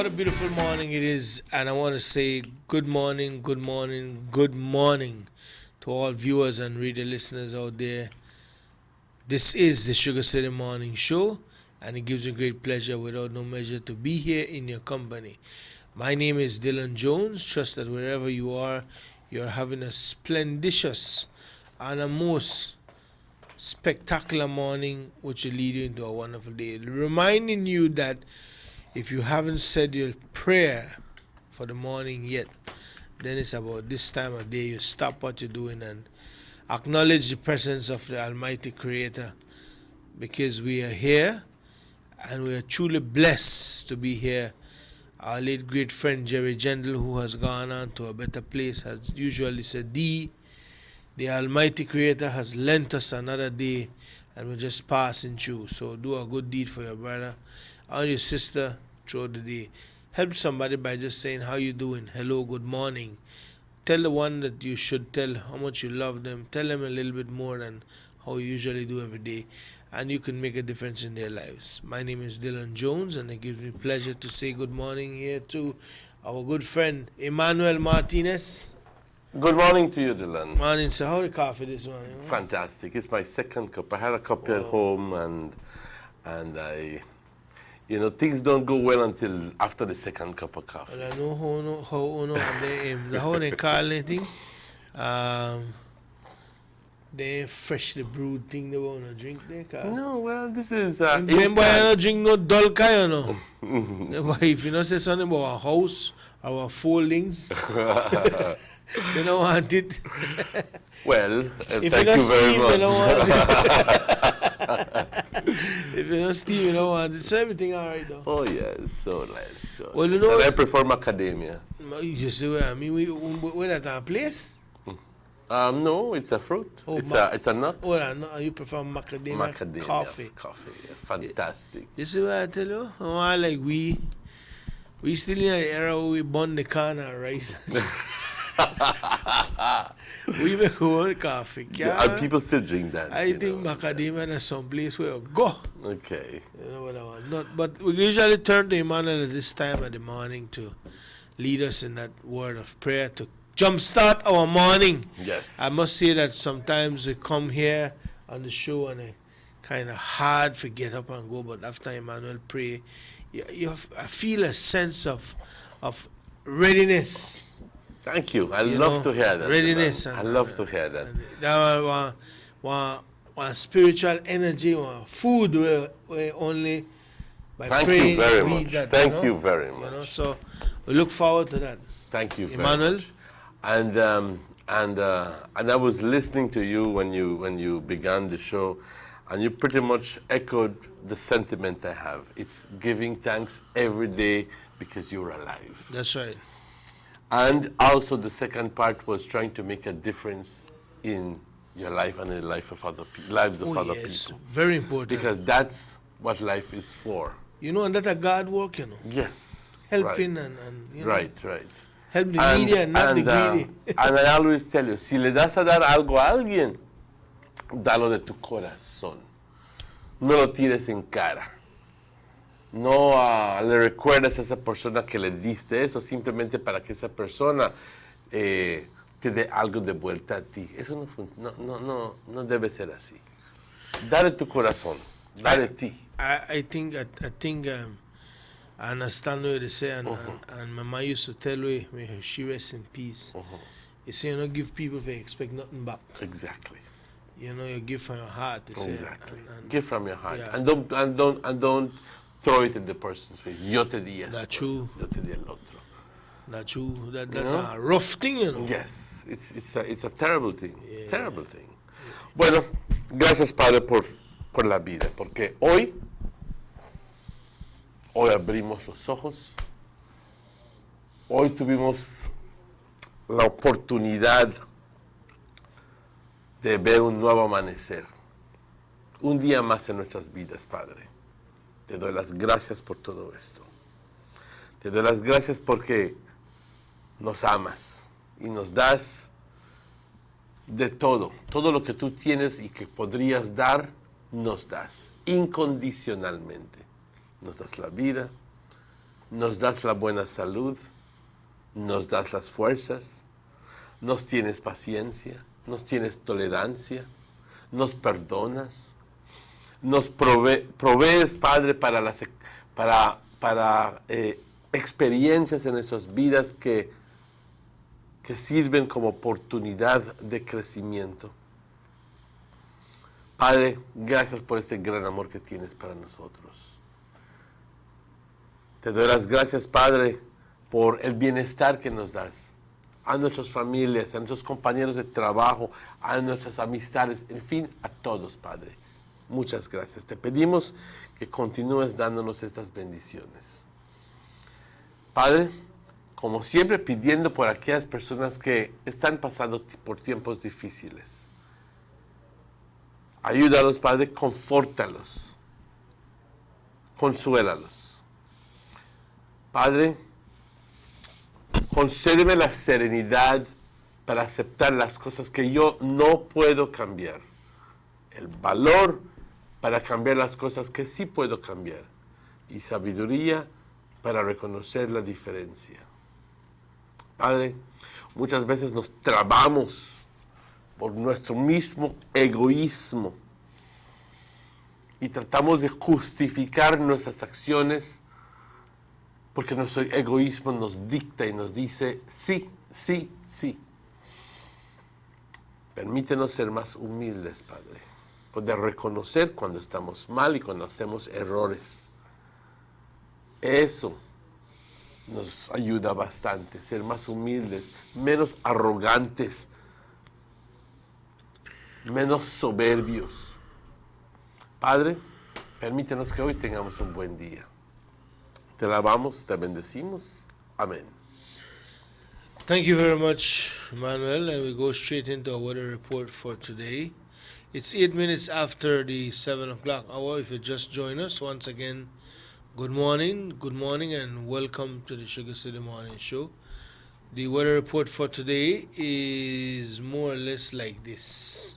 What a beautiful morning it is, and I want to say good morning, good morning, good morning to all viewers and reader listeners out there. This is the Sugar City Morning Show, and it gives me great pleasure without no measure to be here in your company. My name is Dylan Jones. Trust that wherever you are, you're having a splendicious and a most spectacular morning which will lead you into a wonderful day. Reminding you that if you haven't said your prayer for the morning yet, then it's about this time of day you stop what you're doing and acknowledge the presence of the Almighty Creator, because we are here and we are truly blessed to be here. Our late great friend Jerry Gendel, who has gone on to a better place, has usually said, the Almighty Creator has lent us another day and we're just passing through. So do a good deed for your brother or your sister throughout the day. Help somebody by just saying how you doing, hello, good morning. Tell the one that you should tell how much you love them. Tell them a little bit more than how you usually do every day, and you can make a difference in their lives. My name is Dylan Jones, and it gives me pleasure to say good morning here to our good friend Emmanuel Martinez. Good morning to you, Dylan. Morning, sir. How the coffee this morning? Fantastic. It's my second cup. I had a cup at home, and I, things don't go well until after the second cup of coffee. Well, I know how they call anything. They freshly brewed thing they want to drink there. No, well, this is remember, I don't drink no dull kind, you know. If you don't say something about a house or our foldings, they don't want it. Well, if thank you very much. They don't want it. If you don't steam, you don't want it. So everything all right, though. Oh, yes, so nice. So well, nice. And I prefer macadamia. You see what I mean? We're at our place? No, it's a fruit. Oh, it's a nut. Oh, you prefer macadamia coffee. Coffee, yeah. Fantastic. You see what I tell you? Oh, like we still in an era where we burn the corn and rice. We make our own coffee. Yeah, and people still drink that. I think macadamia is some place where you go. Okay. You know what I want. Not, but we usually turn to Emmanuel at this time of the morning to lead us in that word of prayer to jumpstart our morning. Yes. I must say that sometimes we come here on the show and it's kind of hard to get up and go, but after Emmanuel pray, I feel a sense of readiness. Thank you. I love to hear that. Readiness. I love to hear that. One spiritual energy, one food where only by Thank praying you very we much. that, Thank you very much. So we look forward to that. Thank you very Emmanuel? much. And I was listening to you when you began the show, and you pretty much echoed the sentiment I have. It's giving thanks every day because you're alive. That's right. And also the second part was trying to make a difference in your life and in the life of lives of other people. Very important. Because that's what life is for. You know, and that's a God work, you know. Yes. Helping right. and you know. Right. Help the needy and not the greedy. And I always tell you, si le das a dar algo a alguien, dalo de tu corazón. No lo tires en cara. No le recuerdes a esa persona que le diste eso simplemente para que esa persona te dé algo de vuelta a ti. Eso no debe ser así. Dale tu corazón. Dale ti. I think I understand what they say, and my mom used to tell me, may she rest in peace. You say, you don't give people if they expect nothing back. Exactly. You know, you give from your heart. Exactly. And give from your heart, yeah. and don't throw it in the person's face. Yo te di esto. That's true. Yo te di el otro. That's true. That's a rough thing, you know. Yes, it's a terrible thing. Yeah. Terrible thing. Bueno, gracias Padre por la vida, porque hoy abrimos los ojos. Hoy tuvimos la oportunidad de ver un nuevo amanecer. Un día más en nuestras vidas, Padre. Te doy las gracias por todo esto. Te doy las gracias porque nos amas y nos das de todo. Todo lo que tú tienes y que podrías dar, nos das incondicionalmente. Nos das la vida, nos das la buena salud, nos das las fuerzas, nos tienes paciencia, nos tienes tolerancia, nos perdonas, nos provees, Padre, para experiencias en nuestras vidas que sirven como oportunidad de crecimiento. Padre, gracias por este gran amor que tienes para nosotros. Te doy las gracias, Padre, por el bienestar que nos das a nuestras familias, a nuestros compañeros de trabajo, a nuestras amistades, en fin, a todos, Padre. Muchas gracias. Te pedimos que continúes dándonos estas bendiciones. Padre, como siempre pidiendo por aquellas personas que están pasando por tiempos difíciles. Ayúdalos, Padre, confórtalos, consuélalos. Padre, concédeme la serenidad para aceptar las cosas que yo no puedo cambiar. El valor para cambiar las cosas que sí puedo cambiar. Y sabiduría para reconocer la diferencia. Padre, muchas veces nos trabamos por nuestro mismo egoísmo y tratamos de justificar nuestras acciones porque nuestro egoísmo nos dicta y nos dice sí, sí, sí. Permítenos ser más humildes, Padre, poder reconocer cuando estamos mal y cuando hacemos errores. Eso nos ayuda bastante, ser más humildes, menos arrogantes, menos soberbios. Padre, permítenos que hoy tengamos un buen día. Te alabamos, te bendecimos. Amén. Thank you very much, Manuel, and we go straight into our weather report for today. It's 8 minutes after the 7 o'clock hour. If you just join us, once again, good morning, and welcome to the Sugar City Morning Show. The weather report for today is more or less like this.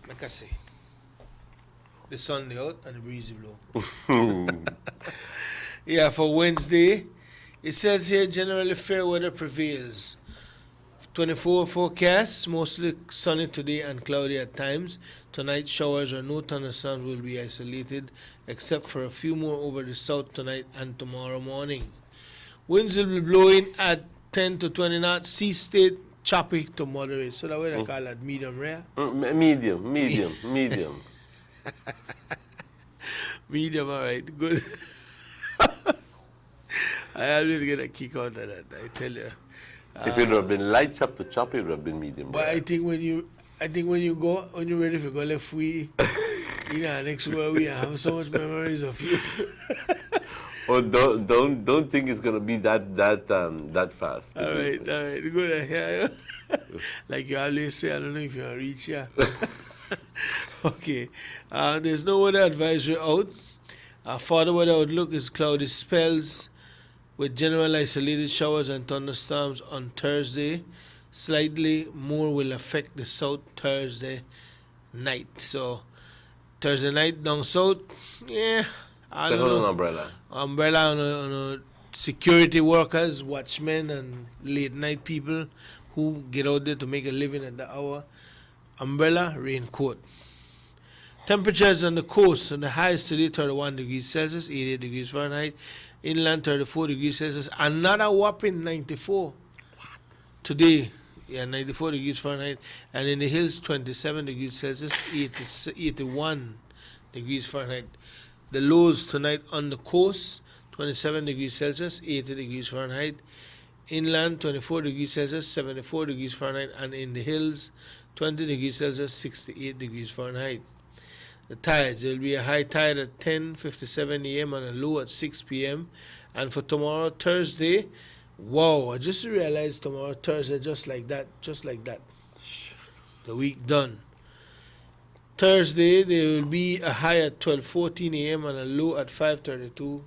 Like I say, the sun out and the breeze blow. Yeah, for Wednesday, it says here generally fair weather prevails. 24 forecasts, mostly sunny today and cloudy at times. Tonight, showers or no thunderstorms will be isolated, except for a few more over the south tonight and tomorrow morning. Winds will be blowing at 10 to 20 knots. Sea state choppy to moderate. So that way they call that medium rare. Medium. Medium, all right, good. I always get a kick out of that, I tell you. If it would have been light chop to chop, it would have been medium. But I think when you're ready to go left, next where we have so much memories of you. Oh, don't think it's gonna be that fast. All right, good. Yeah. Like you always say, I don't know if you'll reach here. Okay. There's no weather advisory out. For the weather outlook is cloudy spells with general isolated showers and thunderstorms on Thursday. Slightly more will affect the south Thursday night. So Thursday night down south, yeah, I don't know. Umbrella on security workers, watchmen, and late night people who get out there to make a living at the hour. Umbrella, raincoat. Temperatures on the coast, on the highest today 31 degrees Celsius, 88 degrees Fahrenheit. Inland 34 degrees Celsius. Another whopping 94 today. Yeah, 94 degrees Fahrenheit. And in the hills 27 degrees Celsius, 81 degrees Fahrenheit. The lows tonight on the coast 27 degrees Celsius, 80 degrees Fahrenheit. Inland 24 degrees Celsius, 74 degrees Fahrenheit. And in the hills 20 degrees Celsius, 68 degrees Fahrenheit. The tides, there will be a high tide at 10:57 a.m. and a low at 6 p.m. And for tomorrow, Thursday, wow, I just realized tomorrow, Thursday, just like that. The week done. Thursday, there will be a high at 12:14 a.m. and a low at 5:32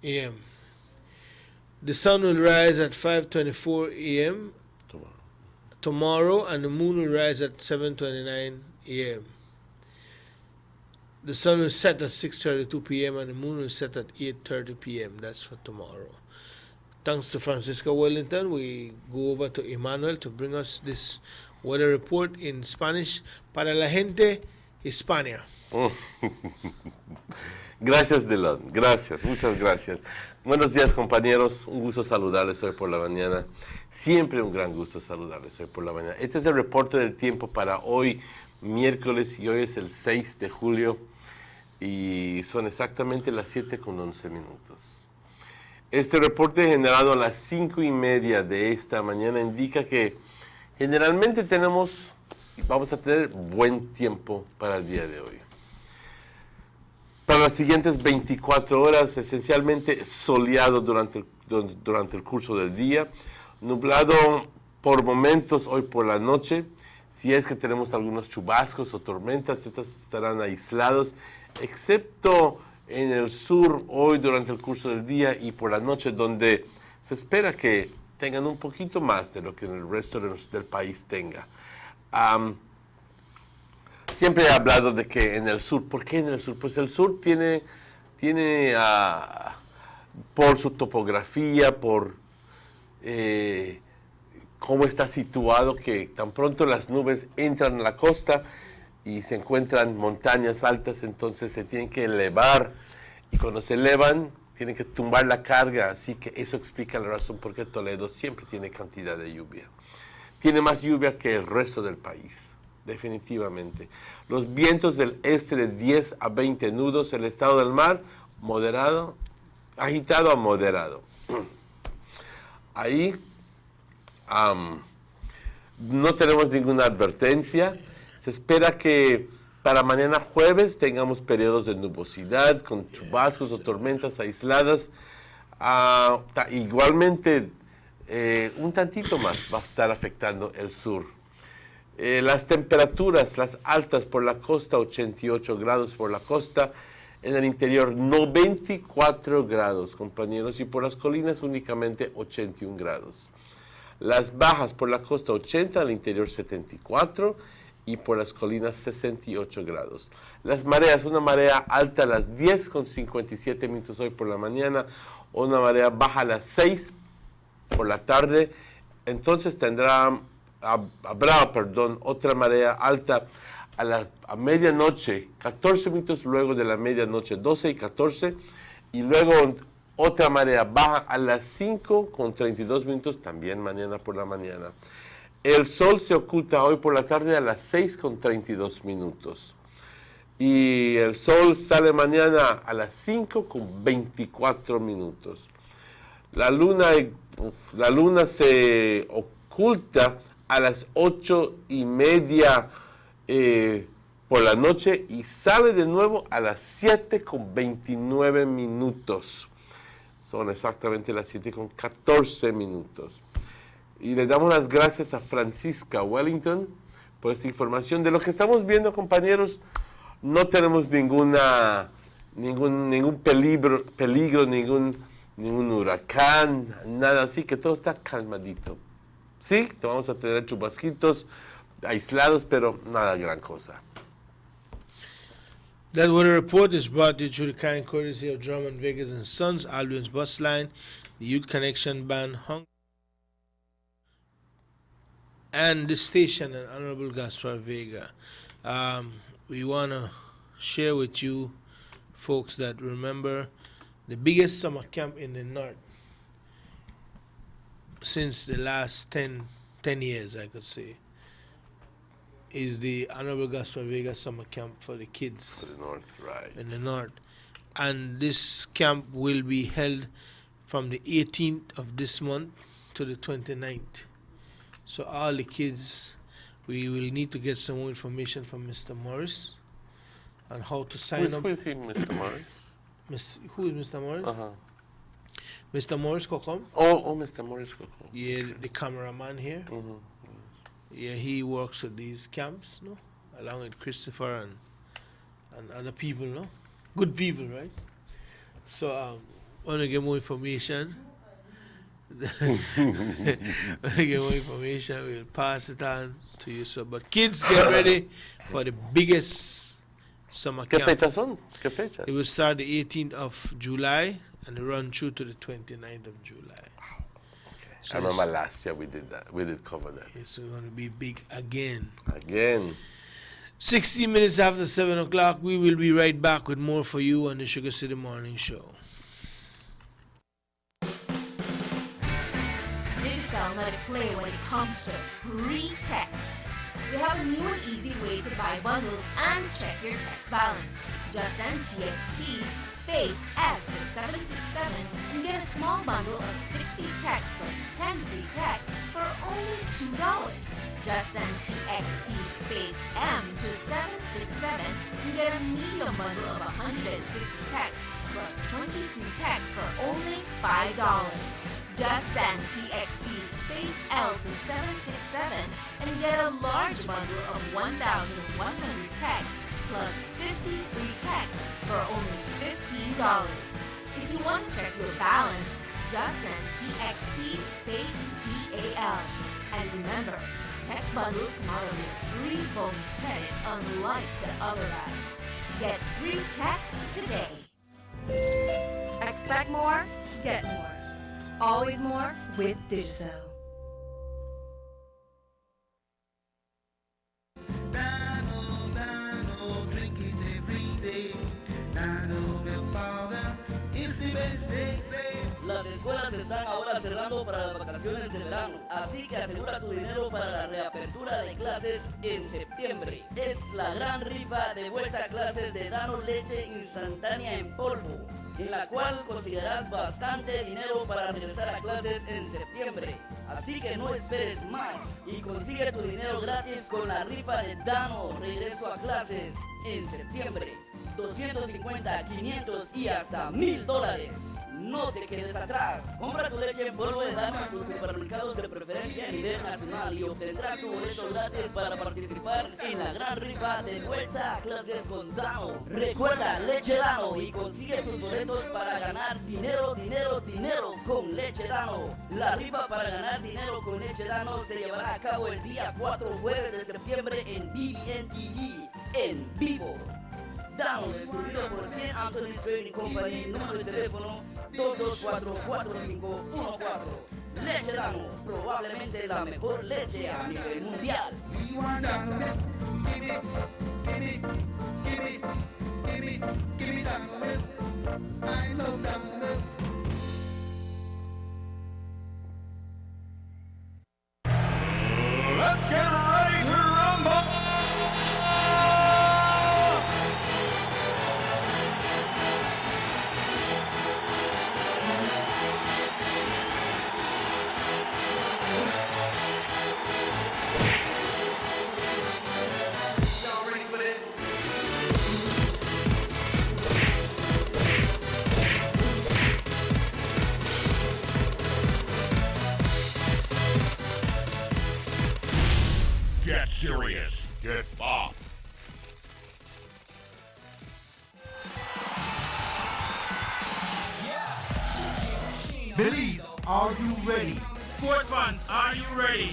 a.m. The sun will rise at 5:24 a.m. tomorrow, and the moon will rise at 7:29 a.m. The sun will set at 6:32 p.m. and the moon will set at 8:30 p.m. That's for tomorrow. Thanks to Francisco Wellington, we go over to Emmanuel to bring us this weather report in Spanish para la gente hispana. Gracias, Dylan. Gracias, muchas gracias. Buenos días, compañeros. Un gusto saludarles hoy por la mañana. Siempre un gran gusto saludarles hoy por la mañana. Este es el reporte del tiempo para hoy, miércoles, y hoy es el 6 de julio. Y son exactamente las 7:11. Este reporte generado a las 5:30 de esta mañana indica que generalmente vamos a tener buen tiempo para el día de hoy. Para las siguientes 24 horas, esencialmente soleado durante el curso del día, nublado por momentos hoy por la noche. Si es que tenemos algunos chubascos o tormentas, estas estarán aislados, excepto en el sur hoy durante el curso del día y por la noche, donde se espera que tengan un poquito más de lo que en el resto del país tenga. Siempre he hablado de que en el sur, ¿por qué en el sur? Pues el sur tiene por su topografía, por cómo está situado, que tan pronto las nubes entran a la costa y se encuentran montañas altas, entonces se tienen que elevar, y cuando se elevan tienen que tumbar la carga, así que eso explica la razón por qué Toledo siempre tiene cantidad de lluvia. Tiene más lluvia que el resto del país, definitivamente. Los vientos del este de 10 a 20 nudos, el estado del mar moderado, agitado a moderado. Ahí no tenemos ninguna advertencia. Se espera que para mañana jueves tengamos periodos de nubosidad con chubascos o tormentas aisladas. Igualmente, un tantito más va a estar afectando el sur. Las temperaturas, las altas por la costa, 88 grados por la costa, en el interior 94 grados, compañeros, y por las colinas únicamente 81 grados. Las bajas por la costa 80, al interior 74 y por las colinas 68 grados. Las mareas, una marea alta a las 10:57 hoy por la mañana, una marea baja a las 6 por la tarde. Entonces habrá otra marea alta a medianoche, 14 minutos luego de la medianoche, 12:14, y luego otra marea baja a las 5:32, también mañana por la mañana. El sol se oculta hoy por la tarde a las 6:32. Y el sol sale mañana a las 5:24. La luna se oculta a las 8:30 por la noche y sale de nuevo a las 7:29. Son exactamente las 7:14. Y le damos las gracias a Francisca Wellington por esta información. De lo que estamos viendo, compañeros, no tenemos ningún peligro, ningún huracán, nada así, que todo está calmadito. Sí, vamos a tener chubasquitos aislados, pero nada gran cosa. That weather report is brought to you through the kind courtesy of Drummond Vegas and Sons, Albion's Bus Line, the Youth Connection Band, and the station and Honorable Gaspar Vega. We want to share with you folks that remember the biggest summer camp in the north since the last 10 years, I could say, is the Honorable Gaspar Vega Summer Camp for the kids. For the north, right. In the north. And this camp will be held from the 18th of this month to the 29th. So all the kids, we will need to get some more information from Mr. Morris on how to sign up. Who is he, Mr. Morris? Who is Mr. Morris? Uh-huh. Mr. Morris Kokom. Oh, Mr. Morris Kokom. Yeah, the cameraman here. Mm-hmm. Yeah, he works at these camps, no? Along with Christopher and other people, no? Good people, right? So, want to get more information. When we get more information, we'll pass it on to you. So, but kids, get ready for the biggest summer ¿Qué camp. fechas son? ¿Qué fechas? It will start the 18th of July and run through to the 29th of July. I remember last year we did that. We did cover that. It's going to be big again. Again. 60 minutes after 7 o'clock, we will be right back with more for you on the Sugar City Morning Show. Digicel let it play when it comes to free text. We have a new and easy way to buy bundles and check your text balance. Just send TXT space S to 767 and get a small bundle of 60 texts plus 10 free texts for only $2. Just send TXT space M to 767 and get a medium bundle of 150 texts plus 20 free texts for only $5. Just send TXT space L to 767 and get a large bundle of 1,100 texts plus 50 free texts for only $15. If you want to check your balance, just send TXT space BAL. And remember, text bundles come out of your free bonus credit unlike the other ads. Get free text today. Expect more, get more. Always more with Digicel. Las escuelas están ahora cerrando para las vacaciones de verano, así que asegura tu dinero para la reapertura de clases en septiembre. Es la gran rifa de vuelta a clases de Dano Leche Instantánea en polvo, en la cual conseguirás bastante dinero para regresar a clases en septiembre. Así que no esperes más y consigue tu dinero gratis con la rifa de Dano Regreso a Clases en septiembre. 250, 500 y hasta $1,000. No te quedes atrás. Compra tu leche en polvo de Dano en tus supermercados de preferencia a nivel nacional y obtendrás tu boleto gratis para participar en la gran rifa de vuelta a clases con Dano. Recuerda, leche Dano y consigue tus boletos para ganar dinero, dinero, dinero con leche Dano. La rifa para ganar dinero con leche Dano se llevará a cabo el día 4 jueves de septiembre en BBN TV en vivo. Dano, distribuido por St. Anthony's Trading Company, número de teléfono 224-4514. Leche Dano, probablemente la mejor leche a nivel mundial. Let's get ready to rumble! Get serious. Get off. Belize, are you ready? Sports fans, are you ready?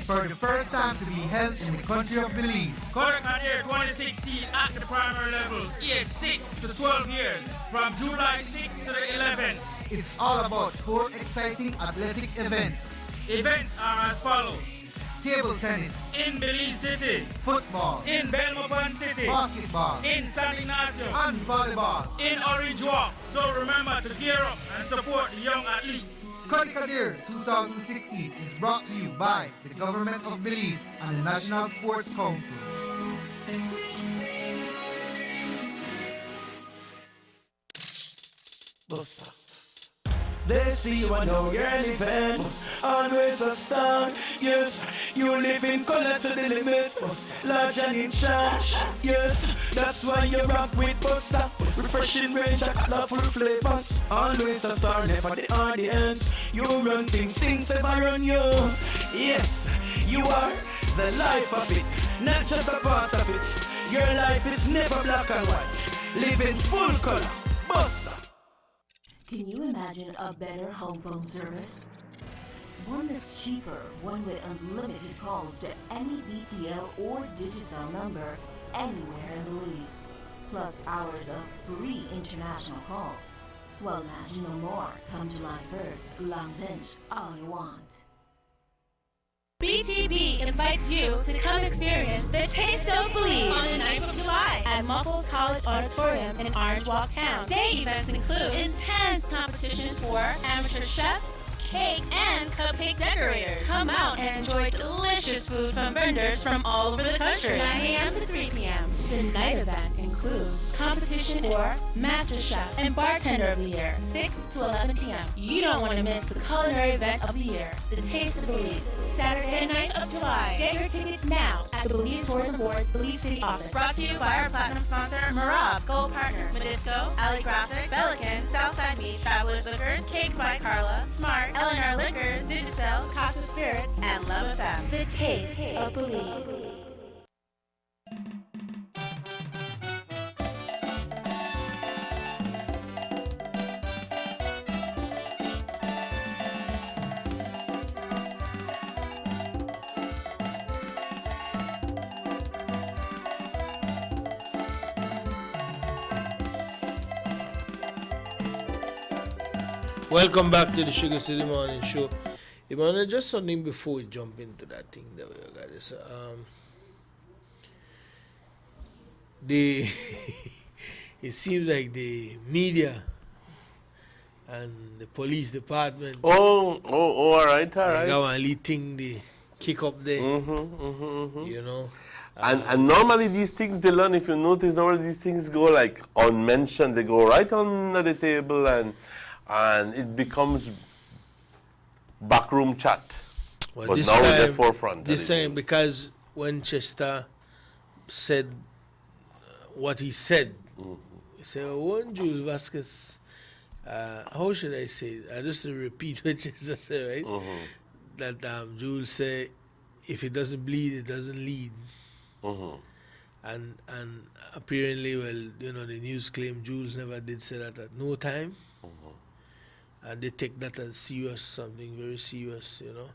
For the first time to be held in the country of Belize. Kodak-Adair 2016 at the primary level, aged 6 to 12 years, from July 6 to the 11th. It's all about 4 exciting athletic events. Events are as follows. Table tennis, In Belize City, football, in Belmopan City, basketball, in San Ignacio, and volleyball. in Orange Walk. So remember to gear up and support the young athletes. Kodak-Adair 2016 is brought to you by the Government of Belize and the National Sports Council. They see you and know you're living. Always a star. Yes, you live in color to the limit. Large and in charge. Yes, that's why you rock with Buster. Refreshing range of colorful flavors. Always a star, never the audience. You run things ever run yours. Yes, you are the life of it, not just a part of it. Your life is never black and white. Live in full color. Buster. Can you imagine a better home phone service? One that's cheaper, one with unlimited calls to any BTL or Digicel number anywhere in Belize. plus hours of free international calls. Well, imagine no more. Come July 1st, Long Bench, all you want. BTB invites you to come experience the Taste of Belize on the 9th of July at Muffles College Auditorium in Orange Walk Town. Day events include intense competitions for amateur chefs, cake, and cupcake decorators. Come out and enjoy delicious food from vendors from all over the country. 9 a.m. to 3 p.m. The night event includes competition for Master Chef and Bartender of the Year, 6 to 11 p.m. You don't want to miss the culinary event of the year, the Taste of Belize, Saturday, 9th of July. Get your tickets now at the Belize Tourism Board's Belize City office. Brought to you by our platinum sponsor, Marab, Gold Partner, Medisco, Ali Graphics, Pelican, Southside Beach, Travelers Liquors, Cakes by Carla, Smart, Eleanor Liquors, Digicel, Casa Spirits, and Love FM. The Taste of Belize. Welcome back to the Sugar City Morning Show. Emmanuel, just something before we jump into that thing that we got this. It seems like the media and the police department. All right. They got one lead thing they kick up there. You know. And normally these things they learn, if you notice, normally these things go like unmentioned. They go right under the table and it becomes backroom chat. Well, but now in the forefront. This time, because when Chester said what he said, he said, when Jules Vasquez, how should I say it? I just repeat what Chester said, right? That Jules said, if it doesn't bleed, it doesn't lead. And apparently, well, you know, the news claim Jules never did say that at no time. And they take that as serious, something very serious, you know.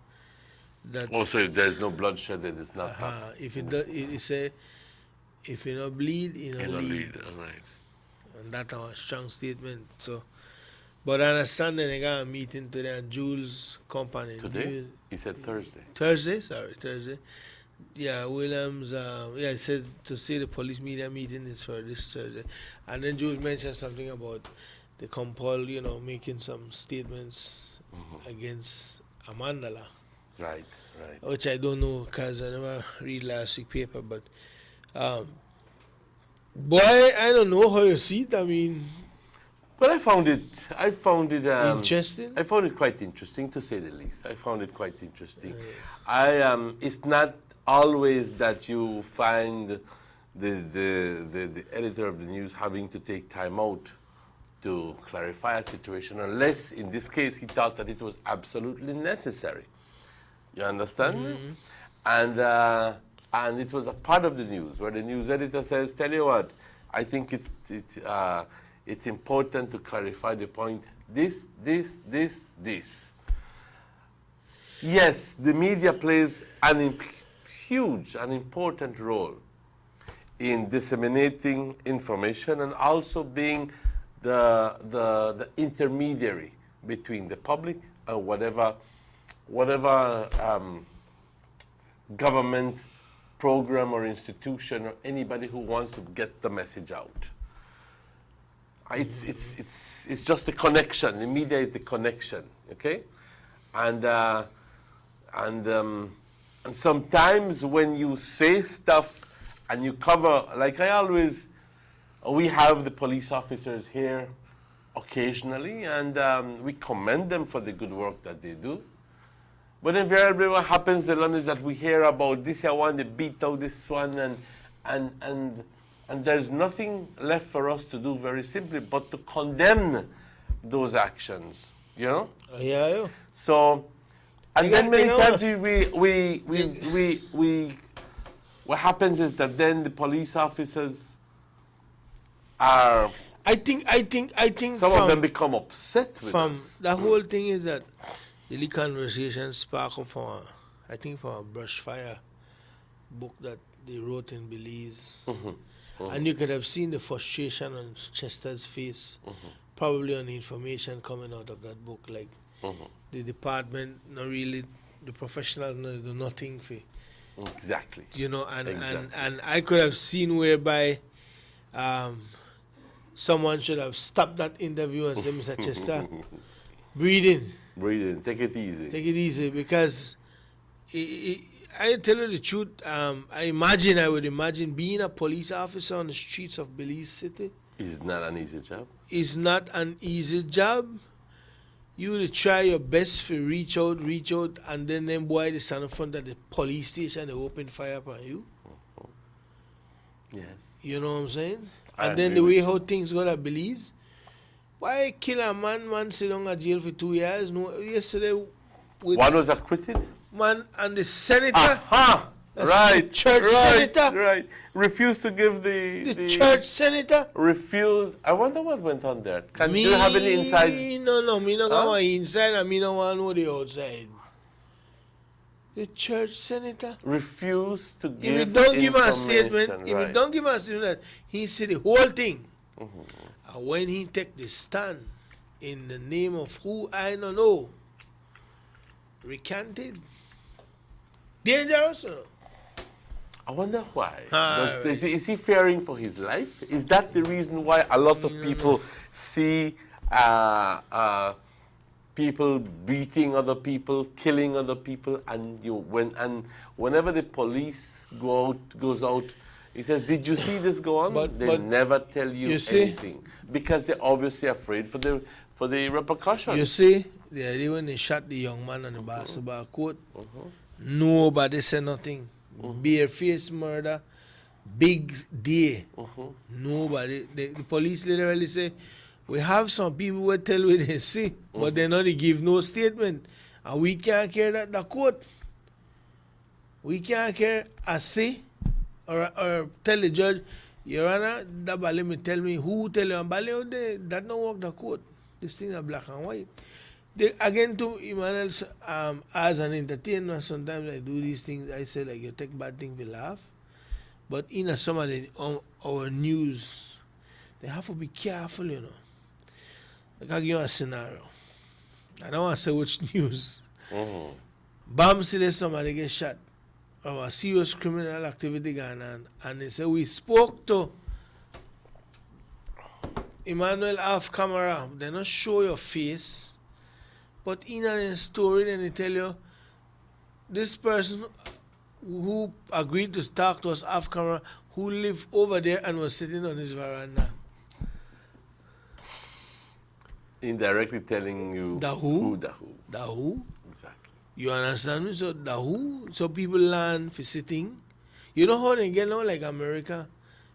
That also, if there's no bloodshed, then it's not that. If it does, it say, if you not bleed, you know, lead. All right. And that's our strong statement. So, but I understand that they got a meeting today at Jules' company. Today? He said Thursday. Thursday. Yeah, Williams, it says to say the police media meeting is for this Thursday. And then Jules mentioned something about the compol, you know, making some statements against Amandala. Right. Which I don't know because I never read last week's paper, but boy, I don't know how you see it. I mean, but I found it interesting. I found it quite interesting, to say the least. I found it quite interesting. It's not always that you find the editor of the news having to take time out to clarify a situation, unless in this case he thought that it was absolutely necessary. You understand? And it was a part of the news where the news editor says, "Tell you what, I think it's important to clarify the point. This. Yes, the media plays an huge and important role in disseminating information and also being the intermediary between the public and whatever government program or institution or anybody who wants to get the message out. It's just the connection. The media is the connection, okay? And sometimes when you say stuff and you cover, like we have the police officers here occasionally, and we commend them for the good work that they do. But invariably what happens, Delon, is that we hear about this one, they beat out this one, and there's nothing left for us to do, very simply, but to condemn those actions, you know? Yeah. So, and then many times what happens is that then the police officers are, I think some of them become upset with us. The whole thing is that the conversation spark up from a Brush Fire book that they wrote in Belize. and you could have seen the frustration on Chester's face, probably on the information coming out of that book. Like the department, not really, the professionals do nothing for, Exactly. you know, and Exactly. and I could have seen whereby someone should have stopped that interview and said, Mr. Chester, breathe in. Breathe in. Take it easy. Take it easy, because I tell you the truth. I would imagine being a police officer on the streets of Belize City It's not an easy job. is not an easy job. You would try your best to reach out, and then them boy they stand in front of the police station, they open fire upon you. Yes. You know what I'm saying? I And then agree the way with how things go at Belize, why kill a man sit down at jail for 2 years? No, yesterday with One was acquitted. man and the senator. Aha! That's Right. the church right, senator. Right. Refused to give the The church senator. Refused. I wonder what went on there. Do you have any inside? No, me no Huh? go inside and me no want to know the outside. The church senator. Refused to If give you don't give a statement, information, if right. you don't give a statement, he said the whole thing. And when he take the stand in the name of who I don't know, recanted. Dangerous, you know? I wonder why. Ah, Is he fearing for his life? Is that the reason why a lot of people see people beating other people, killing other people, and whenever the police goes out, he says, "Did you see this go on?" But- they but never tell you, you see- anything because they're obviously afraid for the repercussions. You see, the idea when they shot the young man on the basketball court, nobody said nothing. Bare-faced murder, big day. Nobody. The police literally say, we have some people who tell what they see, but they not give no statement. And we can't carry that the court. We can't carry a say or tell the judge, Your Honor, that Bali me tell me who tell you, and Bali out there, that don't work the court. This thing are black and white. Again, to Emmanuel, as an entertainer, sometimes I do these things. I say, like, you take bad things, we laugh. But in some of our news, they have to be careful, you know. Like, I'll give you a scenario. I don't want to say which news. Bam, see there's somebody get shot. Or a serious criminal activity going on. And they say, we spoke to Emmanuel off camera. They not show your face. But in a story, then they tell you, this person who agreed to talk to us off camera, who lived over there and was sitting on his veranda. Indirectly telling you The who? the who. The who? Exactly. You understand me? So the who? So people learn for sitting. You know how they get now, like America?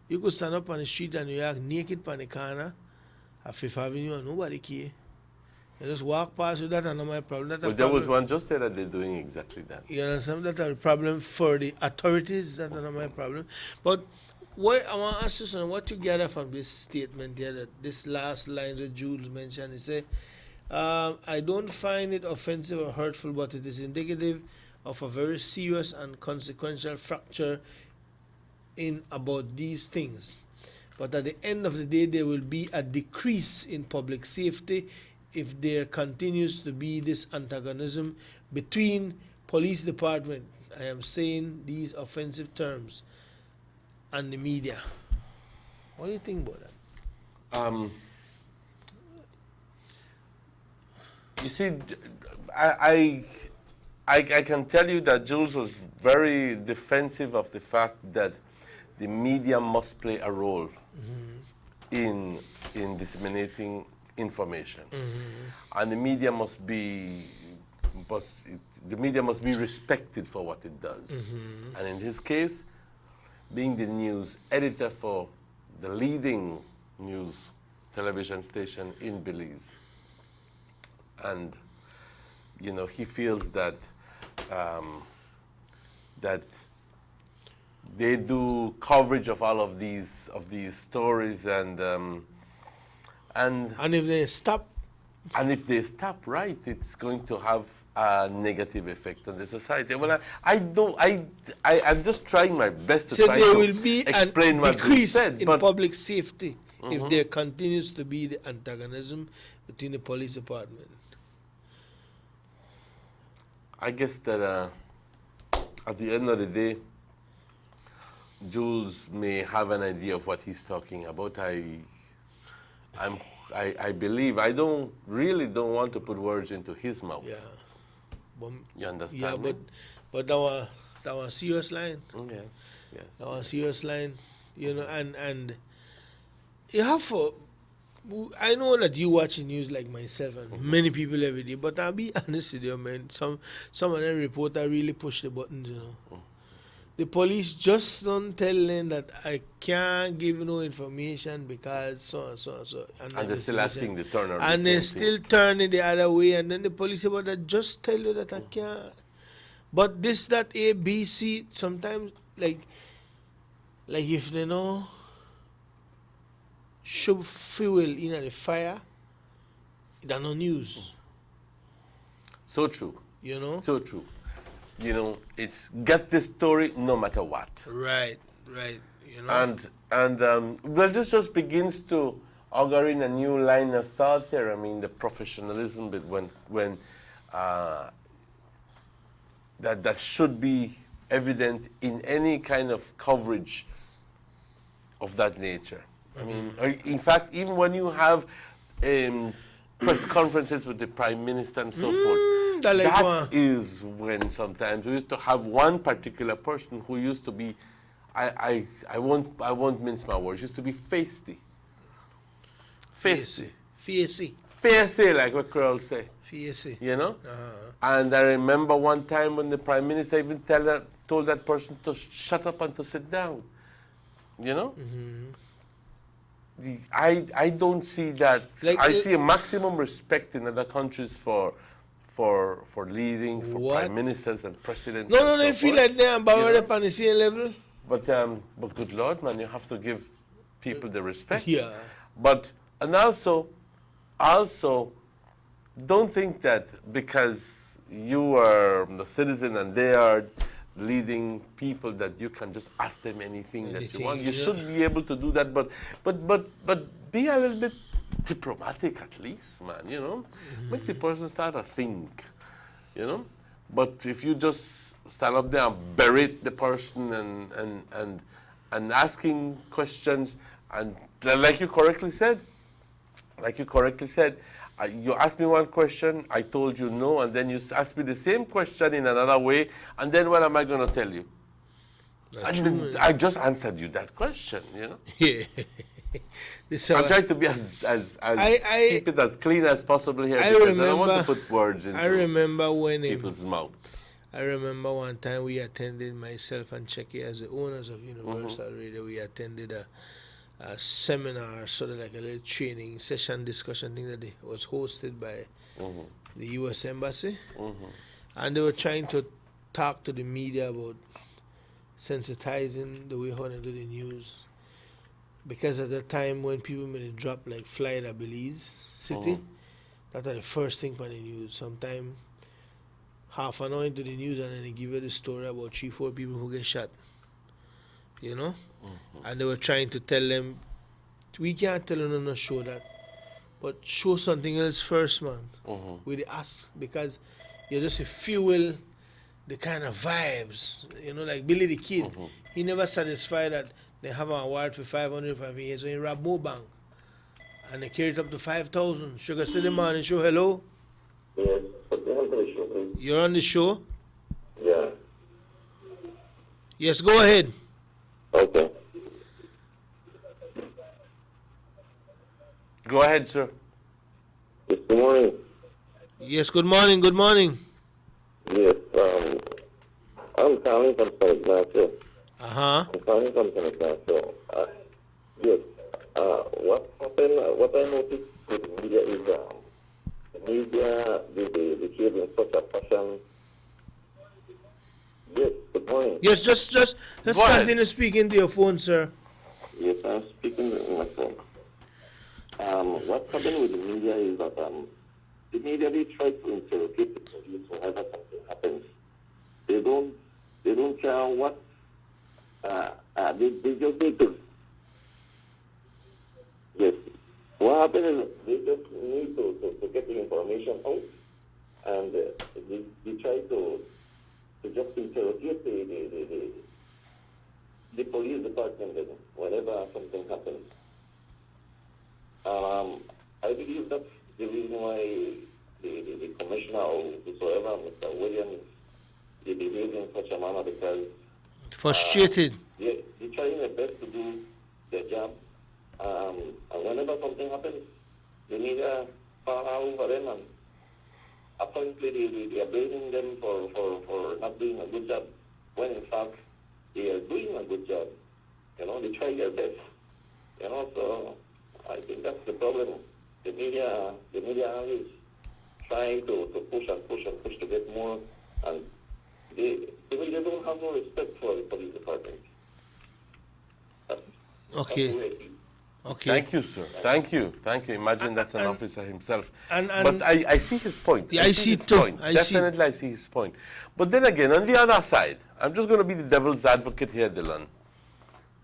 You could stand up on the street and you act naked on the corner at Fifth Avenue and nobody care. You just walk past with that and not my problem. That's a But there was problem. one just there that they're doing exactly that. You understand? That's a problem for the authorities. That's not my problem. But what I want to ask you something. What you gather from this statement here, that this last line that Jules mentioned, he said, I don't find it offensive or hurtful, but it is indicative of a very serious and consequential fracture in about these things. But at the end of the day, there will be a decrease in public safety if there continues to be this antagonism between police department, I am saying these offensive terms, and the media. What do you think about that? You see, I can tell you that Jules was very defensive of the fact that the media must play a role in disseminating information, and the media must be respected for what it does. And in his case, being the news editor for the leading news television station in Belize, and you know, he feels that that they do coverage of all of these stories, and And if they stop And if they stop right, it's going to have a negative effect on the society. Well, I'm just trying my best to So try there to will be a explain what you decrease said. in But public safety if there continues to be the antagonism between the police department. I guess that at the end of the day, Jules may have an idea of what he's talking about. I believe I don't want to put words into his mouth. Yeah. But, You understand? yeah, me? but that was serious line. Yes, yes. That was serious line. You know, and you have to. I know that you watch the news like myself and many people every day, but I'll be honest with you, man. Some of them reporter really push the buttons, you know. The police just don't tell them that I can't give no information because so and so and so. And they're still asking the turner. And they still turn it the other way, and then the police say, but I just tell you that I can't. But this, that, A, B, C, sometimes, like if they know, should fuel in the fire, it's no news. So true. You know? So true. You know, it's get the story no matter what. Right. You know? And well, this just begins to augur in a new line of thought there. I mean, the professionalism, but when that should be evident in any kind of coverage of that nature. I mean, in fact, even when you have press conferences with the Prime Minister and so forth, that is when sometimes we used to have one particular person who used to be, I won't mince my words, used to be feisty. Feisty, like what girls say. Feisty. You know? And I remember one time when the Prime Minister even told that person to shut up and to sit down. You know? I don't see that. Like I see a maximum respect in other countries for leading, for prime ministers and presidents. No, they feel like they're about up on the same level. But good Lord, man, you have to give people the respect. Yeah. But and also, don't think that because you are the citizen and they are leading people that you can just ask them anything that you want. You should be able to do that, but be a little bit diplomatic at least, man. You know, make the person start to think. You know, but if you just stand up there and berate the person and asking questions and like you correctly said, you asked me one question, I told you no, and then you asked me the same question in another way, and then what am I going to tell you? I just answered you that question, you know? Yeah. I'm trying to be keep it as clean as possible here because I don't want to put words into people's mouths. I remember one time we attended, myself and Checky, as the owners of Universal Radio, we attended a seminar, sort of like a little training session discussion thing that was hosted by the U.S. Embassy. And they were trying to talk to the media about sensitizing the way how they do the news. Because at the time when people made a drop like fly at Belize City, that was the first thing on the news. Sometime half an hour into the news and then they give you the story about 3-4 people who get shot. You know? And they were trying to tell them, we can't tell you no show that, but show something else first, man. With the ask, because you just fuel the kind of vibes, you know, like Billy the Kid. He never satisfied that they have an award for 500 years, so he robbed more bank. And they carry it up to 5,000. Sugar City Morning Show, hello? Yes, please. You're on the show? Yeah. Yes, go ahead. Okay. Go ahead, sir. Yes, good morning. Yes, good morning, good morning. Yes, I'm calling from San Ignacio. I'm calling from San Ignacio. Yes, what happened, what I noticed with the media is the media, they behave in such a fashion. Yes, good morning. Yes, just let's continue speaking to your phone, sir. Yes, I'm speaking with my phone. What happened with the media is that the media, they try to interrogate the police whenever something happens. They don't care what, they just need to, yes. What happens is they just need to get the information out, and they try to just interrogate the police department whenever something happens. I believe that's the reason why the commissioner or whosoever, Mr. Williams, they behave in such a manner, because frustrated. They're trying their best to do their job. And whenever something happens, the media fall over them, and apparently they are blaming them for not doing a good job, when in fact they are doing a good job. They try their best. So I think that's the problem. The media is trying to push and push and push to get more, and they don't have no respect for the police department. Okay. Okay. Thank you, sir. Thank you. Imagine that's an officer himself. And but I see his point. Yeah, I see his it too. point. Definitely, I see his point. But then again, on the other side, I'm just going to be the devil's advocate here, Dylan.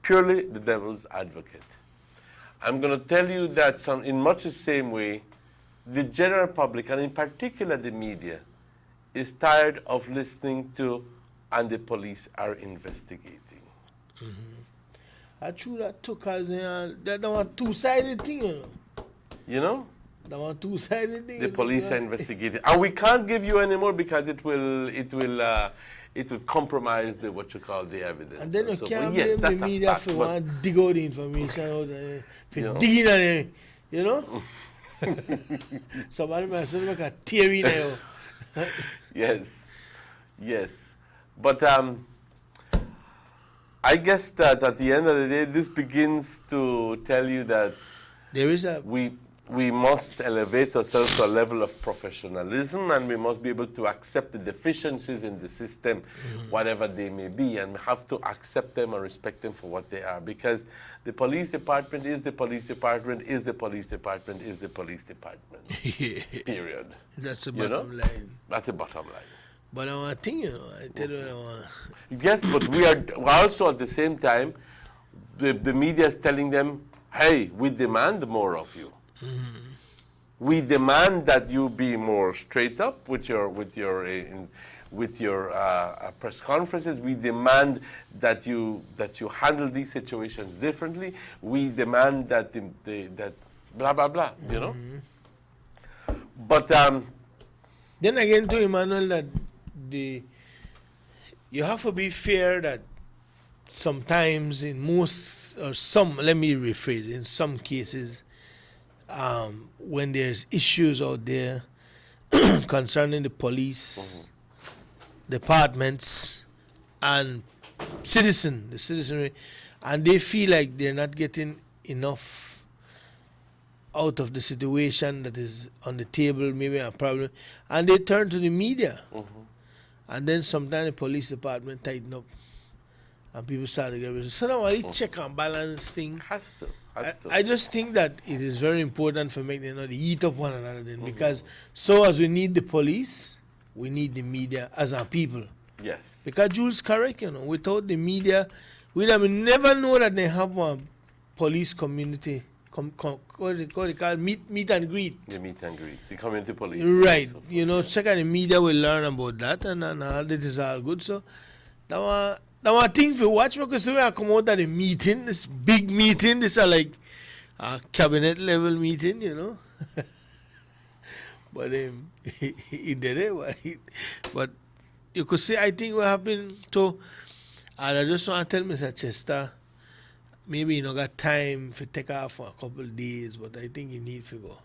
Purely the devil's advocate. I'm going to tell you that in much the same way, the general public, and in particular the media, is tired of listening to, and the police are investigating. I true that too, because that was two-sided thing, That was two-sided thing. The police are investigating, and we can't give you any more because it will compromise the evidence. And then you so can't yes, blame that's the a media fact, for but- want to dig out the information out there, for digging on it, Somebody might say like a theory now. Yes. But I guess that at the end of the day, this begins to tell you that there is we must elevate ourselves to a level of professionalism, and we must be able to accept the deficiencies in the system, whatever they may be, and we have to accept them and respect them for what they are, because the police department is the police department, is the police department, is the police department. Period. That's the bottom line. That's the bottom line. But I think, I tell you, Yes, but we are also at the same time, the media is telling them, hey, we demand more of you. We demand that you be more straight up with your press conferences. We demand that you handle these situations differently. We demand that that blah blah blah. But then again, to Emmanuel, that you have to be fair that sometimes in some cases, when there's issues out there concerning the police departments and the citizenry, and they feel like they're not getting enough out of the situation that is on the table, maybe a problem, and they turn to the media. And then sometimes the police department tighten up and people start to get rid of it. So now I check and balance thing. I just think that it is very important for making to eat up one another then, because so as we need the police, we need the media as our people. Yes. Because Jules correct, without the media, we'd have never know that they have a police community. What they call meet and greet. The meet and greet, the community police. Right. Check out the media will learn about that, and all that is all good. So that one thing for watch, because we are come out at the meeting, this big meeting, this are like a cabinet level meeting, But he did it. But you could say, I think what happened to, and I just want to tell Mr. Chester, maybe got time to take off for a couple of days, but I think he need to go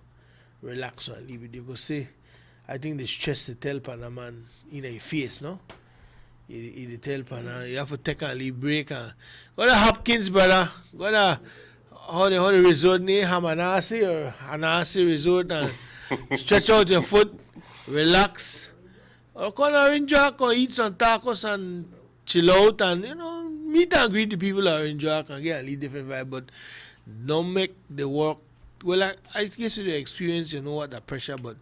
relax and leave it. You could say, I think the stress to tell Panaman in your face, no? You tell Pana, you have to take a leave break. Go to Hopkins, brother. Go to how the resort name, Hamanasi or Hanasi Resort, and stretch out your foot, relax. Or go to Orange Rock or eat some tacos and chill out and, meet and greet the people at Orange Rock and get a little different vibe, but don't make the work. Well, I guess you experience, what the pressure, but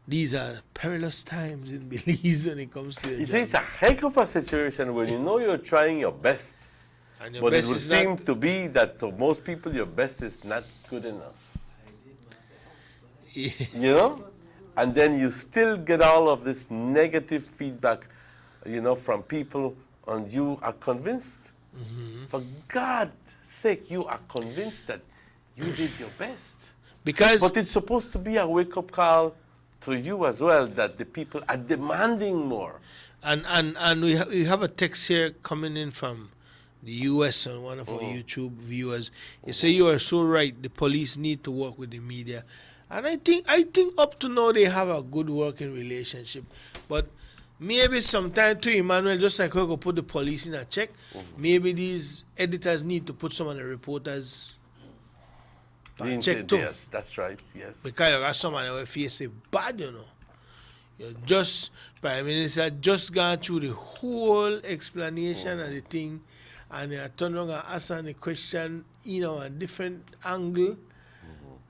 these are perilous times in Belize when it comes to You see, it's a heck of a situation when you know you're trying your best. And your But it best would is seem not- to be that to most people, your best is not good enough. You know? And then you still get all of this negative feedback, you know, from people, and you are convinced. For God's sake, you are convinced that you did your best. But it's supposed to be a wake-up call to you as well, that the people are demanding more. And we have a text here coming in from the U.S. on one of our YouTube viewers. You say you are so right. The police need to work with the media, and I think up to now they have a good working relationship. But maybe sometime too, Emmanuel, just like we could put the police in a check, maybe these editors need to put some of the reporters on check too. Yes, that's right. Yes. Because you got someone who face it bad, you know. You just Prime Minister just gone through the whole explanation of the thing, and you turn around and ask the question, you know, a different angle,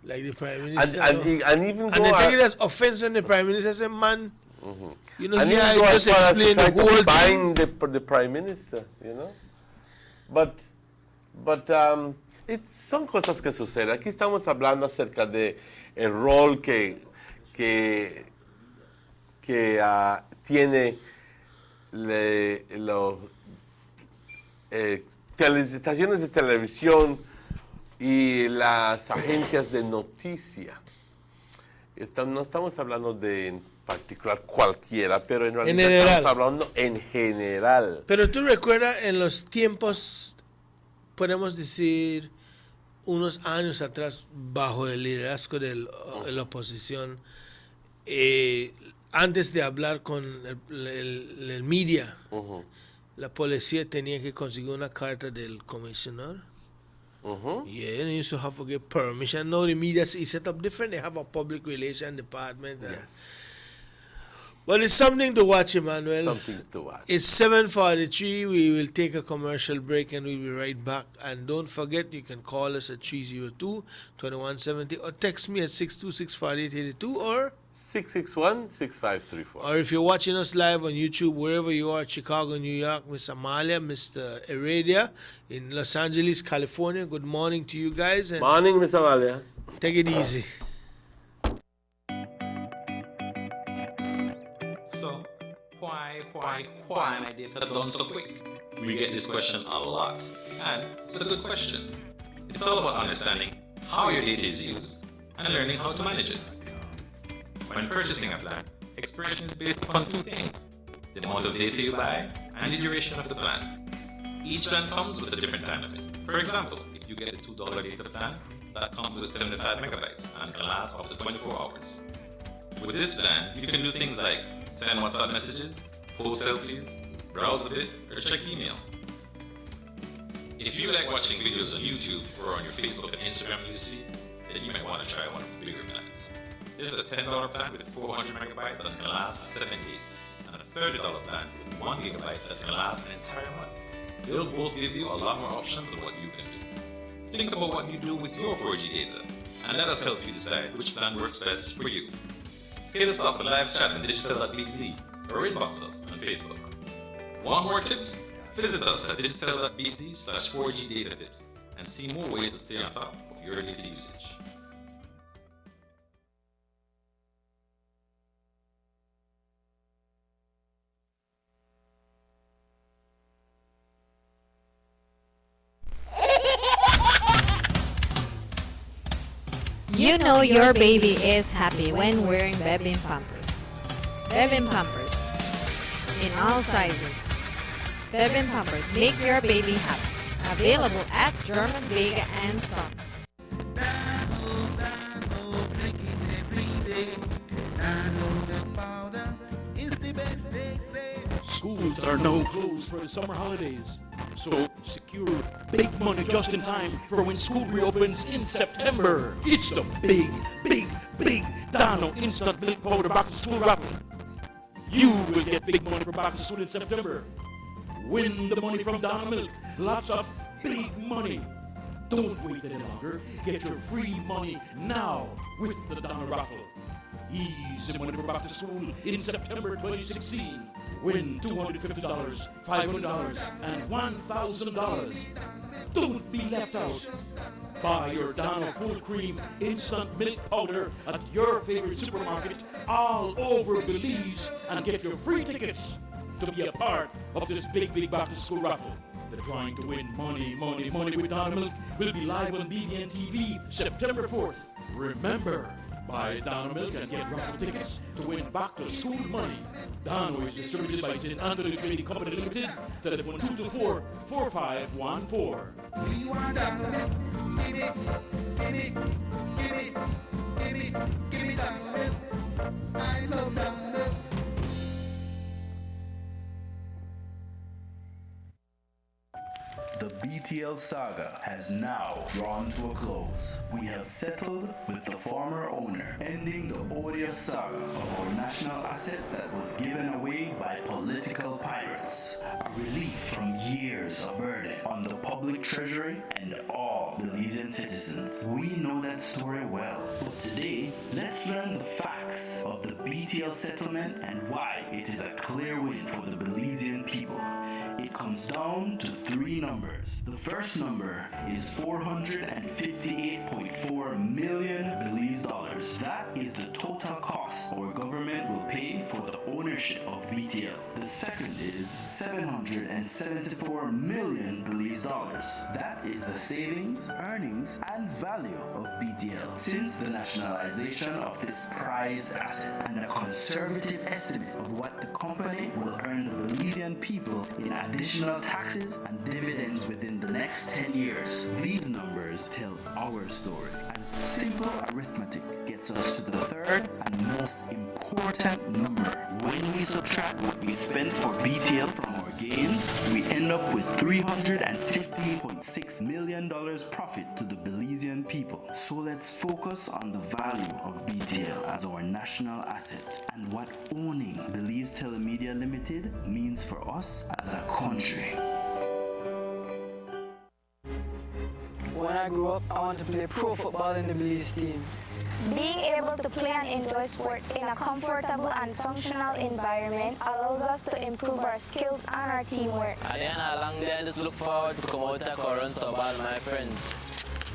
like the Prime Minister. And even and go they take at- it as offense when the Prime Minister say, man, you know, and here even I go as just far as to explain try the to whole bind thing. the Prime Minister, you know. But son cosas que suceden. Aquí estamos hablando acerca de el rol que tiene estaciones de televisión y las agencias de noticia. No estamos hablando de en particular cualquiera, pero en realidad general. estamos hablando en general. Pero tú recuerdas en los tiempos, podemos decir, unos años atrás, bajo el liderazgo de la oposición, antes de hablar con el media, la policía tenía que conseguir una carta del comisionado. Yeah, and you used to have to get permission. Now the media is set up different. They have a public relation department. But it's something to watch, Emmanuel. Something to watch. It's 7:43. We will take a commercial break and we'll be right back. And don't forget, you can call us at 302-2170 or text me at 626-4882 or 661-6534. or if you're watching us live on YouTube, wherever you are, Chicago, New York, Miss Amalia, Mr. Heredia, in Los Angeles, California, good morning to you guys. And Morning, Miss Amalia. take it easy. So, why my data done so quick? We get this question a lot, and it's a good question. It's all about understanding how your data is used and learning how to manage it. When purchasing a plan, expiration is based upon two things: the amount of data you buy and the duration of the plan. Each plan comes with a different time limit. For example, if you get a $2 data plan, that comes with 75 megabytes and can last up to 24 hours. With this plan, you can do things like send WhatsApp messages, post selfies, browse a bit, or check email. If you like watching videos on YouTube or on your Facebook and Instagram newsfeed, then you might want to try one of the bigger plans. There's a $10 plan with 400 megabytes that can last 7 days, and a $30 plan with 1 gigabyte that can last an entire month. They'll both give you a lot more options on what you can do. Think about what you do with your 4G data, and let us help you decide which plan works best for you. Hit us up with live chat on digital.bz or inbox us on Facebook. Want more tips? Visit us at digital.bz/4G data tips and see more ways to stay on top of your data usage. You know your baby is happy when wearing Bebin Pampers. Bebin Pampers. In all sizes. Bebin Pampers make your baby happy. Available at German Vega and Son. Schools are now closed for the summer holidays. So secure big money just in time for when school reopens in September. It's the big Dano Instant Milk Powder Back to School raffle. You will get big money for back to school in September. Win the money from Dano Milk. Lots of big money. Don't wait any longer. Get your free money now with the Dano raffle. Easy money for back to school in September 2016. Win $250, $500, and $1,000. Don't be left out. Buy your Dano full cream instant milk powder at your favorite supermarket all over Belize and get your free tickets to be a part of this big back to school raffle. The drawing to win money with Dano Milk will be live on BBN TV September 4th. Remember, buy Dano Milk and get raffle tickets to win back to school money. Dano is distributed by St. Anthony Trading Company Limited. Telephone 224-4514. We want Dano Milk. Give me Dano Milk. I love Dano Milk. The BTL saga has now drawn to a close. We have settled with the former owner, ending the odious saga of our national asset that was given away by political pirates. A relief from years of burden on the public treasury and all Belizean citizens. We know that story well. But today, let's learn the facts of the BTL settlement and why it is a clear win for the Belizean people. It comes down to three numbers. The first number is $458.4 million Belize dollars. That is the total cost our government will pay for the ownership of BTL. The second is $774 million Belize dollars. That is the savings, earnings, and value of BTL since the nationalization of this prized asset, and a conservative estimate of what the company will earn the Belizean people in additional taxes and dividends within the next 10 years. These numbers tell our story, and simple arithmetic gets us to the third and most important number. When we subtract what we spent for BTL from our gains, we end up with $350.6 million profit to the Belizean people. So let's focus on the value of BTL as our national asset and what owning Belize Telemedia Limited means for us as a country. When I grew up, I wanted to play pro football in the Belize team. Being able to play and enjoy sports in a comfortable and functional environment allows us to improve our skills and our teamwork. At the end of a long day, I just look forward to come out and run so bad with my friends.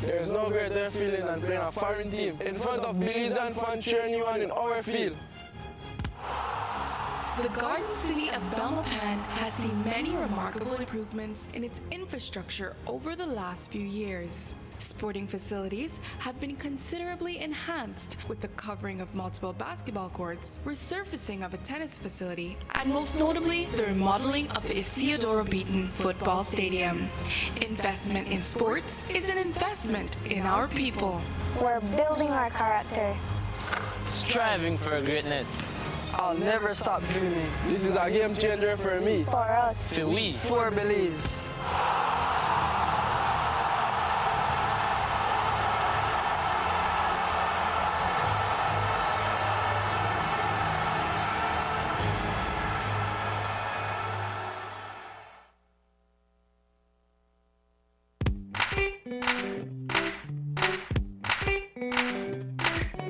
There is no greater feeling than playing a foreign team in front of Belizean fans cheering you on in our field. The Garden City of Belmopan has seen many remarkable improvements in its infrastructure over the last few years. Sporting facilities have been considerably enhanced with the covering of multiple basketball courts, resurfacing of a tennis facility, and most notably, the remodeling of the Isidoro Beaton Football Stadium. Investment in sports is an investment in our people. We're building our character. Striving for greatness. I'll never stop dreaming. This is a game changer for me. For us. For we. For Belize.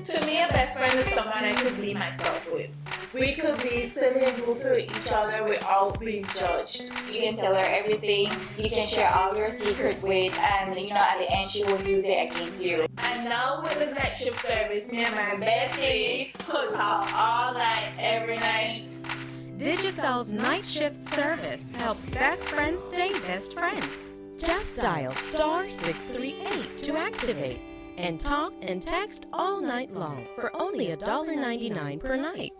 To me, a best friend is someone I could be myself with. We could be silly and goofy with each other without being judged. You can tell her everything. You can share all your secrets with, and at the end she will use it against you. And now with the night shift service, me and my bestie could talk all night, every night. Digicel's night shift service helps best friends stay best friends. Just dial *638 to activate and talk and text all night long for only $1.99 per night.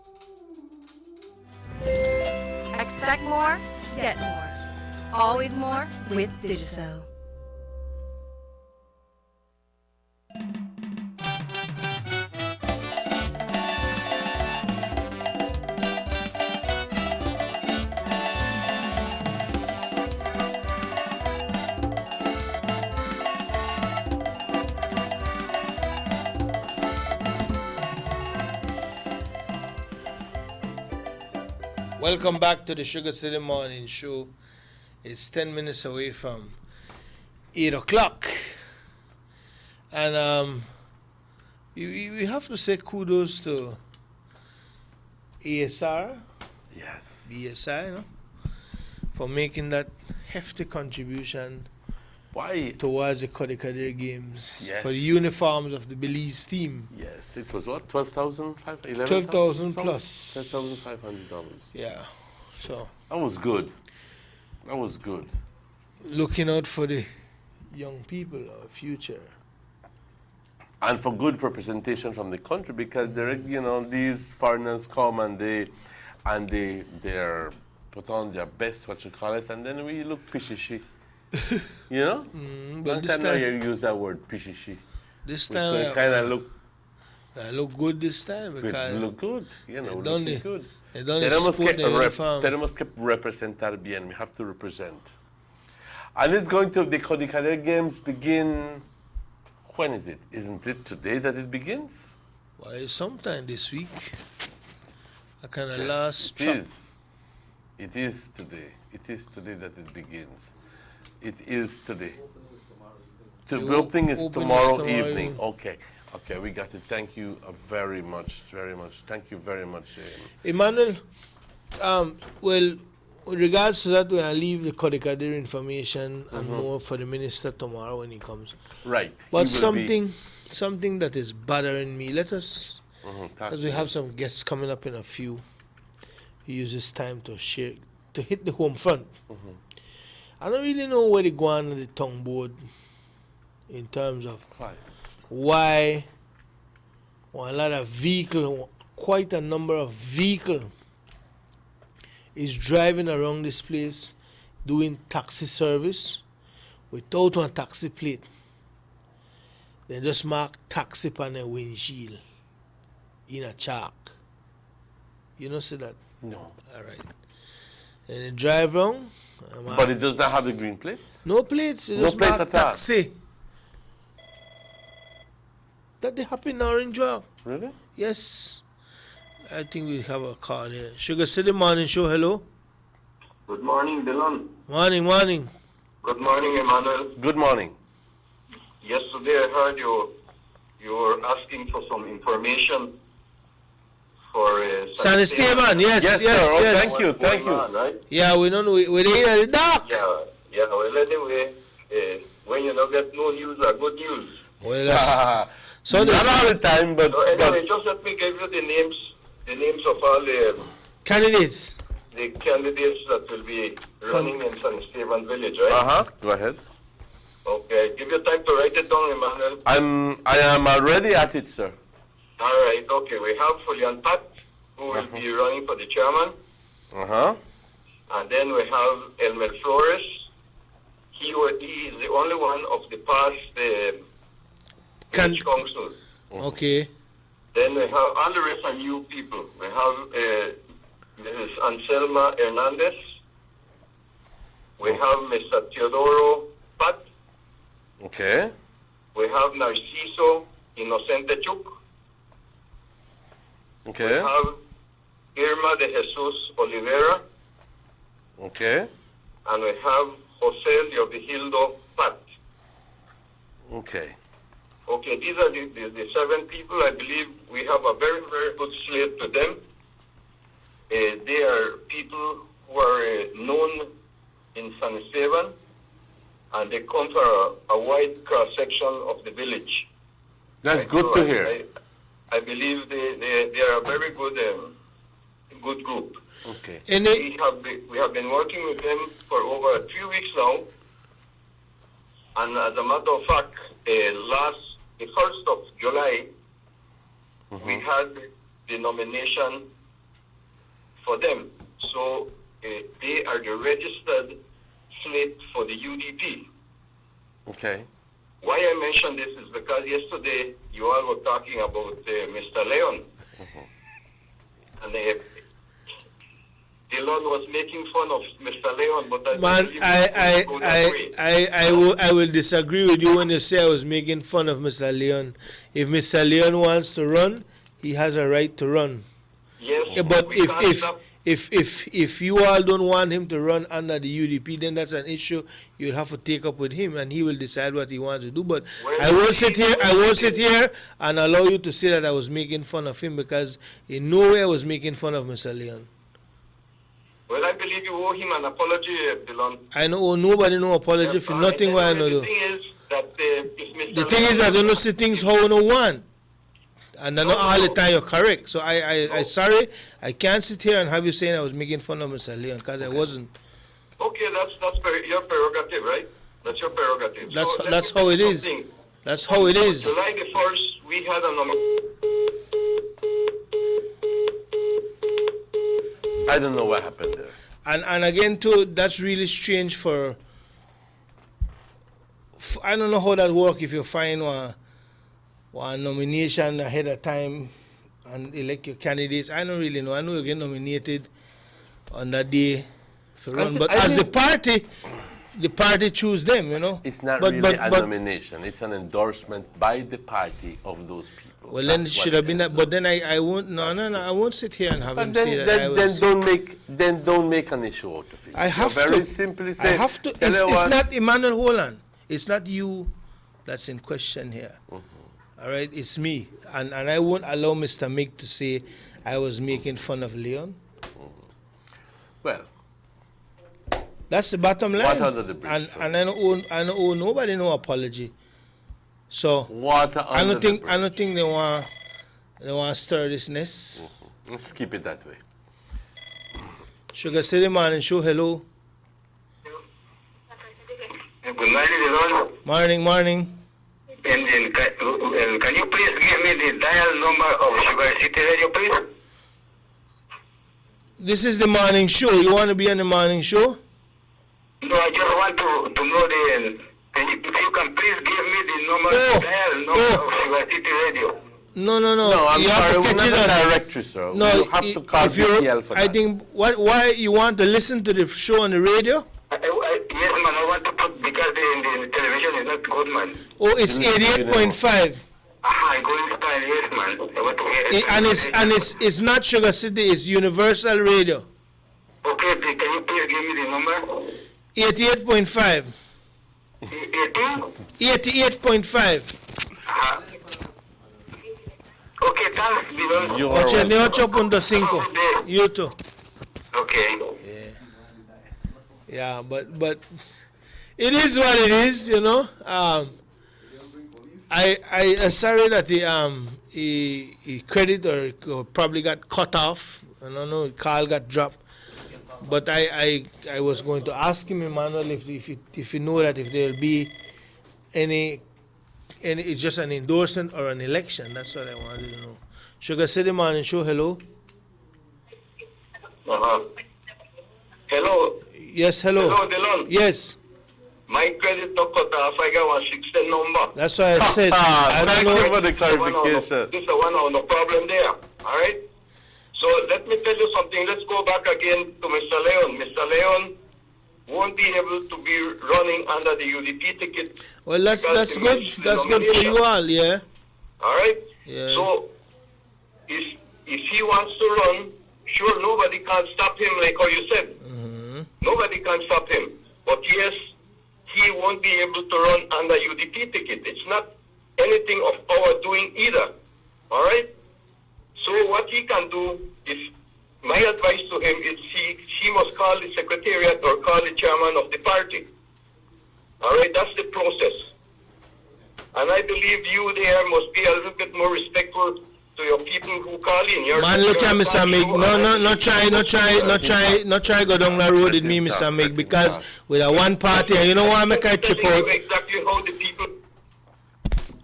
Expect more, get more. Always more with Digicel. Welcome back to the Sugar City Morning Show. It's 10 minutes away from 8 o'clock. And we have to say kudos to ASR, Yes. BSI, you know, for making that hefty contribution Why? towards the Kodikadir Games Yes. for the uniforms of the Belize team. Yes, it was what, 12,500? 12,000 plus. $12,500. Yeah, so That was good. That was good. looking out for the young people, our future. And for good representation from the country, because these foreigners come and they're put on their best, what you call it, and then we look pishishy. You know? But Long this time now time- you use that word pishishy. This We time, kind of look. I look good this time We because look good, they looking done the- good. they done the sport, the uniform. Tenemos que representar bien. We have to represent. And it's going to, the Kodikadir Games begin, when is it? Isn't it today that it begins? Well, sometime this week. I kind of Yes, last it track. is. It is today. It is today that it begins. It is today. The The opening is opening is tomorrow tomorrow evening. evening. Okay. Okay, we got it. Thank you very much. Very much. Thank you very much. Emmanuel, well, with regards to that, when I leave the Kodikadir information and Mhm. more for the minister tomorrow when he comes. Right. But He will be- something that is bothering me. Let us, Mhm, talk as to we me. have some guests coming up in a few, we use this time to share, to hit the home front. Mhm. I don't really know where they go on the tongue board in terms of why a lot of vehicle, quite a number of vehicle is driving around this place doing taxi service without one taxi plate. They just mark taxi on their windshield in a chalk. You don't see that? No. All right. And they drive around. But it does not have the green plates? No plates. They No just plates mark at all? taxi. That they happen in Orange Walk. Really? Yes. I think we have a call here. Sugar City Morning Show, hello. Good morning, Dylan. Morning. Good morning, Emmanuel. Good morning. Yesterday I heard you were asking for some information for San Esteban, yes, Yes, yes, sir. Oh, yes. thank you, thank you. Right? Yeah, we know we're in the dark. Yeah. Well, anyway, when you don't get no news or good news. Well, so not all the time, but, So anyway, but just let me give you the names of all the candidates that will be running in San Esteban Village, right? Go ahead. Okay, give you time to write it down, Emmanuel. I am already at it, sir. All right, okay. We have Fulian Pat, who will be running for the chairman. And then we have Elmer Flores. He is the only one of the past village council. Okay. Then we have all the rest are new people. We have Mrs. Anselma Hernandez. We have Mr. Teodoro Pat. Okay. We have Narciso Inocente Chuk. Okay. We have Irma de Jesus Oliveira. Okay. And we have Jose Leovigildo Pat. Okay. Okay, these are the 7 people. I believe we have a very, very good slate to them. They are people who are known in San Esteban, and they come from a wide cross-section of the village. That's good to hear. I believe they are a very good good group. Okay. We have been working with them for over 3 weeks now, and as a matter of fact, the 1st of July, we had the nomination for them. So they are the registered slate for the UDP. Okay. Why I mention this is because yesterday you all were talking about Mr. Leon. And Dylan was making fun of Mr. Leon, but I will disagree with you when you say I was making fun of Mr. Leon. If Mr. Leon wants to run, he has a right to run. Yes, Yeah, but we can't stop. if you all don't want him to run under the UDP, then that's an issue you'll have to take up with him, and he will decide what he wants to do. But I won't sit here and allow you to say that I was making fun of him, because in no way I was making fun of Mr. Leon. Well, I believe you owe him an apology, Dylan. I know nobody no apology for nothing what I know do. The thing is that if Mr. The thing is, I don't know see things how you no want. And not all the time you're correct. So I sorry, I can't sit here and have you saying I was making fun of Mr. Leon, because I wasn't. Okay, that's your prerogative, right? That's your prerogative. That's how it is. That's how it is. July the 1st, we had a nomination. I don't know what happened there. And again too, that's really strange for I don't know how that works if you find one nomination ahead of time and elect your candidates. I don't really know. I know you get nominated on that day for run, but as the party choose them, you know. It's not really a nomination. It's an endorsement by the party of those people. Well, then it should have been that. But then I won't. No. I won't sit here and have him say that I was. Then don't make an issue out of it. I have very to. simply say. I have to. It's not Emmanuel Holland. It's not you that's in question here. All right, it's me, and I won't allow Mr. Mick to say I was making fun of Leon. Well, that's the bottom line. Water under the bridge. And I don't owe nobody no apology. So I don't think they want to stir this nest. Let's keep it that way. Sugar City Morning Show. Hello. Good morning, Morning. And can you please give me the dial number of Sugar City Radio, please? This is the morning show. You want to be on the morning show? No, I just want to know if you can please give me the dial number of Sugar City Radio. No, I'm sorry, we're not a directory, sir. No, you have to call BTL for that. I think, why you want to listen to the show on the radio? Yes, man, I want to put, because the television is not good, man. Oh, it's 88.5. Going style, yes, man. I want to hear it. It's not Sugar City, it's Universal Radio. Okay, can you please give me the number? 88.5. 88.5. Okay, thanks, Dylan. 88.5. You too. Okay. Yeah, but it is what it is, you know. I sorry that he credit or probably got cut off. I don't know, call got dropped. But I was going to ask him, Emmanuel, if you know that if there'll be any it's just an endorsement or an election. That's what I wanted to know. Sugar City Morning Show. Hello. Hello. Yes, hello. Hello, Dylan. Yes. My credit not cut off. I got 116 number. That's what I said. I don't know. Thank you for the clarification. This is no problem there. All right. So let me tell you something. Let's go back again to Mr. Leon. Mr. Leon won't be able to be running under the UDP ticket. Well, that's good. That's good for you all, yeah. All right. Yeah. So if he wants to run, sure, nobody can stop him, like how you said. Nobody can stop him. But yes, he won't be able to run under UDP ticket. It's not anything of our doing either. All right? So what he can do is, my advice to him is he must call the secretariat or call the chairman of the party. All right? That's the process. And I believe you there must be a little bit more respectful to your people who call in. Man, look at Mr. Mig. No try go down the road with me, Mr. Mig, because with a one party, and you know why I make I trip out? Exactly how the people.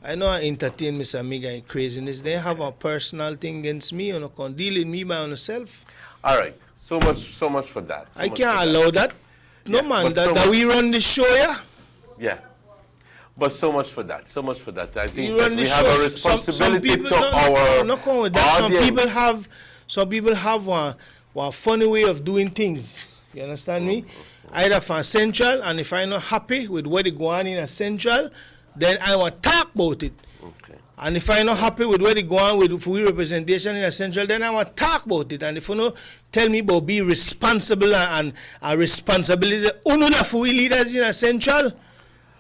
I know I entertain Mr. Mig and craziness. They have a personal thing against me, and can deal with me by myself. All right, so much for that. I can't allow that. No, man, that we run the show, yeah? Yeah. But so much for that. I think that we have a responsibility to our audience. Some people have one funny way of doing things. You understand me? Either from Central, and if I'm not happy with what is going on in Central, then I want to talk about it. Okay. And if I'm not happy with where they go on with free representation in the Central, then I want to talk about it. And if you know, tell me about be responsible and responsibility. Uno the free leaders in the Central.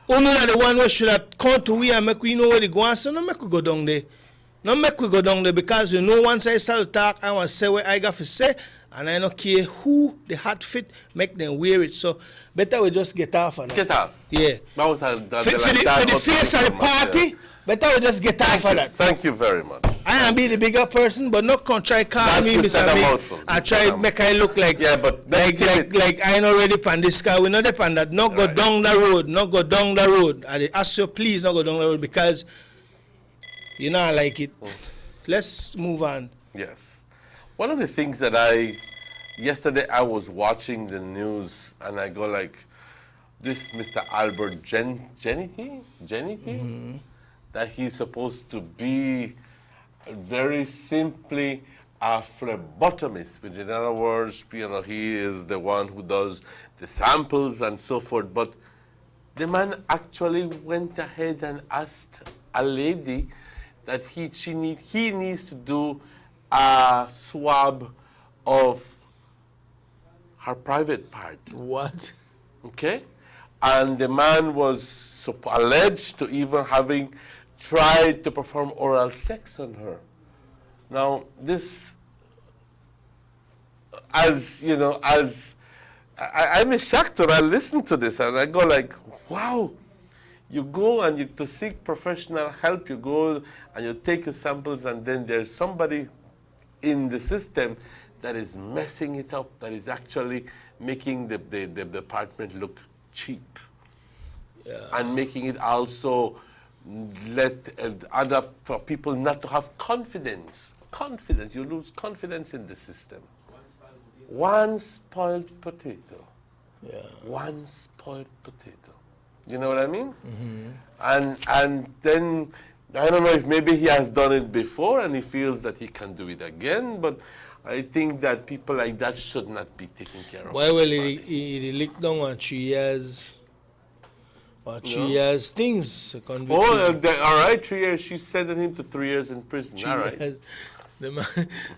Uno the one who should have come to we and make we know where they go on. So no make we go down there. No make we go down there because you know once I start to talk, I want to say what I got to say. And I don't care who the hat fit, make them wear it. So better we just get off of that. Get off. Yeah. Vamos a For the face of the party, better we just get off of that. Thank you very much. I am be the bigger person, but not come try call me Mr. Big. I try make I look like like I ain't already pan this car. We not depend that. Not go down the road. Not go down the road. I ask you please not go down the road because you know I like it. Let's move on. Yes. One of the things that yesterday I was watching the news and I go like, this Mr. Albert Jennity, that he's supposed to be very simply a phlebotomist, which in other words, you know, he is the one who does the samples and so forth. But the man actually went ahead and asked a lady that he needs to do a swab of her private part. What? Okay? And the man was alleged to even having tried to perform oral sex on her. Now, this, as you know, I'm shocked when I listen to this and I go like, wow. You go and to seek professional help, you go and you take your samples and then there's somebody in the system that is messing it up, that is actually making the department look cheap. Yeah. And making it also for people not to have confidence. You lose confidence in the system. One spoiled potato. Yeah. One spoiled potato. You know what I mean? Mm-hmm. And then I don't know if maybe he has done it before and he feels that he can do it again, but I think that people like that should not be taken care of. Well, he licked down on 3 years. Or 3 years things. All right, 3 years. She sentenced him to 3 years in prison. 3 all right. Years.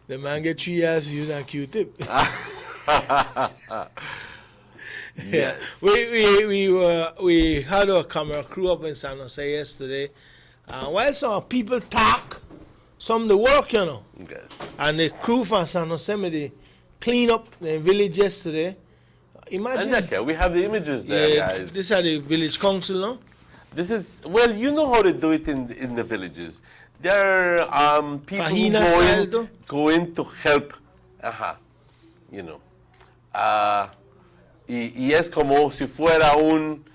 The man get 3 years using a Q-tip. Yes. We had our camera crew up in San Jose yesterday. While some people talk, some the work, you know. Yes. And the crew from San Jose they clean up the village yesterday. Imagine. And okay, we have the images there, guys. This is the village council, no? This is, well, you know how they do it in the villages. There are people who go in to help. You know. Y es como si fuera un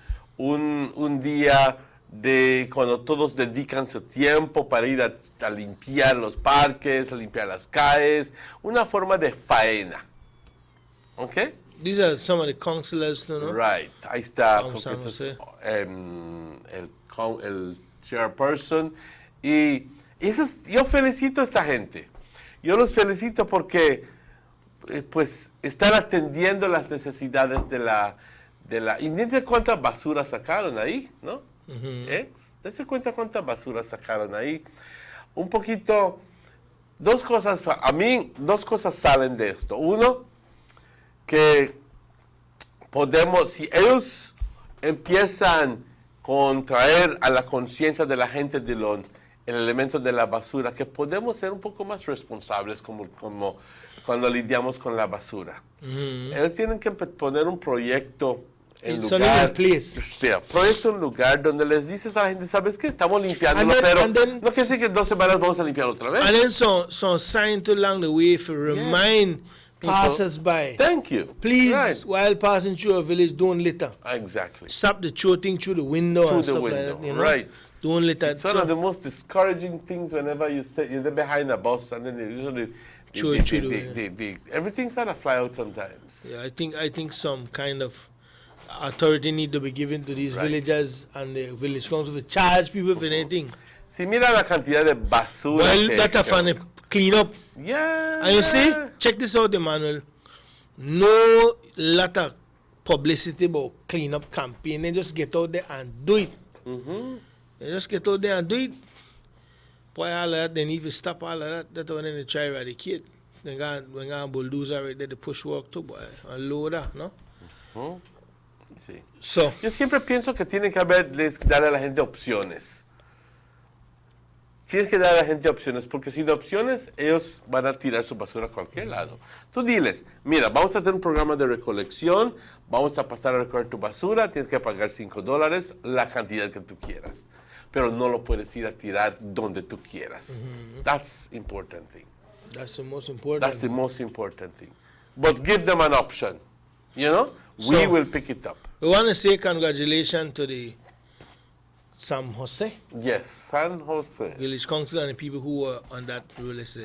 día de cuando todos dedican su tiempo para ir a limpiar los parques, a limpiar las calles, una forma de faena. ¿Ok? These are some of the councillors, no? Right. Ahí está el chairperson. Y yo felicito a esta gente. Yo los felicito porque pues están atendiendo las necesidades de la y dense cuenta basura sacaron ahí, ¿no? Dense cuenta cuánta basura sacaron ahí. Un poquito, dos cosas salen de esto. Uno, que podemos, si ellos empiezan con traer a la conciencia de la gente el elemento de la basura, que podemos ser un poco más responsables como cuando lidiamos con la basura. Ellos tienen que poner un proyecto en un lugar donde les dices a la gente, ¿sabes qué? Estamos limpiando, pero no quiere decir que en 2 semanas vamos a limpiar otra vez. And then some sign along the way to remind passers-by. Thank you. Please, while passing through a village, don't litter. Exactly. Stop the throw through the window and stuff like that. You know? Right. Don't litter. It's one of the most discouraging things whenever you're behind a bus and then usually everything's not a fly out sometimes. Yeah, I think some kind of authority need to be given to these villagers and the village council to charge people for anything. Si mira la cantidad de basura. Well, that's a funny clean up. Yeah. And you see, check this out, Emmanuel. No lot of publicity about clean up campaign. They just get out there and do it. They just get out there and do it. spoil all of that, they need to stop all of that. That's when they try to eradicate. They got bulldozer right there to push work too, boy. And load that, no? Sí. So, yo siempre pienso que tiene que darle a la gente opciones. Tienes que dar a la gente opciones, porque sin opciones ellos van a tirar su basura a cualquier lado. Tú diles, mira, vamos a tener un programa de recolección, vamos a pasar a recoger tu basura, tienes que pagar $5, la cantidad que tú quieras. Pero no lo puedes ir a tirar donde tú quieras. That's important thing. That's the most important. That's the most important thing. But give them an option. You know, we So, will pick it up. We want to say congratulations to the San Jose. Yes, San Jose. Village Council and the people who were on that list.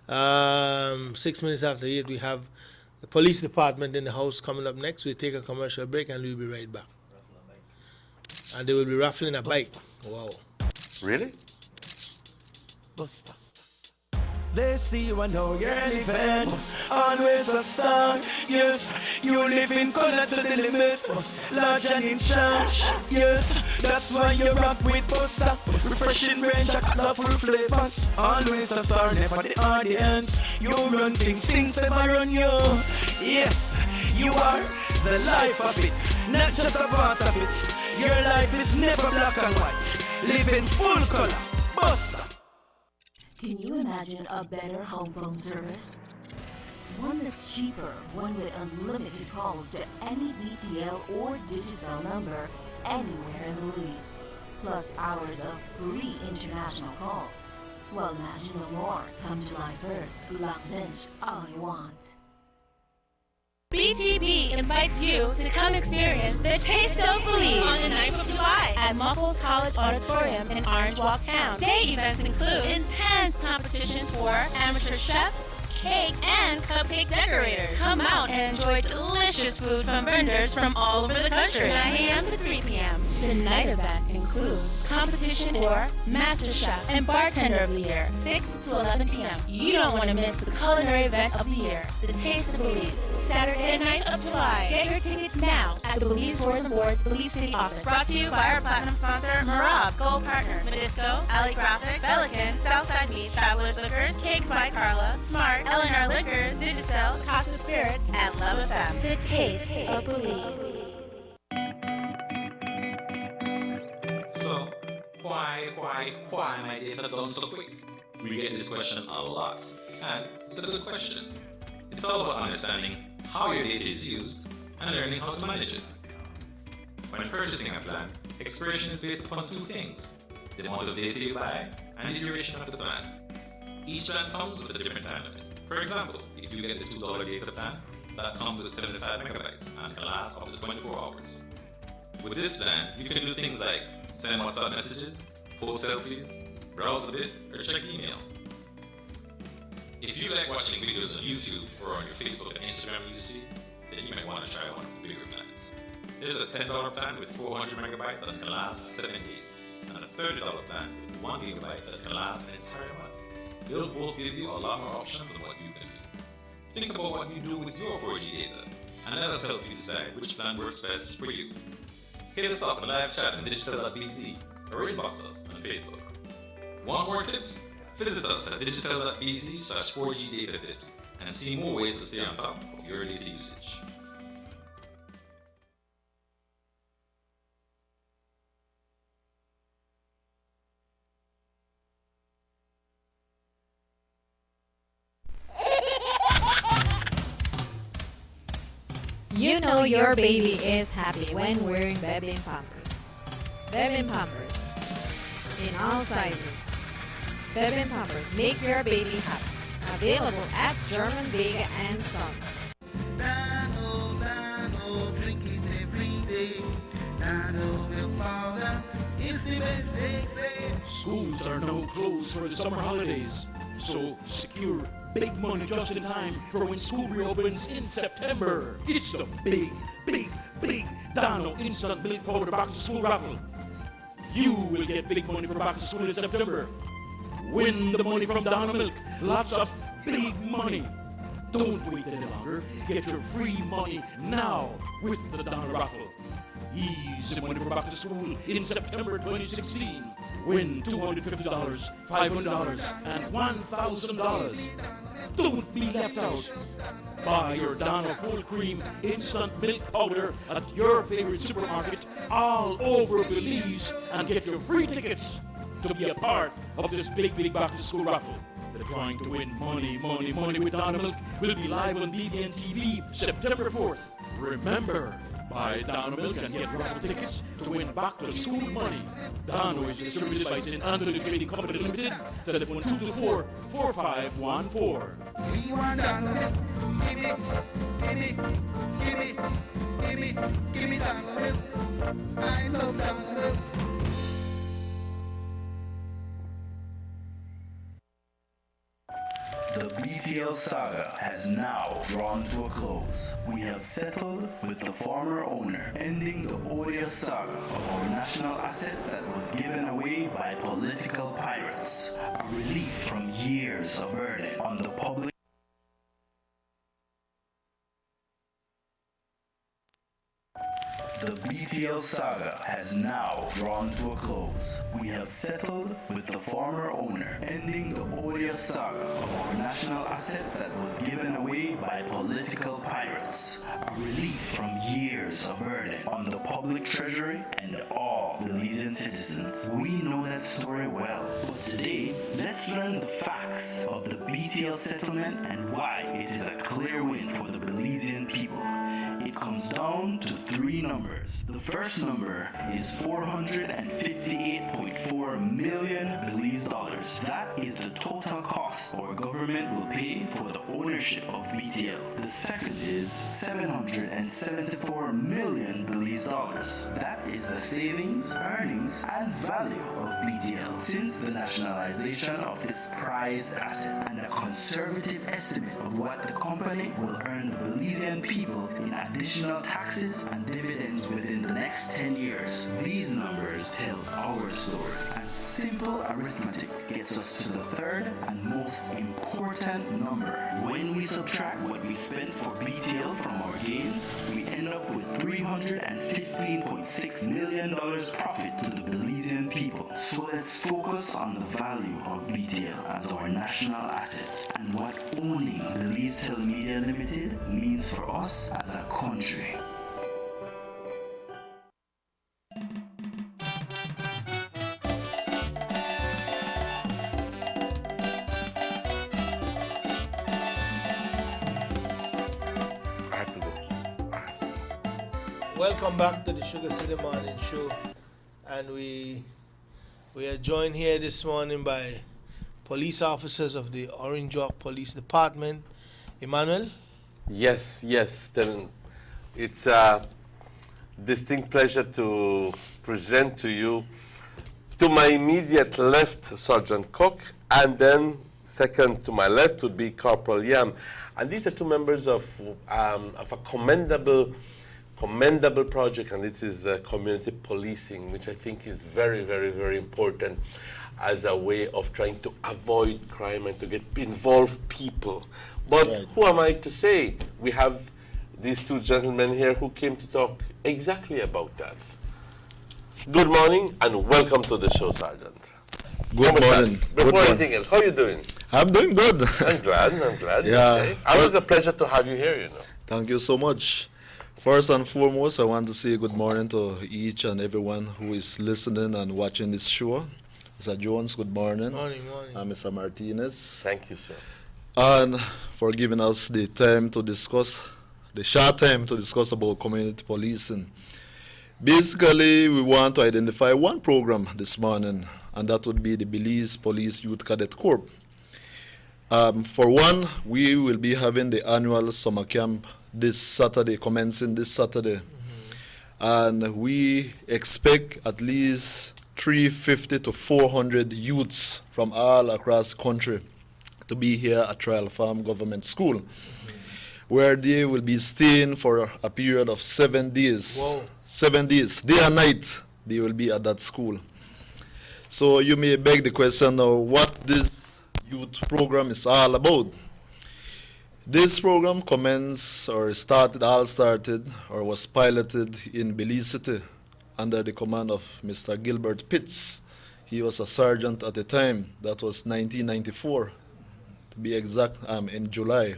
6 minutes after 8, we have the police department in the house coming up next. We'll take a commercial break and we'll be right back. And they will be raffling a bike. Wow. Really? Buster. They see you and know you're living. Always a star. Yes, you live in color to the limit. Large and in charge. Yes, that's why you rock with Buster. Refreshing range of colorful flavors. Always a star, never the audience. You run things never run yours. Yes, you are the life of it, not just a part of it. Your life is never black and white. Live in full color. Buster. Can you imagine a better home phone service? One that's cheaper, one with unlimited calls to any BTL or Digicel number anywhere in Belize, plus hours of free international calls. Well, imagine no more. Come July 1st, Long Bench, all you want. BTB invites you to come experience the Taste of Belize on the 9th of July at Muffles College Auditorium in Orange Walk Town. Day events include intense competitions for amateur chefs, cake, and cupcake decorators. Come out and enjoy delicious food from vendors from all over the country. 9 a.m. to 3 p.m. The night event includes competition for Master Chef and Bartender of the Year, 6 to 11 p.m. You don't want to miss the culinary event of the year, the Taste of Belize, Saturday, 9th of July. Get your tickets now at the Belize Tourism Board's Belize City office. Brought to you by our platinum sponsor, Marab, Gold Partner, Medisco, Alley Graphics, Pelican, Southside Beach, Travelers Liquors, Cakes by Carla, Smart, Eleanor Liquors, Digicel, Casa Spirits, and Love FM. The Taste of Belize. So, why my data done so quick? We get this question a lot, and it's a good question. It's all about understanding how your data is used and learning how to manage it. When purchasing a plan, expiration is based upon two things: the amount of data you buy and the duration of the plan. Each plan comes with a different time limit. For example, if you get the $2 data plan, that comes with 75 megabytes and can last up to 24 hours. With this plan, you can do things like send WhatsApp messages, post selfies, browse a bit, or check email. If you like watching videos on YouTube or on your Facebook and Instagram newsfeed, then you might want to try one of the bigger plans. There's a $10 plan with 400 megabytes that can last 7 days, and a $30 plan with 1 gigabyte that can last an entire month. They'll both give you a lot more options on what you can do. Think about what you do with your 4G data, and let us help you decide which plan works best for you. Hit us up in live chat on digicel.bz or inbox us on Facebook. Want more tips? Visit us at digicel.bz/4G data tips and see more ways to stay on top of your data usage. You know your baby is happy when wearing Bebin Pampers. Bebin Pampers. In all sizes. Bebin Pampers make your baby happy. Available at German Vega and Sons. Dano, drink it every day. Dano milk powder is the best they say. Schools are now closed for the summer holidays, so secure big money just in time for when school reopens in September. It's the big Dano Instant Milk Powder Back to School raffle. You will get big money for back to school in September. Win the money from Dano Milk. Lots of big money. Don't wait any longer. Get your free money now with the Dano raffle. Easy money for back to school in September 2016. Win $250, $500, and $1,000. Don't be left out. Buy your Dano Full Cream Instant Milk Powder at your favorite supermarket all over Belize and get your free tickets to be a part of this big back to school raffle. The drawing to win money with Dano Milk will be live on BBN TV September 4th. Remember, buy Dano Milk and get raffle tickets to win back to school money. Dano is distributed by St. Anthony Trading Company Limited. Telephone 224-4514. We want Dano Milk. Give me Dano Milk. I love Dano Milk. The BTL saga has now drawn to a close. We have settled with the former owner, ending the odious saga of our national asset that was given away by political pirates. A relief from years of burden on the public. The BTL saga has now drawn to a close. We have settled with the former owner, ending the odious saga of our national asset that was given away by political pirates. A relief from years of burden on the public treasury and all Belizean citizens. We know that story well, but today, let's learn the facts of the BTL settlement and why it is a clear win for the Belizean people. It comes down to three numbers. The first number is $458.4 million Belize dollars. That is the total cost our government will pay for the ownership of BTL. The second is $774 million Belize dollars. That is the savings, earnings, and value of BTL since the nationalization of this prized asset, and a conservative estimate of what the company will earn the Belizean people in additional taxes and dividends within the next 10 years. These numbers tell our story, and simple arithmetic gets us to the third and most important number. When we subtract what we spent for BTL from our gains, we end up with $315.6 million profit to the Belizean people. So let's focus on the value of BTL as our national asset and what owning Belize Telemedia Limited means for us as a country. Welcome back to the Sugar City Morning Show, and we are joined here this morning by police officers of the Orange Walk Police Department. Emmanuel? Yes. Then it's a distinct pleasure to present to you, to my immediate left, Sergeant Cook, and then second to my left would be Corporal Yam. And these are two members of a commendable project, and this is community policing, which I think is very, very, very important as a way of trying to avoid crime and to get involved people. But who am I to say? We have these two gentlemen here who came to talk exactly about that. Good morning and welcome to the show, Sergeant. Good morning. Before anything else, how are you doing? I'm doing good. I'm glad. Yeah. Okay. Always a pleasure to have you here, you know. Thank you so much. First and foremost, I want to say good morning to each and everyone who is listening and watching this show. Mr. Jones, good morning. Morning. And Mr. Martinez. Thank you, sir. And for giving us the short time to discuss about community policing. Basically, we want to identify one program this morning, and that would be the Belize Police Youth Cadet Corps. For one, we will be having the annual summer camp this Saturday, commencing this Saturday. And we expect at least 350 to 400 youths from all across the country to be here at Trial Farm Government School, where they will be staying for a period of 7 days. Whoa. 7 days, day and night, they will be at that school. So you may beg the question now, what this youth program is all about. This program was piloted in Belize City under the command of Mr. Gilbert Pitts. He was a sergeant at the time. That was 1994, to be exact, in July.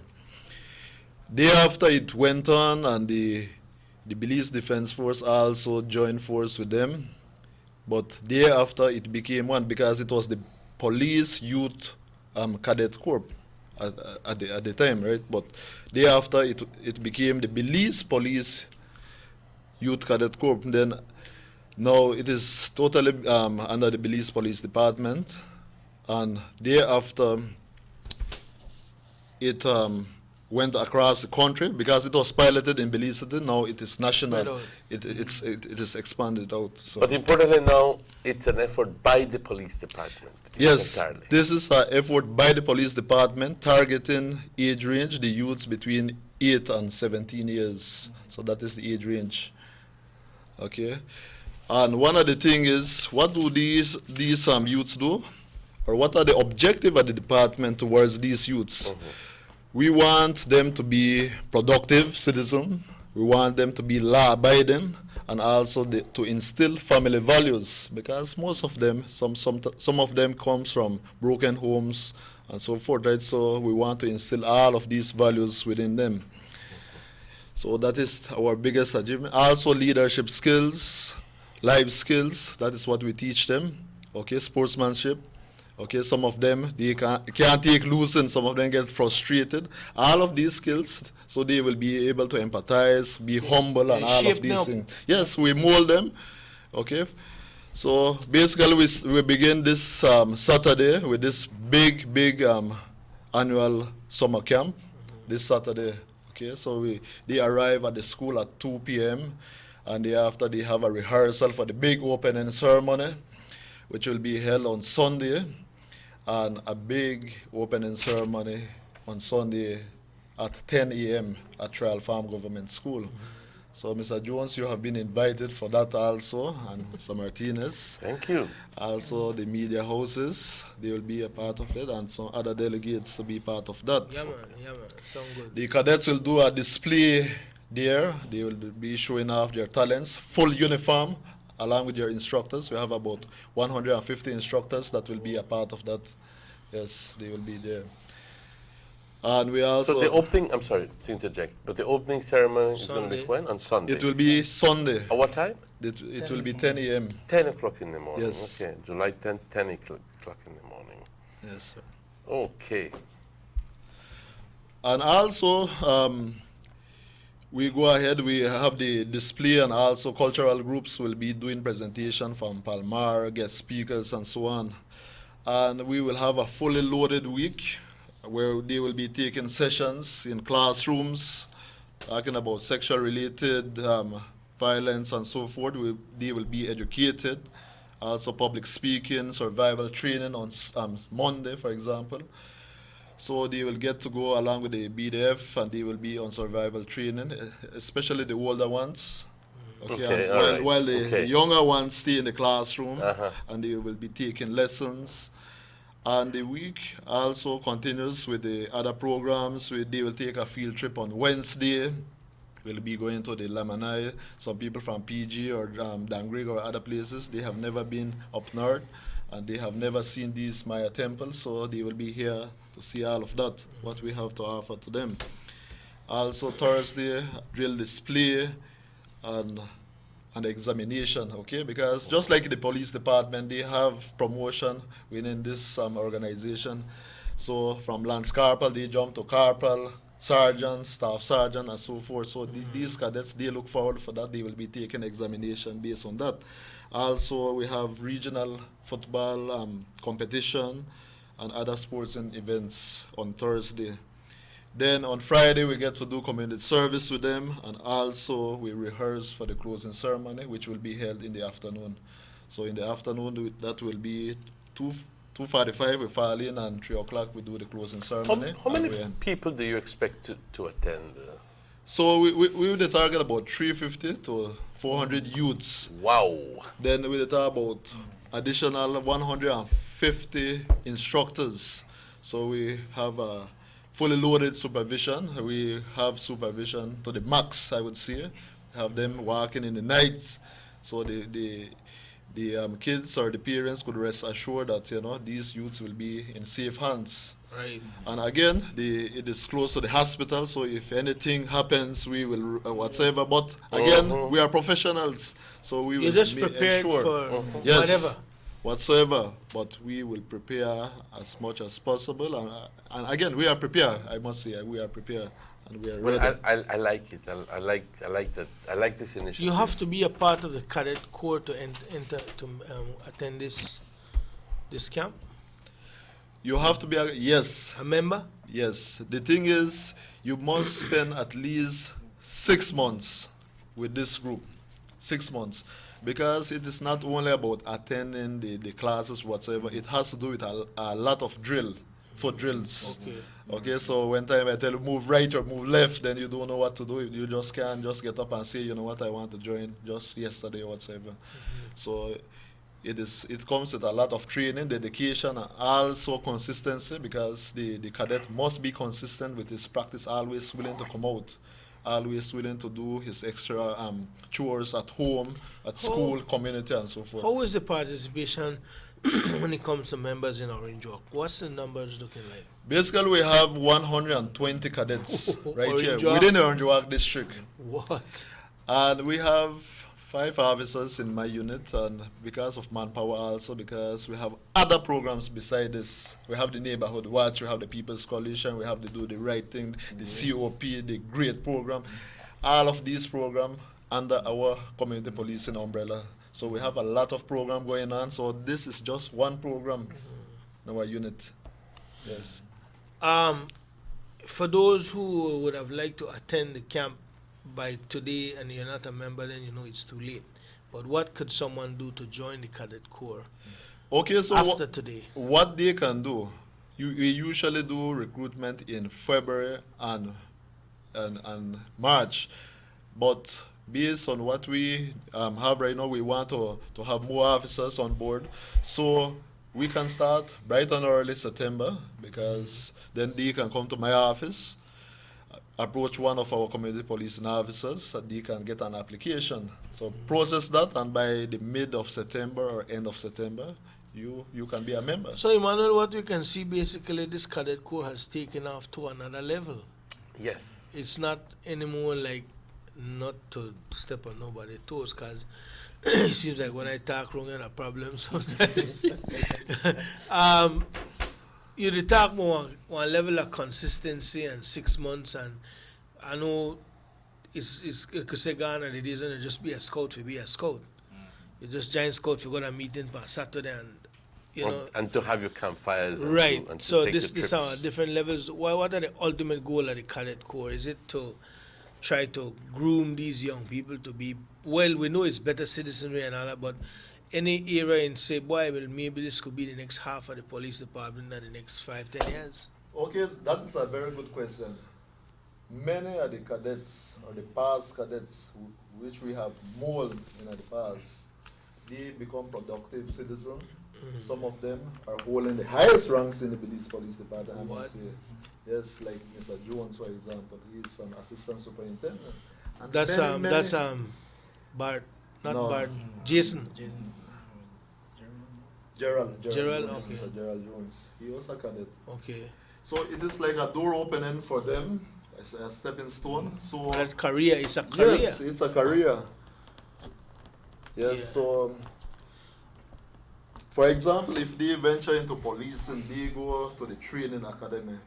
Thereafter, it went on, and the Belize Defense Force also joined force with them. But thereafter, it became one because it was the Police Youth Cadet Corps at the time, right? But thereafter, it became the Belize Police Youth Cadet Corps. Then now it is totally under the Belize Police Department, and thereafter it went across the country because it was piloted in Belize City. Now it is national. It is expanded out. So. But importantly now, it's an effort by the police department. Yes, entirely. This is an effort by the police department targeting age range, the youths between 8 and 17 years. So that is the age range. Okay. And one of the things is, what do these youths do? Or what are the objectives of the department towards these youths? Mm-hmm. We want them to be productive citizens. We want them to be law-abiding, and also to instill family values, because most of them, some of them comes from broken homes and so forth, right? So we want to instill all of these values within them. So that is our biggest achievement. Also leadership skills, life skills, that is what we teach them. Okay, sportsmanship. Okay, some of them, they can't take losing, some of them get frustrated. All of these skills, so they will be able to empathize, be humble, and all of these things. Yes, we mold them. Okay, so basically we begin this Saturday with this big annual summer camp this Saturday. Okay, so they arrive at the school at 2 p.m. and thereafter they have a rehearsal for the big opening ceremony, which will be held on Sunday, and a big opening ceremony on Sunday at 10 a.m. at Trial Farm Government School. So, Mr. Jones, you have been invited for that also, and Mr. Martinez. Thank you. Also, the media houses, they will be a part of it, and some other delegates to be part of that. Yeah, man. Sound good. The cadets will do a display there. They will be showing off their talents, full uniform, along with your instructors. We have about 150 instructors that will be a part of that. Yes, they will be there. And we also... So the opening, I'm sorry to interject, but the opening ceremony is going to be when? On Sunday? It will be Sunday. At what time? It will be 10 a.m. 10 o'clock in the morning. Yes. Okay, July 10, 10 o'clock in the morning. Yes, sir. Okay. And also, we go ahead, we have the display, and also cultural groups will be doing presentation from Palmar, guest speakers, and so on. And we will have a fully loaded week where they will be taking sessions in classrooms, talking about sexual-related violence and so forth. They will be educated. Also public speaking, survival training on Monday, for example. So they will get to go along with the BDF, and they will be on survival training, especially the older ones. Okay, while the younger ones stay in the classroom, and they will be taking lessons. And the week also continues with the other programs. They will take a field trip on Wednesday. We'll be going to the Lamanai. Some people from PG or Dangrig or other places, they have never been up north, and they have never seen these Maya temples, so they will be here to see all of that, what we have to offer to them. Also Thursday, drill display and examination, okay? Because just like the police department, they have promotion within this organization. So from Lance Corporal, they jump to Corporal, Sergeant, Staff Sergeant, and so forth. So these cadets, they look forward for that. They will be taking examination based on that. Also, we have regional football competition and other sports and events on Thursday. Then on Friday, we get to do community service with them, and also we rehearse for the closing ceremony, which will be held in the afternoon. So in the afternoon, that will be 2:45 we file in, and 3 o'clock we do the closing ceremony. How many people do you expect to attend? So we would target about 350 to 400 youths. Wow. Then we target about additional 150 instructors. So we have a fully loaded supervision. We have supervision to the max, I would say. We have them working in the nights. So the the kids or the parents could rest assured that these youths will be in safe hands. Right. And again, it is close to the hospital, so if anything happens, we will whatsoever. But again, we are professionals, so we will just prepared ensure, for yes, whatever. Whatsoever. But we will prepare as much as possible, and again, we are prepared. I must say, we are prepared. And we are ready. I like it. I like that. I like this initiative. You have to be a part of the cadet corps to enter to attend this camp. You have to be a member. Yes. The thing is, you must spend at least 6 months with this group. 6 months, because it is not only about attending the classes whatsoever. It has to do with a lot of drills. Okay, so when time I tell you move right or move left, then you don't know what to do. You just can't just get up and say, you know what, I want to join just yesterday or whatsoever. So it comes with a lot of training, dedication, and also consistency, because the cadet must be consistent with his practice, always willing to come out, always willing to do his extra chores at home, at school, community, and so forth. How is the participation when it comes to members in Orange Walk? What's the numbers looking like? Basically, we have 120 cadets right here Orange Walk? within the Orange Walk district. What? And we have 5 officers in my unit, and because of manpower also, because we have other programs beside this. We have the Neighborhood Watch, we have the People's Coalition, we have the Do the Right Thing, the COP, the GREAT program. All of these programs under our community policing umbrella. So we have a lot of program going on. So this is just one program in our unit. Yes. For those who would have liked to attend the camp by today and you're not a member, then you know it's too late. But what could someone do to join the cadet corps? Okay, so after today, what they can do, we usually do recruitment in February and March, but based on what we have right now, we want to have more officers on board. So we can start bright and early September, because then they can come to my office, approach one of our community policing officers, so they can get an application. So process that, and by the mid of September or end of September, you can be a member. So Emmanuel, what you can see, basically this cadet corps has taken off to another level. Yes. It's not anymore like, not to step on nobody's toes, because it seems like when I talk wrong, I have problems sometimes. You talk more one level of consistency and 6 months, and I know it's because Ghana, the days when you just be a scout to be a scout. You just join scout for go to a meeting for Saturday, and you know, and to have your campfires. Right. And to So take this are different levels. What are the ultimate goal of the cadet corps? Is it to try to groom these young people to be, well, we know it's better citizenry and all that, but any era in say, boy, well, maybe this could be the next half of the police department in the next 5-10 years? Okay, that is a very good question. Many of the cadets, or the past cadets, which we have molded in the past, they become productive citizens. Some of them are holding the highest ranks in the police department, I must say. Yes, like Mr. Jones, for example, he's an assistant superintendent. And That's Bart, not No. Bart, Jason. Gerald Gerald, Jones, okay. Mr. Gerald Jones. He was a cadet. Okay. So it is like a door opening for them, a stepping stone. So That career is a career. Yes, it's a career. Yes, Yeah. so for example, if they venture into policing, they go to the training academy.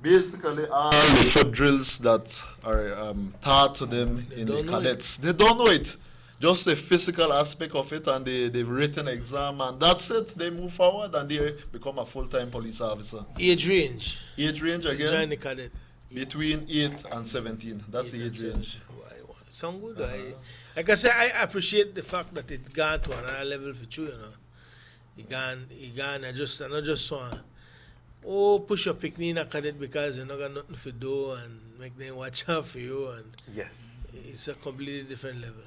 Basically, all the foot drills that are taught to them in the cadets, they don't know it. Just the physical aspect of it and the written exam, and that's it. They move forward and they become a full-time police officer. Age range? Age range again? Join the cadet. Between 8 and 17. That's the age range. Sound good. Like I said, I appreciate the fact that it gone to another level for you, you know. It gone, I not just saw, push your picnic in a cadet because you not got nothing to do and make them watch out for you, and yes, it's a completely different level.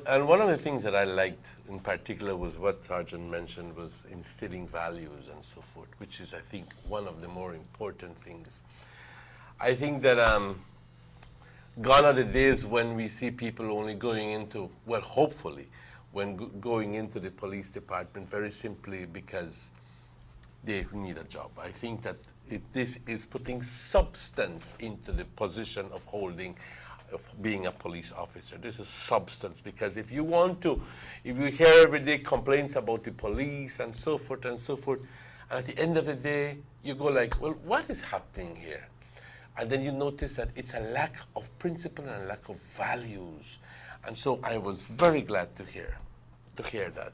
And one of the things that I liked in particular was what Sergeant mentioned, was instilling values and so forth, which is, I think, one of the more important things. I think that gone are the days when we see people only going into, well, hopefully, when going into the police department very simply because they need a job. I think that this is putting substance into the position of being a police officer. This is substance, because if you hear every day complaints about the police and so forth, and at the end of the day, you go like, well, what is happening here? And then you notice that it's a lack of principle and a lack of values. And so I was very glad to hear that.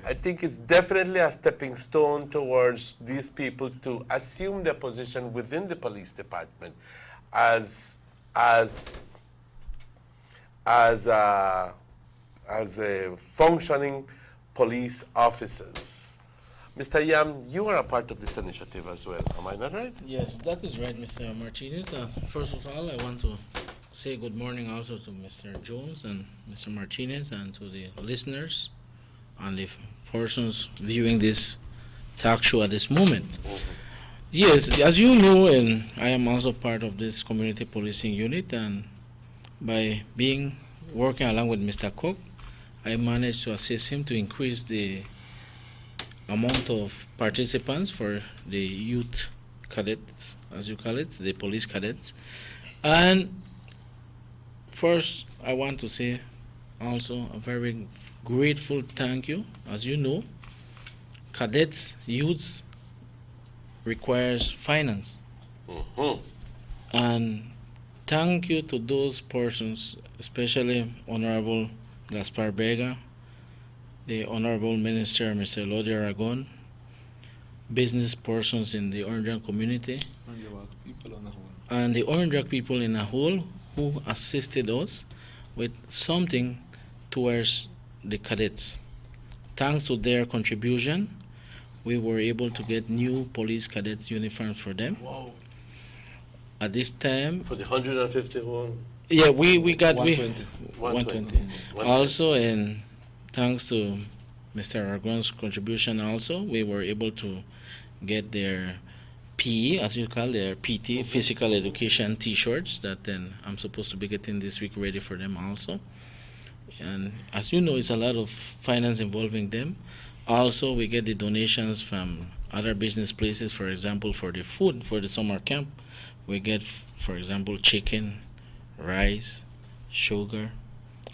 I think it's definitely a stepping stone towards these people to assume their position within the police department as a functioning police officers. Mr. Yam, you are a part of this initiative as well. Am I not right? Yes, that is right, Mr. Martinez. First of all, I want to say good morning also to Mr. Jones and Mr. Martinez and to the listeners and the persons viewing this talk show at this moment. Yes, as you know, and I am also part of this community policing unit, and by working along with Mr. Cook, I managed to assist him to increase the amount of participants for the youth cadets, as you call it, the police cadets. And first, I want to say also a very grateful thank you. As you know, cadets, youths requires finance. And thank you to those persons, especially Honorable Gaspar Vega, the Honorable Minister, Mr. Lodi Aragon, business persons in the Oranjak community, and the Oranjak people in a whole who assisted us with something towards the cadets. Thanks to their contribution, we were able to get new police cadets uniforms for them. Wow. At this time, For the 151? yeah, we got 120. 120. Also, and thanks to Mr. Aragon's contribution also, we were able to get their PE, as you call their PT, physical education T-shirts that then I'm supposed to be getting this week ready for them also. And as you know, it's a lot of finance involving them. Also, we get the donations from other business places, for example, for the food for the summer camp. We get, for example, chicken, rice, sugar,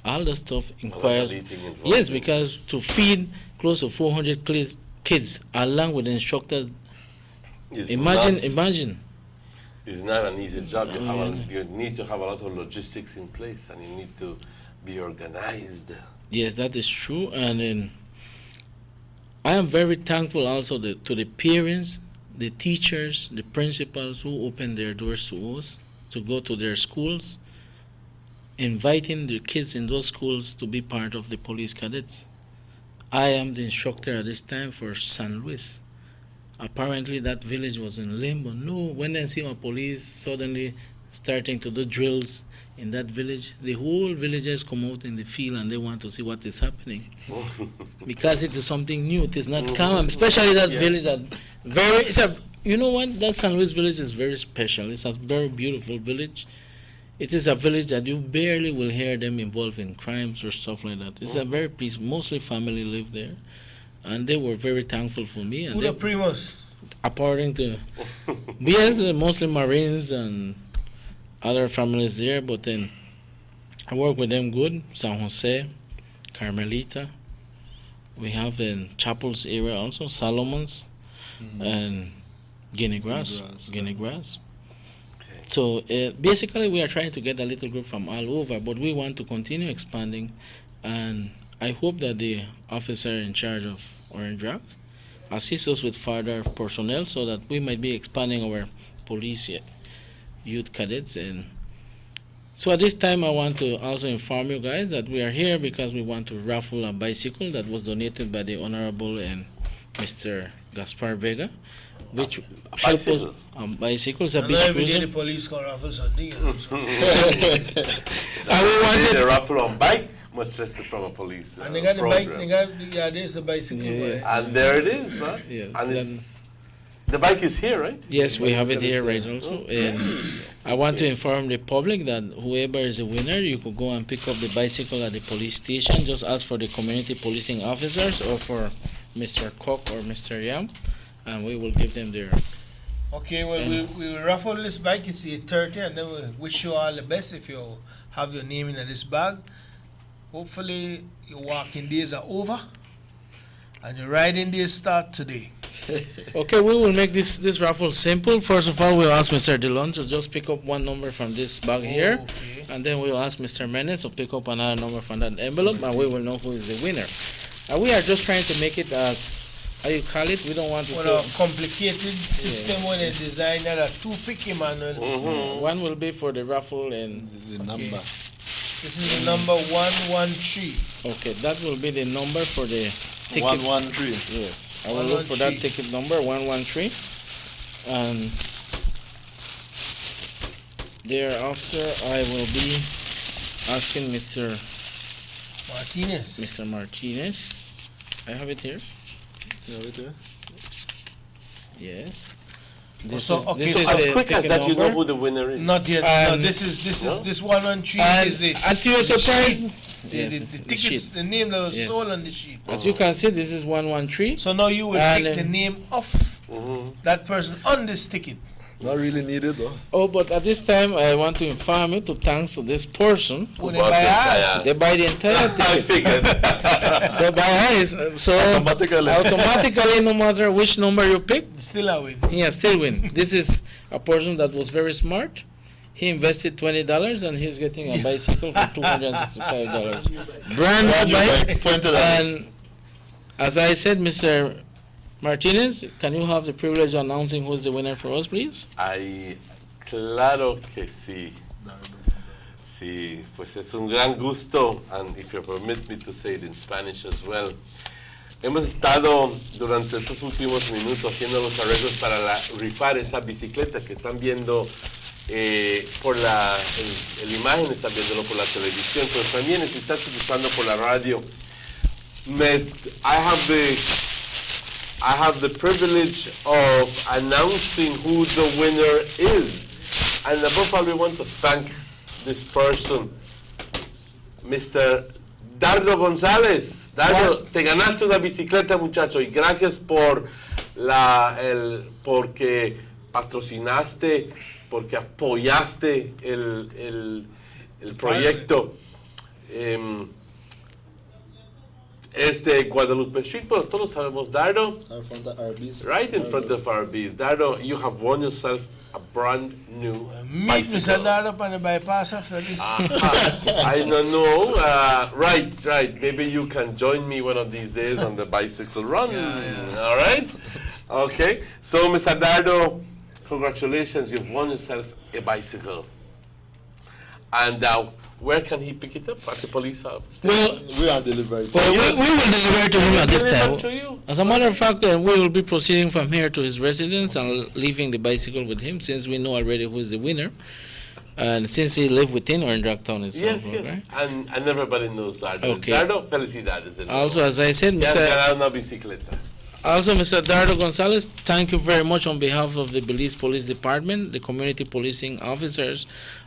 all the stuff inquires. Yes, because to feed close to 400 kids along with the instructors, imagine. It's not an easy job. You need to have a lot of logistics in place, and you need to be organized. Yes, that is true. And then I am very thankful also to the parents, the teachers, the principals who opened their doors to us to go to their schools, inviting the kids in those schools to be part of the police cadets. I am the instructor at this time for San Luis. Apparently that village was in limbo. No, when they see our police suddenly starting to do drills in that village, the whole villagers come out in the field and they want to see what is happening. Because it is something new, it is not common, especially that village that you know what, that San Luis village is very special. It's a very beautiful village. It is a village that you barely will hear them involved in crimes or stuff like that. It's a very peaceful, mostly family live there. And they were very thankful for me. And Who the primos? According to, yes, mostly Marines and other families there, but then I work with them good. San Jose, Carmelita. We have in Chapels area also, Solomon's, and Guinea Grass. So basically we are trying to get a little group from all over, but we want to continue expanding, and I hope that the officer in charge of Orange Rock assists us with further personnel so that we might be expanding our police youth cadets. And so at this time I want to also inform you guys that we are here because we want to raffle a bicycle that was donated by the Honorable and Mr. Gaspar Vega, which helps us. Bicycles, a beach cruiser. The police car raffle something. And we wanted a raffle on bike, much less from a police and they got the program. bike, there's the bicycle. And there it is, man. Yes, and it's The bike is here, right? Yes, we have it here right also. And I want to inform the public that whoever is a winner, you could go and pick up the bicycle at the police station. Just ask for the community policing officers or for Mr. Cook or Mr. Yam, and we will give them their. Okay, well, we will raffle this bike. You see 30, and then we wish you all the best if you have your name in this bag. Hopefully, your walking days are over, and your riding days start today. Okay, we will make this raffle simple. First of all, we'll ask Mr. DeLon to just pick up one number from this bag here, and then we'll ask Mr. Menes to pick up another number from that envelope, and we will know who is the winner. And we are just trying to make it as, how you call it? We don't want to say a complicated system when they design that are too picky, Manuel. One will be for the raffle and the number. This is the number 113. Okay, that will be the number for the ticket. 113. Yes. I will look for that ticket number 113, and thereafter I will be asking Mr. Martinez. I have it here. You have it here? Yes. This is as quick as that, you know who the winner is. Not yet. No, this 113 is the. And to your surprise, the tickets, the name that was sold on the sheet. As you can see, this is 113. So now you will pick the name of that person on this ticket. Not really needed though. Oh, but at this time, I want to inform you to thanks to this person. Who they buy They buy the entire ticket. I figured. They buy so automatically, no matter which number you pick, still a win. Yeah, still win. This is a person that was very smart. He invested $20 and he's getting a bicycle for $265. Brand new bike. $20. And as I said, Mr. Martinez, can you have the privilege of announcing who's the winner for us, please? Claro que sí. Sí, pues es un gran gusto, and if you permit me to say it in Spanish as well. Hemos estado durante estos últimos minutos haciendo los arreglos para rifar esa bicicleta que están viendo por la imagen, están viéndolo por la televisión, pero también si estás escuchando por la radio. I have the privilege of announcing who the winner is. And above all, we want to thank this person, Mr. Dardo González. Dardo, te ganaste una bicicleta, muchacho, y gracias porque patrocinaste, porque apoyaste el proyecto. Guadalupe Street, pero todos sabemos, Dardo, right in front of RB's. Dardo, you have won yourself a brand new Meet Mr. Dardo on the bypass after this. I don't know. Right. Maybe you can join me one of these days on the bicycle run. All right? Okay. So, Mr. Dardo, congratulations. You've won yourself a bicycle. And where can he pick it up? At the police office? Well, we are delivering. Well, we will deliver to him at this time. As a matter of fact, we will be proceeding from here to his residence and leaving the bicycle with him, since we know already who is the winner. And since he lives within Orange Rock Town itself. Yes. Right? And everybody knows Dardo. Okay. Dardo, felicidades. Also, as I said, Also, Mr. Dardo González, thank you very much on behalf of the Belize Police Department, the community policing officers,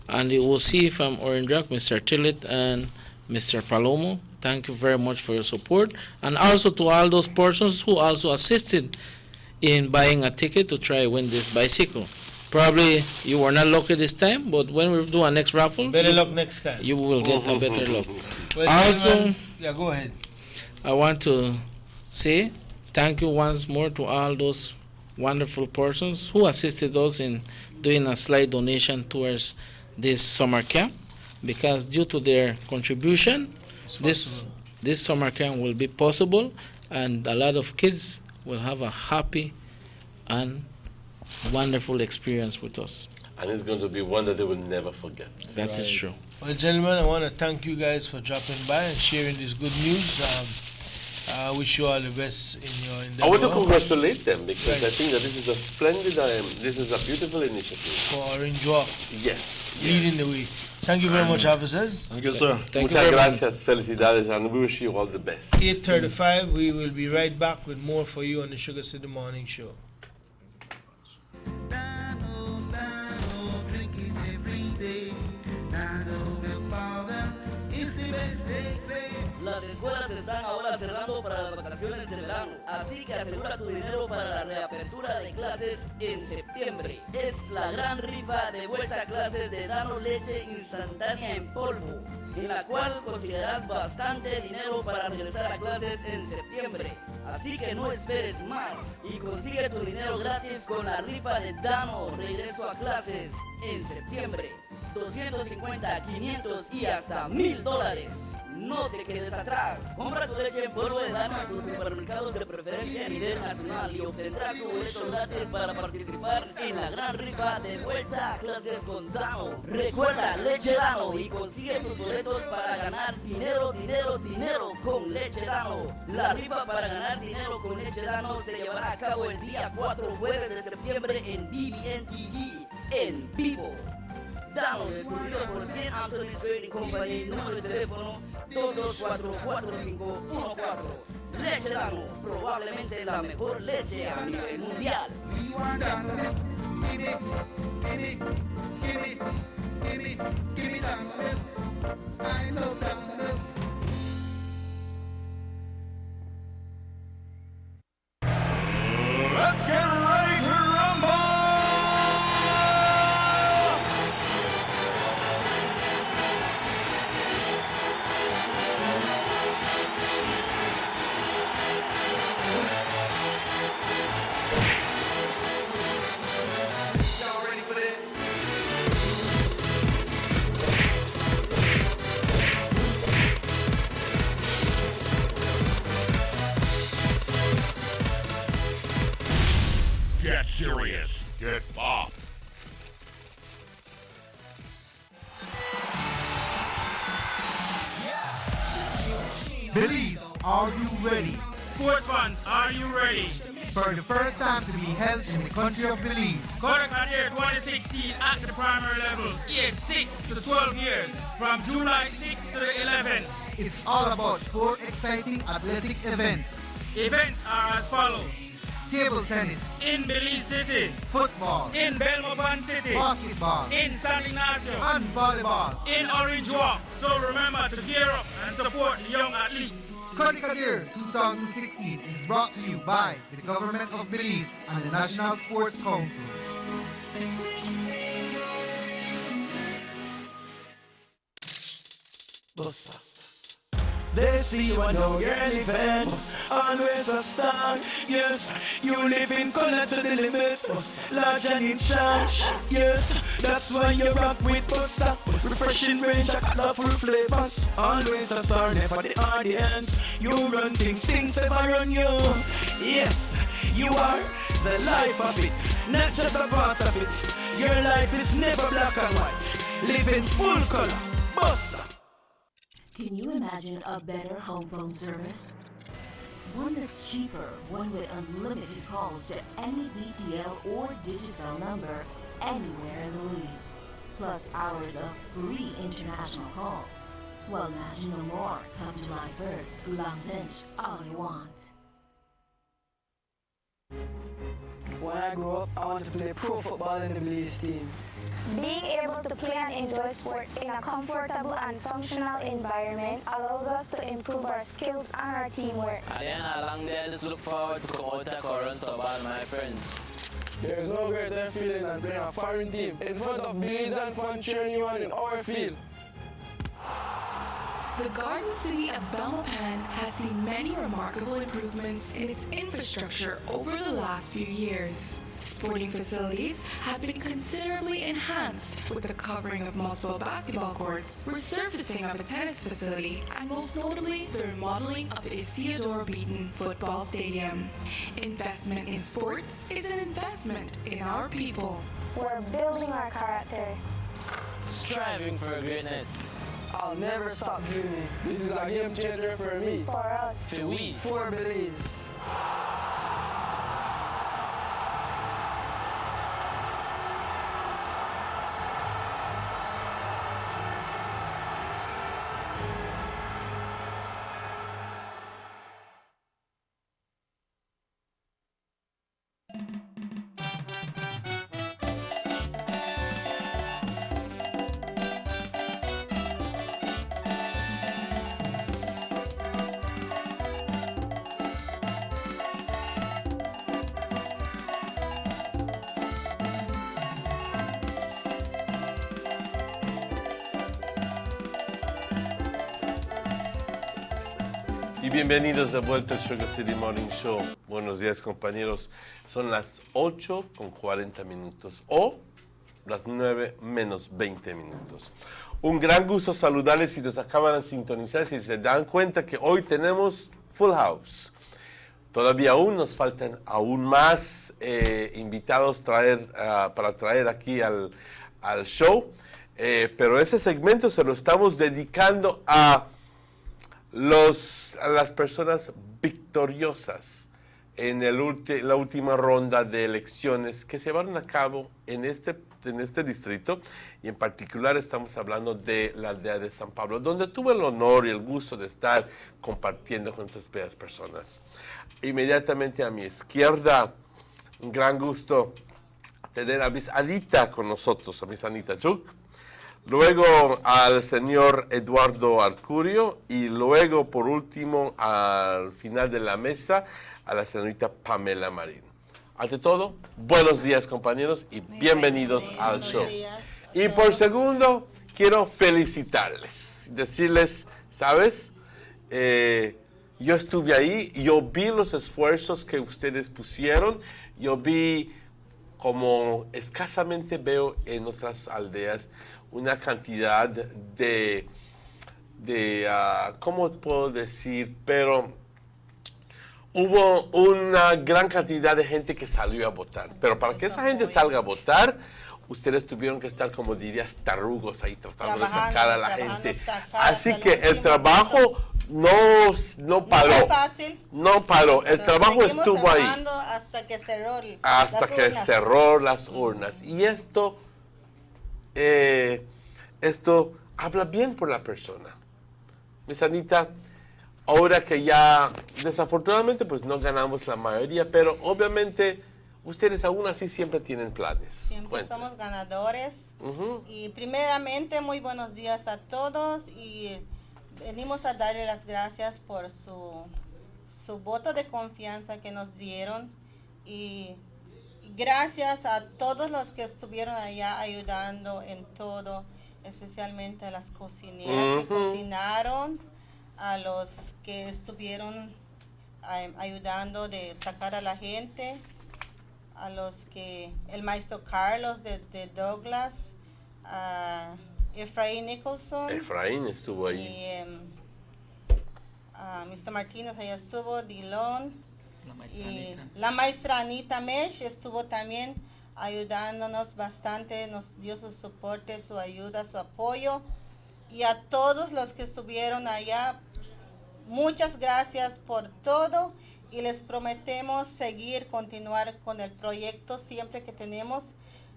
and the OC from Orange Rock, Mr. Tillett and Mr. Palomo. Thank you very much for your support. And also to all those persons who also assisted in buying a ticket to try to win this bicycle. Probably you were not lucky this time, but when we do our next raffle, better luck next time. You will get a better luck. Well, Also, go ahead. I want to say thank you once more to all those wonderful persons who assisted us in doing a slight donation towards this summer camp, because due to their contribution, this summer camp will be possible, and a lot of kids will have a happy and wonderful experience with us. And it's going to be one that they will never forget. That is true. Well, gentlemen, I want to thank you guys for dropping by and sharing this good news. I wish you all the best in your endeavor. I want to congratulate them, because I think that this is a splendid, this is a beautiful initiative. For Orange Walk. Yes. Leading the way. Thank you very much, officers. Thank you, sir. Muchas gracias, felicidades, and we wish you all the best. 8:35, we will be right back with more for you on the Sugar City Morning Show. Las escuelas están ahora cerrando para las vacaciones de verano, así que asegura tu dinero para la reapertura de clases en septiembre. Es la gran rifa de vuelta a clases de Dano Leche Instantánea en polvo, en la cual conseguirás bastante dinero para regresar a clases en septiembre. Así que no esperes más y consigue tu dinero gratis con la rifa de Dano Regreso a Clases en septiembre. 250, 500 y hasta $1000. No te quedes atrás. Compra tu leche en polvo de Dano en tus supermercados de preferencia a nivel nacional y obtendrás tu boleto gratis para participar en la gran rifa de vuelta a clases con Dano. Recuerda, leche Dano y consigue tus boletos para ganar dinero, dinero, dinero con leche Dano. La rifa para ganar dinero con leche Dano se llevará a cabo el día 4 jueves de septiembre en BBN TV en vivo. Dano, distribuido por St. Anthony's Trading Company, número de teléfono 224-4514. Leche Dano, probablemente la mejor leche a nivel mundial. Let's get ready to rumble! Y'all ready for this? Get serious. Get pop. Belize, are you ready? Sports fans, are you ready? For the first time to be held in the country of Belize. Quarter-Career 2016 at the primary level, aged 6 to 12 years, from July 6 to the 11th. It's all about 4 exciting athletic events. Events are as follows. Table tennis, In Belize City, football, in Belmopan City, basketball, in San Ignacio, and volleyball. in Orange Walk. So remember to gear up and support the young athletes. Quarter-Career 2016 is brought to you by the Government of Belize and the National Sports Council. Bossa. They see you and know you're an event. Always a star. Yes, you live in color to the limit. Large and in charge. Yes, that's why you rock with Busta. Refreshing range of colorful flavors. Always a star, never the audience. You run things ever run you. Yes, you are the life of it, not just a part of it. Your life is never black and white. Live in full color. Busta. Can you imagine a better home phone service? One that's cheaper, one with unlimited calls to any BTL or Digicel number anywhere in Belize, plus hours of free international calls. Well, imagine no more. Come to July 1st, Long Bench, all you want. When I grow up, I want to play pro football in the Belize team. Being able to play and enjoy sports in a comfortable and functional environment allows us to improve our skills and our teamwork. And then along there, just look forward to come out and run some ball, my friends. There is no greater feeling than playing a foreign team in front of Belize and fans cheering you on in our field. The Garden City of Belmopan has seen many remarkable improvements in its infrastructure over the last few years. Sporting facilities have been considerably enhanced with the covering of multiple basketball courts, resurfacing of a tennis facility, and most notably the remodeling of the Isidore Beaton Football Stadium. Investment in sports is an investment in our people. We're building our character. Striving for greatness. I'll never stop dreaming. This is a game changer for me. For us. For we. For Belize. Y bienvenidos de vuelta al Sugar City Morning Show. Buenos días, compañeros. Son las 8:40 o las 9:20. Un gran gusto saludarles si nos acaban de sintonizar, si se dan cuenta que hoy tenemos Full House. Todavía aún nos faltan aún más invitados para traer aquí al show, pero ese segmento se lo estamos dedicando a las personas victoriosas en la última ronda de elecciones que se llevaron a cabo en este distrito, y en particular estamos hablando de la aldea de San Pablo, donde tuve el honor y el gusto de estar compartiendo con estas bellas personas. Inmediatamente a mi izquierda, un gran gusto tener a Miss Anita con nosotros, a Miss Anita Chuk. Luego al señor Eduardo Arcurio, y luego por último al final de la mesa a la señorita Pamela Marín. Ante todo, buenos días, compañeros, y bienvenidos al show. Y por segundo, quiero felicitarles, decirles, ¿sabes? Yo estuve ahí, yo vi los esfuerzos que ustedes pusieron, yo vi, como escasamente veo en otras aldeas, una cantidad de ¿cómo puedo decir? Pero hubo una gran cantidad de gente que salió a votar. Pero para que esa gente salga a votar, ustedes tuvieron que estar, como dirías, tarugos ahí tratando de sacar a la gente. Así que el trabajo no paró. No fue fácil. No paró. El trabajo estuvo ahí. Hasta que cerró las urnas. Y esto habla bien por la persona. Miss Anita, ahora que ya desafortunadamente pues no ganamos la mayoría, pero obviamente ustedes aún así siempre tienen planes. Siempre somos ganadores. Y primeramente, muy buenos días a todos, y venimos a darle las gracias por su voto de confianza que nos dieron, y gracias a todos los que estuvieron allá ayudando en todo, especialmente a las cocineras que cocinaron, a los que estuvieron ayudando de sacar a la gente, a los que, el maestro Carlos de Douglas, Efraín Nicholson. Efraín estuvo ahí. Y Mr. Martínez allá estuvo, Dillon. Y la maestra Anita Mesh estuvo también ayudándonos bastante, nos dio su soporte, su ayuda, su apoyo. Y a todos los que estuvieron allá, muchas gracias por todo, y les prometemos continuar con el proyecto siempre que tenemos.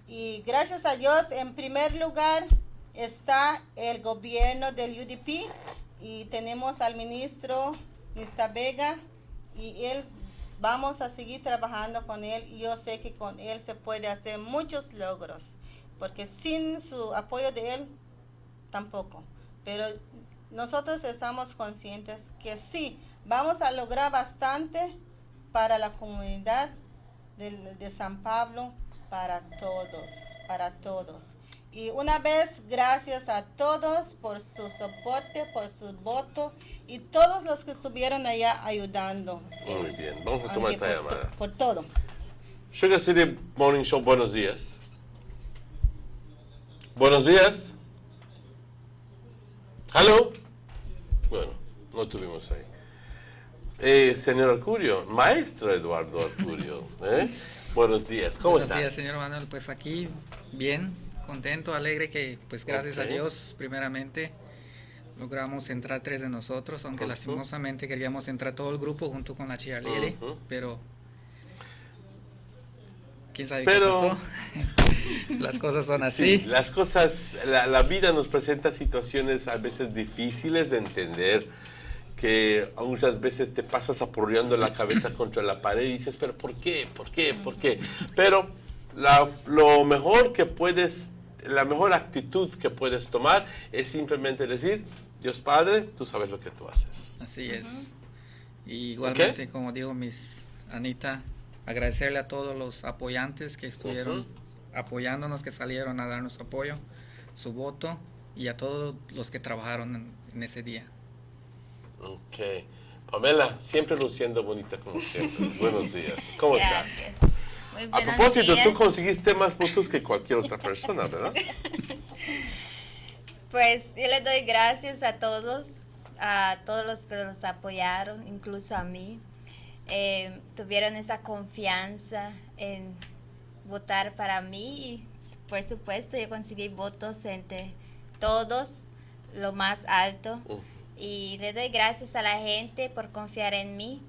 Y gracias a Dios, en primer lugar está el gobierno del UDP, y tenemos al ministro Mr. Vega, y él, vamos a seguir trabajando con él, y yo sé que con él se puede hacer muchos logros, porque sin su apoyo de él tampoco. Pero nosotros estamos conscientes que sí, vamos a lograr bastante para la comunidad de San Pablo, para todos. Y una vez, gracias a todos por su soporte, por su voto, y todos los que estuvieron allá ayudando. Muy bien, vamos a tomar esta llamada. Por todo. Sugar City Morning Show, buenos días. Buenos días. ¿Aló? Bueno, no tuvimos ahí. Señor Arcurio, maestro Eduardo Arcurio, buenos días, ¿cómo estás? Buenos días, señor Manuel, pues aquí bien, contento, alegre, que pues gracias a Dios primeramente logramos entrar 3 de nosotros, aunque lastimosamente queríamos entrar todo el grupo junto con la cheerleader, pero quién sabe qué pasó. Las cosas son así. Sí, las cosas, la vida nos presenta situaciones a veces difíciles de entender, que muchas veces te pasas apoyando la cabeza contra la pared y dices, pero ¿por qué? Pero lo mejor que la mejor actitud que puedes tomar es simplemente decir, Dios Padre, tú sabes lo que tú haces. Así es. Y igualmente, como dijo Miss Anita, agradecerle a todos los apoyantes que estuvieron apoyándonos, que salieron a darnos apoyo, su voto, y a todos los que trabajaron en ese día. Ok. Pamela, siempre luciendo bonita como siempre. Buenos días. ¿Cómo estás? Muy A buenos propósito, días. tú conseguiste más votos que cualquier otra persona, ¿verdad? Pues yo le doy gracias a todos los que nos apoyaron, incluso a mí. Tuvieron esa confianza en votar para mí y por supuesto yo conseguí votos entre todos, lo más alto. Y le doy gracias a la gente por confiar en mí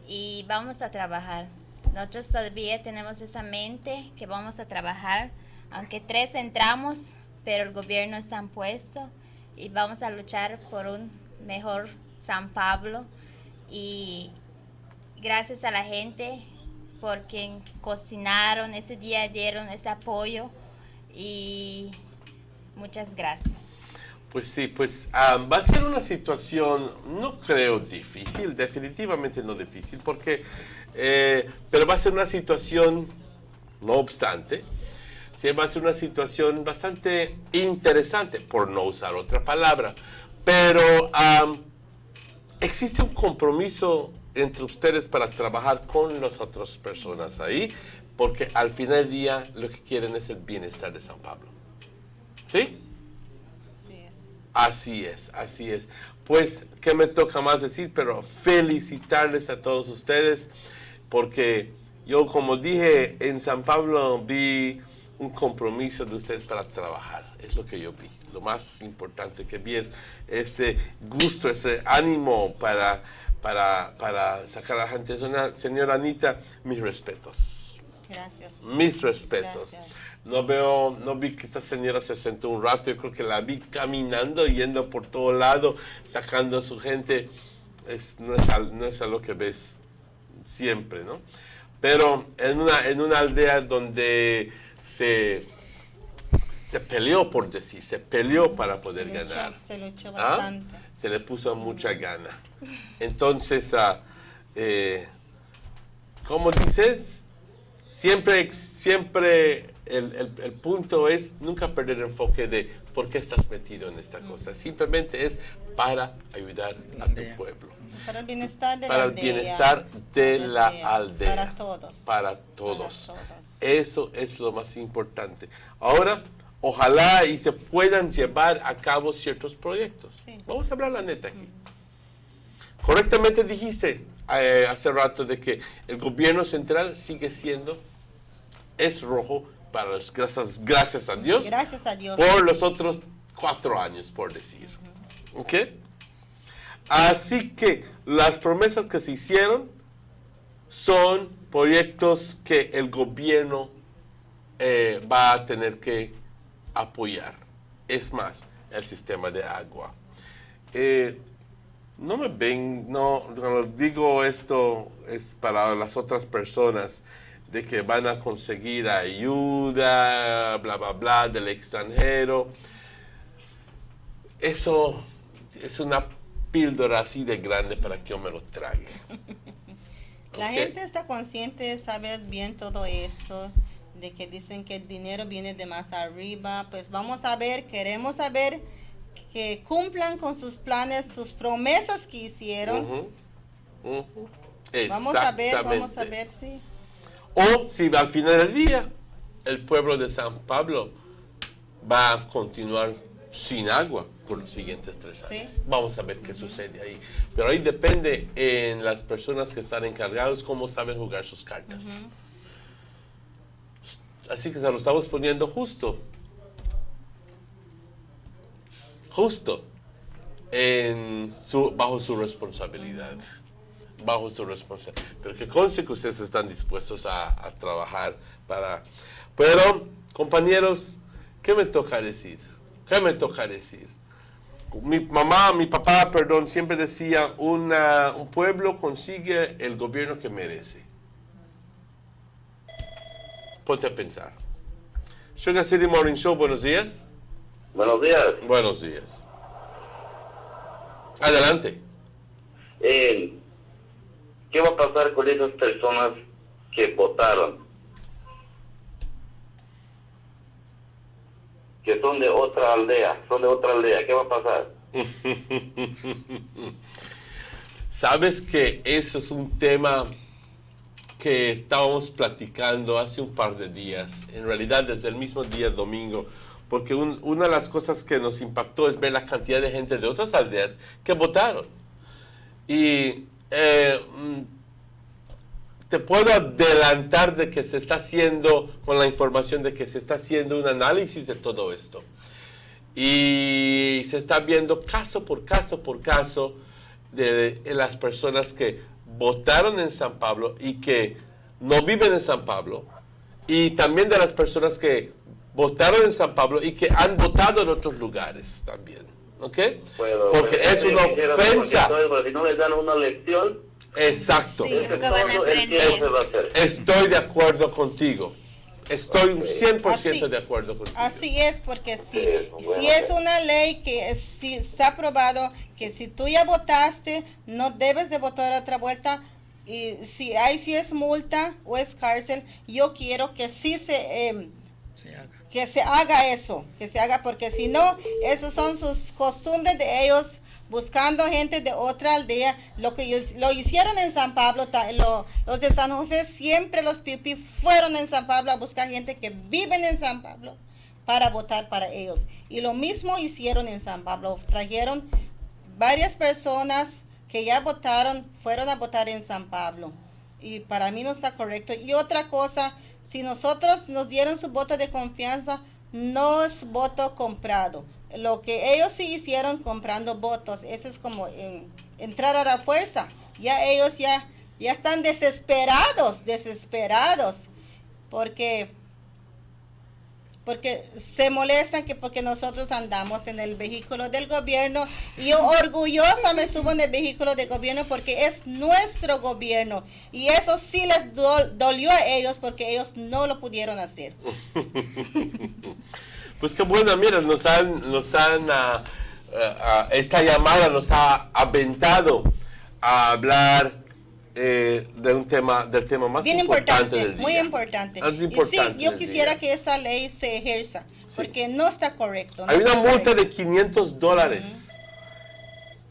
y vamos a trabajar. Nosotros todavía tenemos esa mente que vamos a trabajar, aunque 3 entramos, pero el gobierno está puesto y vamos a luchar por un mejor San Pablo. Y gracias a la gente por quien cocinaron ese día, dieron ese apoyo y muchas gracias. Pues sí, pues va a ser una situación, no creo difícil, definitivamente no difícil, porque, pero va a ser una situación, no obstante, sí, va a ser una situación bastante interesante, por no usar otra palabra, pero existe un compromiso entre ustedes para trabajar con las otras personas ahí, porque al final del día lo que quieren es el bienestar de San Pablo. ¿Sí? Así es, así es. Pues, ¿qué me toca más decir? Pero felicitarles a todos ustedes, porque yo, como dije, en San Pablo vi un compromiso de ustedes para trabajar. Es lo que yo vi. Lo más importante que vi es ese gusto, ese ánimo para sacar a la gente. Señora Anita, mis respetos. Gracias. Mis respetos. Gracias. No vi que esta señora se sentó un rato, yo creo que la vi caminando, yendo por todo lado, sacando a su gente. No es algo que ves siempre, ¿no? Pero en una aldea donde se peleó, por decir, se peleó para poder ganar. Se luchó bastante. Se le puso mucha gana. Entonces, ¿cómo dices? Siempre el punto es nunca perder el enfoque de por qué estás metido en esta cosa. Simplemente es para ayudar a tu pueblo. Para el bienestar de para la el aldea. bienestar de la aldea. Para todos. Para todos. Eso es lo más importante. Ahora, ojalá y se puedan llevar a cabo ciertos proyectos. Sí. Vamos a hablar la neta aquí. Correctamente dijiste hace rato de que el gobierno central sigue siendo, es rojo para las gracias a Dios. Gracias a Dios. Por los otros 4 años, por decir. ¿Ok? Así que las promesas que se hicieron son proyectos que el gobierno va a tener que apoyar. Es más, el sistema de agua. No me ven, cuando digo esto es para las otras personas de que van a conseguir ayuda, bla, bla, bla, del extranjero. Eso es una píldora así de grande para que yo me lo trague. La gente está consciente de saber bien todo esto, de que dicen que el dinero viene de más arriba. Pues vamos a ver, queremos saber que cumplan con sus planes, sus promesas que hicieron. Vamos a ver, sí. O si al final del día el pueblo de San Pablo va a continuar sin agua por los siguientes 3 años. Sí. Vamos a ver qué sucede ahí. Pero ahí depende en las personas que están encargadas cómo saben jugar sus cartas. Así que se lo estamos poniendo justo bajo su responsabilidad. Bajo su responsabilidad. Pero que conste que ustedes están dispuestos a trabajar para... Pero, compañeros, ¿qué me toca decir? Mi papá, siempre decía, un pueblo consigue el gobierno que merece. Ponte a pensar. Sugar City Morning Show, buenos días. Buenos días. Buenos días. Adelante. ¿Qué va a pasar con esas personas que votaron? Que son de otra aldea, ¿qué va a pasar? Sabes que eso es un tema que estábamos platicando hace un par de días, en realidad desde el mismo día domingo, porque una de las cosas que nos impactó es ver la cantidad de gente de otras aldeas que votaron. Y te puedo adelantar de que se está haciendo, con la información de que se está haciendo un análisis de todo esto. Y se está viendo caso por caso de las personas que votaron en San Pablo y que no viven en San Pablo, y también de las personas que votaron en San Pablo y que han votado en otros lugares también, ¿ok? Bueno, porque es una ofensa. Si no les dan una lección. Exacto. Sí, nunca van a aprender. Estoy de acuerdo contigo. Estoy 100% de acuerdo contigo. Así es, porque si es una ley que si está aprobado, que si tú ya votaste, no debes de votar otra vuelta, y si es multa o es cárcel, yo quiero que sí que se haga eso, porque si no, esos son sus costumbres de ellos, buscando gente de otra aldea. Lo que lo hicieron en San Pablo, los de San José, siempre los pipi fueron en San Pablo a buscar gente que viven en San Pablo para votar para ellos. Y lo mismo hicieron en San Pablo, trajeron varias personas que ya votaron, fueron a votar en San Pablo. Y para mí no está correcto. Y otra cosa, si nosotros nos dieron su voto de confianza, no es voto comprado. Lo que ellos sí hicieron comprando votos, eso es como entrar a la fuerza. Ya ellos ya están desesperados, porque se molestan porque nosotros andamos en el vehículo del gobierno, y yo orgullosa me subo en el vehículo del gobierno porque es nuestro gobierno, y eso sí les dolió a ellos porque ellos no lo pudieron hacer. Pues qué bueno, mira, esta llamada nos ha aventado a hablar del tema más bien importante del día. Muy importante. Y sí, yo quisiera que esa ley se ejerza, porque no está correcto. Hay una multa de $500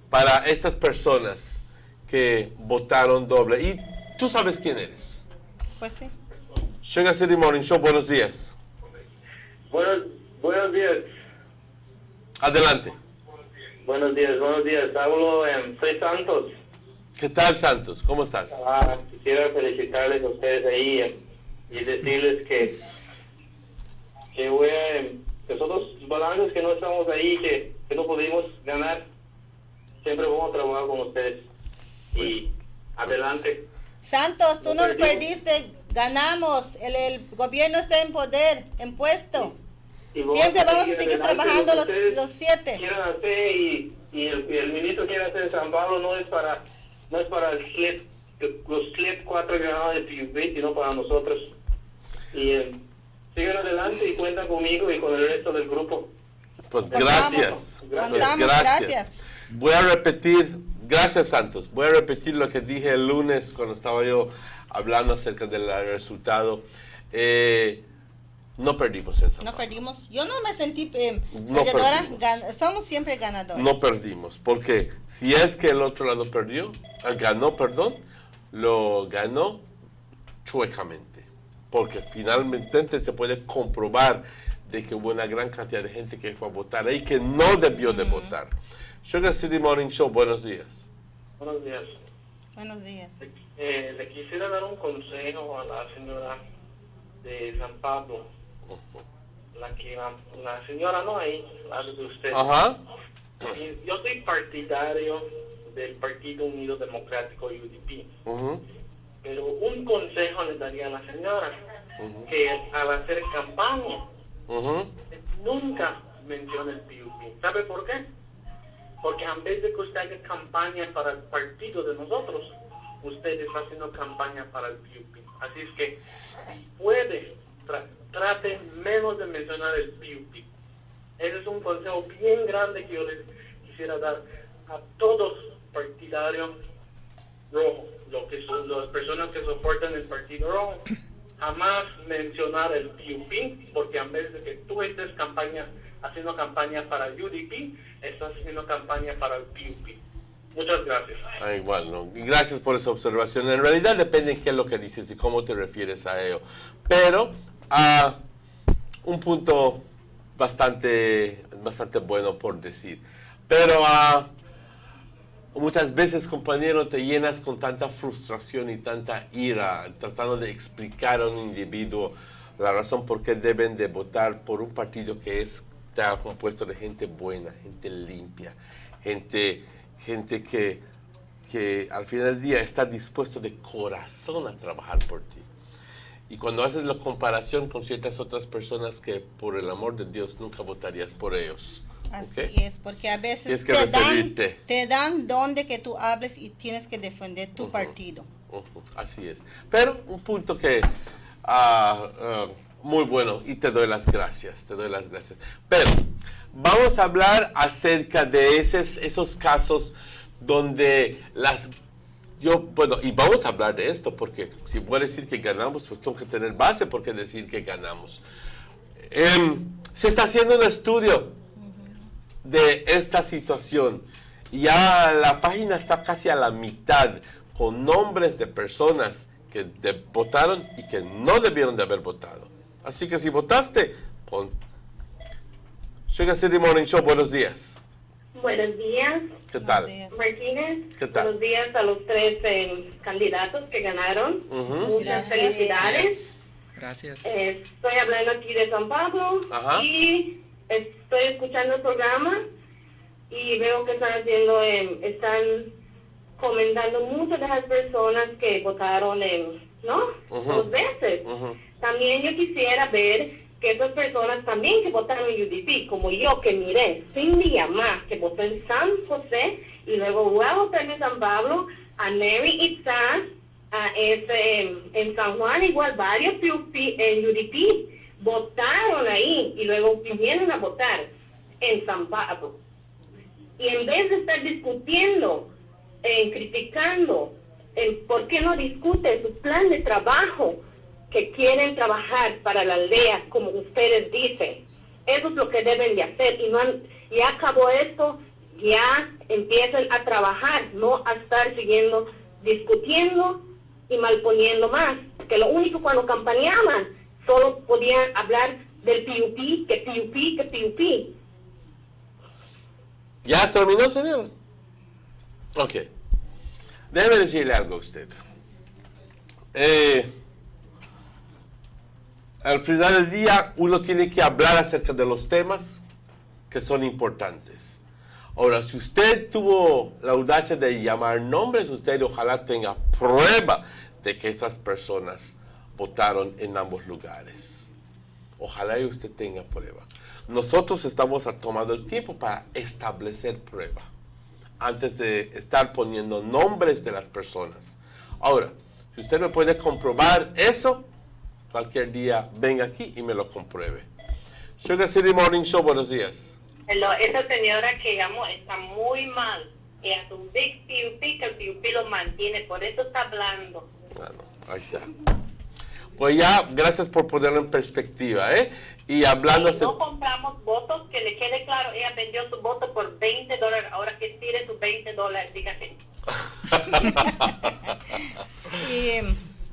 para estas personas que votaron doble. Y tú sabes quién eres. Pues sí. Sugar City Morning Show, buenos días. Buenos días. Adelante. Buenos días. Soy Santos. ¿Qué tal, Santos? ¿Cómo estás? Quisiera felicitarles a ustedes ahí y decirles que nosotros balances que no estamos ahí, que no pudimos ganar, siempre vamos a trabajar con ustedes. Y adelante. Santos, tú nos perdiste, ganamos, el gobierno está en poder, en puesto. Siempre vamos a seguir trabajando los 7. Quieren hacer y el ministro quiere hacer en San Pablo no es para los slip 4 grados de PUB, sino para nosotros. Y sigan adelante y cuentan conmigo y con el resto del grupo. Pues gracias. Gracias. Voy a repetir, gracias Santos, voy a repetir lo que dije el lunes cuando estaba yo hablando acerca del resultado. No perdimos esa. No perdimos. Yo no me sentí perdedora. Somos siempre ganadores. No perdimos, porque si es que el otro lado lo ganó chuecamente, porque finalmente se puede comprobar de que hubo una gran cantidad de gente que fue a votar ahí que no debió de votar. Sugar City Morning Show, buenos días. Buenos días. Buenos días. Le quisiera dar un consejo a la señora de San Pablo. La señora no ahí, la de usted. Ajá. Yo soy partidario del Partido Unido Democrático UDP. Pero un consejo le daría a la señora, que al hacer campaña, nunca mencione el PUP. ¿Sabe por qué? Porque en vez de que usted haga campaña para el partido de nosotros, usted está haciendo campaña para el PUP. Así es que puede, trate menos de mencionar el PUP. Ese es un consejo bien grande que yo les quisiera dar a todos partidarios rojos, las personas que soportan el Partido Rojo. Jamás mencionar el PUP, porque en vez de que tú estés haciendo campaña para UDP, estás haciendo campaña para el PUP. Muchas gracias. Igual, ¿no? Gracias por esa observación. En realidad depende de qué es lo que dices y cómo te refieres a ello. Pero un punto bastante bueno por decir. Pero muchas veces, compañero, te llenas con tanta frustración y tanta ira tratando de explicar a un individuo la razón por qué deben de votar por un partido que está compuesto de gente buena, gente limpia, gente que al final del día está dispuesto de corazón a trabajar por ti. Y cuando haces la comparación con ciertas otras personas que por el amor de Dios nunca votarías por ellos. Así ¿Okay? es, porque a veces te dan donde que tú hables y tienes que defender tu partido. Así es. Pero un punto que muy bueno, y te doy las gracias. Pero vamos a hablar acerca de esos casos donde y vamos a hablar de esto, porque si voy a decir que ganamos, pues tengo que tener base por qué decir que ganamos. Se está haciendo un estudio de esta situación. Ya la página está casi a la mitad con nombres de personas que votaron y que no debieron de haber votado. Así que si votaste, pon Sugar City Morning Show, buenos días. Buenos días. ¿Qué tal? Martínez. ¿Qué tal? Buenos días a los 3 candidatos que ganaron. Muchas felicidades. Gracias. Estoy hablando aquí de San Pablo. Ajá. Y estoy escuchando el programa y veo que están comentando muchas de las personas que votaron dos veces. También yo quisiera ver que esas personas también que votaron en UDP, como yo que miré, Cindy Yamás, que votó en San José, y luego voy a votar en San Pablo, a Neri Itzá, en San Juan, igual varios en UDP votaron ahí, y luego vinieron a votar en San Pablo. Y en vez de estar discutiendo, criticando, ¿por qué no discuten su plan de trabajo? Que quieren trabajar para la aldea, como ustedes dicen. Eso es lo que deben de hacer. Y ya acabó esto, ya empiecen a trabajar, no a estar siguiendo, discutiendo y malponiendo más. Que lo único cuando campañaban, solo podían hablar del PUP, que PUP. ¿Ya terminó, señor? Ok. Déjeme decirle algo a usted. Al final del día, uno tiene que hablar acerca de los temas que son importantes. Ahora, si usted tuvo la audacia de llamar nombres, usted ojalá tenga prueba de que esas personas votaron en ambos lugares. Ojalá y usted tenga prueba. Nosotros estamos tomando el tiempo para establecer prueba antes de estar poniendo nombres de las personas. Ahora, si usted me puede comprobar eso, cualquier día venga aquí y me lo compruebe. Sugar City Morning Show, buenos días. Esa señora que llamó está muy mal. Y a su Big PUP, que el PUP lo mantiene, por eso está hablando. Bueno, ahí está. Pues ya, gracias por ponerlo en perspectiva, ¿eh? Y hablando... No compramos votos, que le quede claro, ella vendió su voto por $20, ahora que tire sus $20, dígase.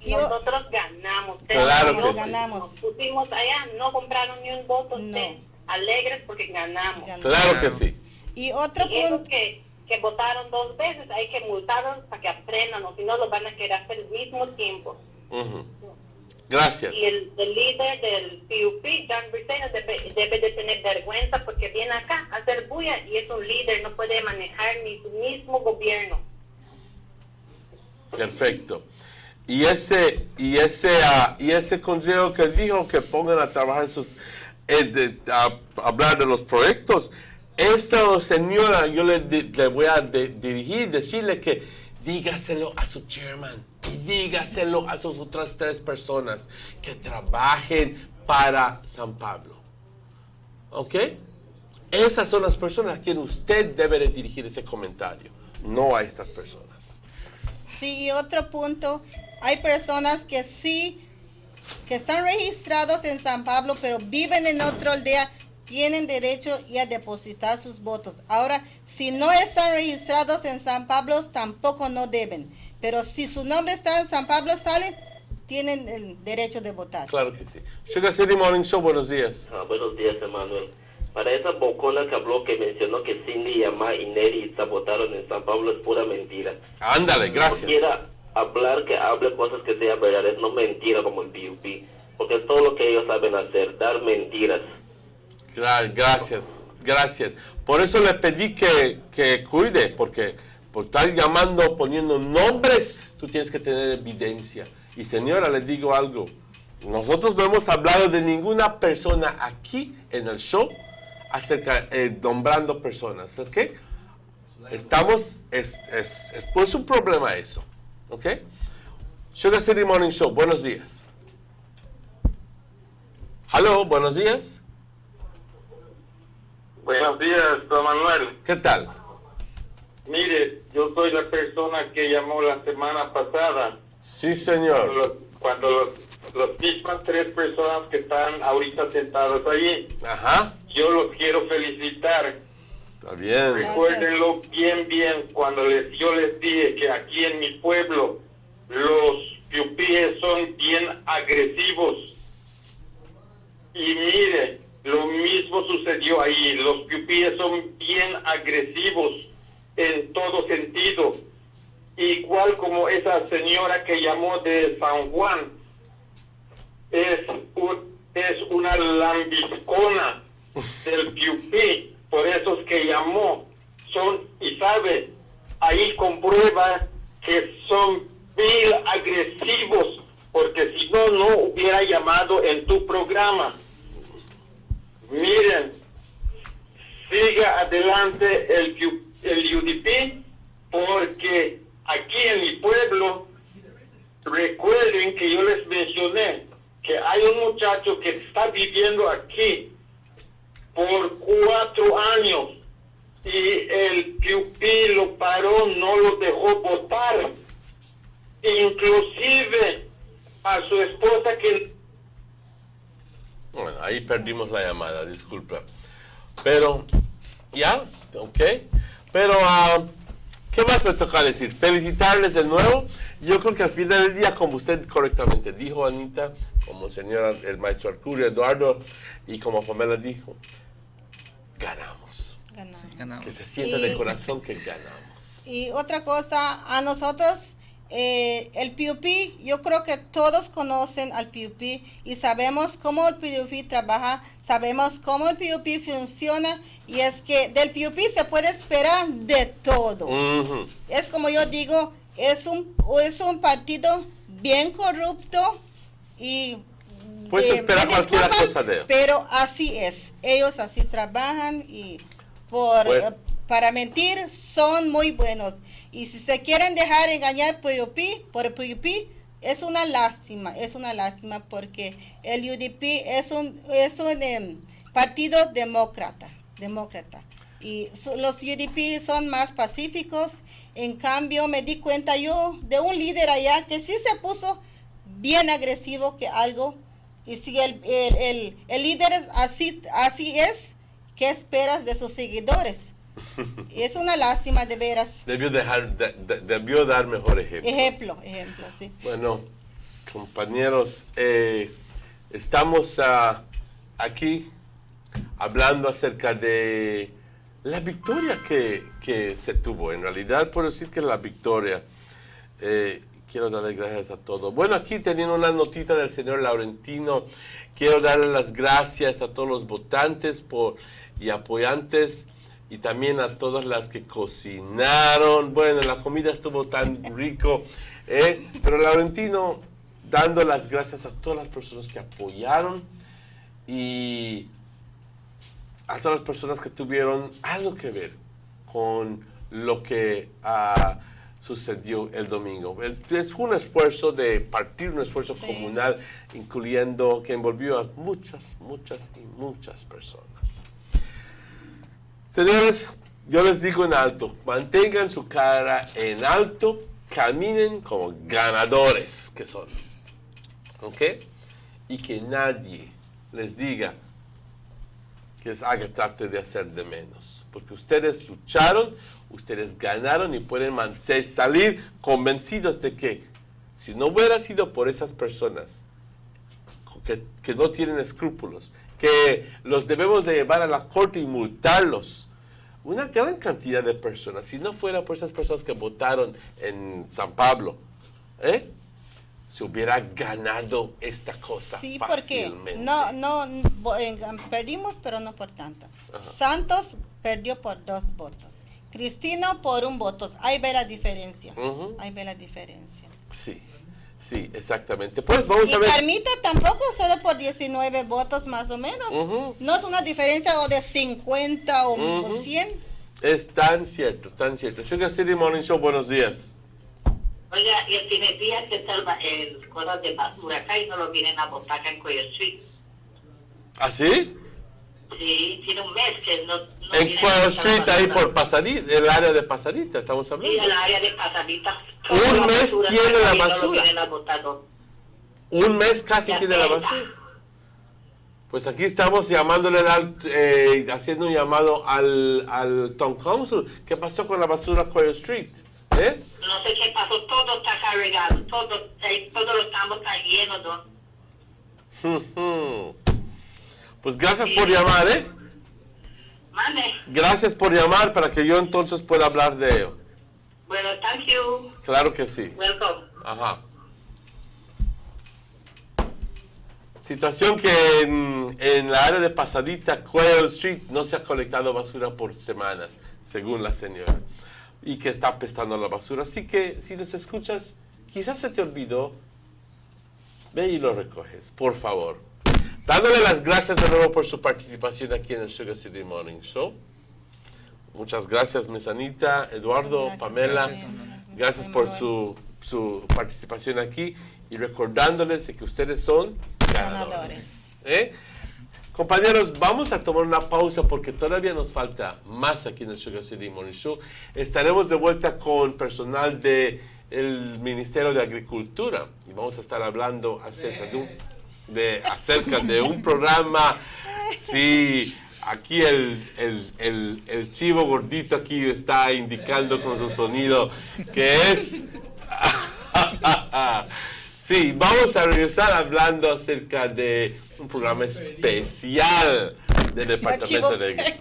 Y nosotros ganamos. Claro que sí. Nos pusimos allá, no compraron ni un voto, alegres porque ganamos. Claro que sí. Y otro punto que votaron 2 veces, hay que multarlos para que aprendan, o si no, lo van a querer hacer al mismo tiempo. Gracias. Y el líder del PUP, John Briceño, debe de tener vergüenza porque viene acá a hacer bulla y es un líder, no puede manejar ni su mismo gobierno. Perfecto. Y ese consejo que dijo que pongan a trabajar hablar de los proyectos, esta señora yo le voy a decirle que dígaselo a su chairman y dígaselo a sus otras 3 personas que trabajen para San Pablo. ¿Ok? Esas son las personas a quien usted debe de dirigir ese comentario, no a estas personas. Sí, y otro punto, hay personas que están registrados en San Pablo, pero viven en otra aldea tienen derecho a depositar sus votos. Ahora, si no están registrados en San Pablo, tampoco no deben. Pero si su nombre está en San Pablo, tienen el derecho de votar. Claro que sí. Sugar City Morning Show, buenos días. Buenos días, Emanuel. Para esa bocona que habló, que mencionó que Cindy, Yamá y Neri votaron en San Pablo, es pura mentira. Ándale, gracias. No quiera hablar, que hable cosas que sean verdaderas, no mentira como el PUP. Porque es todo lo que ellos saben hacer, dar mentiras. Gracias. Por eso le pedí que cuide, porque por estar llamando, poniendo nombres, tú tienes que tener evidencia. Y señora, les digo algo. Nosotros no hemos hablado de ninguna persona aquí en el show acerca nombrando personas, ¿ok? Estamos, es pues un problema eso, ¿ok? Sugar City Morning Show, buenos días. Hello, buenos días. Buenos días, don Manuel. ¿Qué tal? Mire, yo soy la persona que llamó la semana pasada. Sí, señor. Cuando los mismas 3 personas que están ahorita sentadas allí. Ajá. Yo los quiero felicitar. Está bien. Recuérdenlo bien, cuando yo les dije que aquí en mi pueblo los piupíes son bien agresivos. Y mire, lo mismo sucedió ahí. Los piupíes son bien agresivos en todo sentido. Igual como esa señora que llamó de San Juan, es una lambiscona del piupí, por eso es que llamó. Y sabe, ahí comprueba que son bien agresivos, porque si no hubiera llamado en tu programa. Miren, siga adelante el UDP, porque aquí en mi pueblo, recuerden que yo les mencioné que hay un muchacho que está viviendo aquí por 4 años y el PUP lo paró, no lo dejó votar, inclusive a su esposa que... Bueno, ahí perdimos la llamada, disculpa. Pero, ya, ok. Pero, ¿qué más me toca decir? Felicitarles de nuevo. Yo creo que al final del día, como usted correctamente dijo, Anita, como señora, el maestro Arcurio, Eduardo, y como Pamela dijo, ganamos. Ganamos. Que se sienta de corazón que ganamos. Y otra cosa, a nosotros, el PUP, yo creo que todos conocen al PUP y sabemos cómo el PUP trabaja, sabemos cómo el PUP funciona, y es que del PUP se puede esperar de todo. Uh-huh. Es como yo digo, es un partido bien corrupto y... Puedes esperar cualquier cosa de él. Pero así es, ellos así trabajan y para mentir son muy buenos. Y si se quieren dejar engañar por el PUP, es una lástima porque el UDP es un partido demócrata. Y los UDP son más pacíficos. En cambio, me di cuenta yo de un líder allá que sí se puso bien agresivo que algo. Y si el líder es así es, ¿qué esperas de sus seguidores? Es una lástima, de veras. Debió dar mejor ejemplo. Ejemplo, sí. Bueno, compañeros, estamos aquí hablando acerca de la victoria que se tuvo. En realidad, puedo decir que la victoria. Quiero darle gracias a todos. Bueno, aquí teniendo una notita del señor Laurentino, quiero darle las gracias a todos los votantes y apoyantes, y también a todas las que cocinaron. Bueno, la comida estuvo tan rico, pero Laurentino dando las gracias a todas las personas que apoyaron y a todas las personas que tuvieron algo que ver con lo que sucedió el domingo. Es un esfuerzo de partir, un esfuerzo comunal, que envolvió a muchas personas. Señores, yo les digo en alto, mantengan su cara en alto, caminen como ganadores que son. ¿Ok? Y que nadie les diga que trate de hacer de menos. Porque ustedes lucharon, ustedes ganaron y pueden salir convencidos de que si no hubiera sido por esas personas que no tienen escrúpulos, que los debemos de llevar a la corte y multarlos, una gran cantidad de personas, si no fuera por esas personas que votaron en San Pablo, se hubiera ganado esta cosa Sí, fácilmente. porque perdimos, pero no por tanto. Ajá. Santos perdió por 2 votos. Cristino por 1 voto. Ahí ve la diferencia. Ujú. Ahí ve la diferencia. Sí, exactamente. Pues vamos Y a ver. Carmita tampoco, solo por 19 votos más o menos. Ujú. No es una diferencia o de 50 o 100. Es tan cierto, tan cierto. Sugar City Morning Show, buenos días. Oiga, y el primer día que salva cosas de basura acá y no lo vienen a botar acá en Cuello Street. ¿Ah, sí? Sí, tiene un mes que no En vienen a Cuello botar Street, la ahí basura. por Pasadita, el área de Pasadita, estamos Sí, hablando. el área de Pasadita. Un mes tiene la No lo basura. vienen a botar, no. Un mes casi Ya tiene la está. basura. Pues aquí estamos llamándole, haciendo un llamado al Town Council. ¿Qué pasó con la basura Cuello Street? No sé qué pasó, todo está cargado, todos los tambos están llenos, ¿no? Pues gracias por llamar, Mande. Gracias por llamar para que yo entonces pueda hablar de ello. Bueno, thank you. Claro que sí. Welcome. Ajá. Situación que en la área de Pasadita, Quail Street, no se ha colectado basura por semanas, según la señora. Y que está apestando la basura. Así que, si nos escuchas, quizás se te olvidó, ve y lo recoges, por favor. Dándole las gracias de nuevo por su participación aquí en el Sugar City Morning Show. Muchas gracias, Miss Anita, Eduardo, Pamela. Gracias por su participación aquí. Y recordándoles de que ustedes son ganadores. Compañeros, vamos a tomar una pausa porque todavía nos falta más aquí en el Sugar City Morning Show. Estaremos de vuelta con personal del Ministerio de Agricultura y vamos a estar hablando acerca de un programa. Sí, aquí el chivo gordito aquí está indicando con su sonido que es... Sí, vamos a regresar hablando acerca de un programa especial del Departamento de...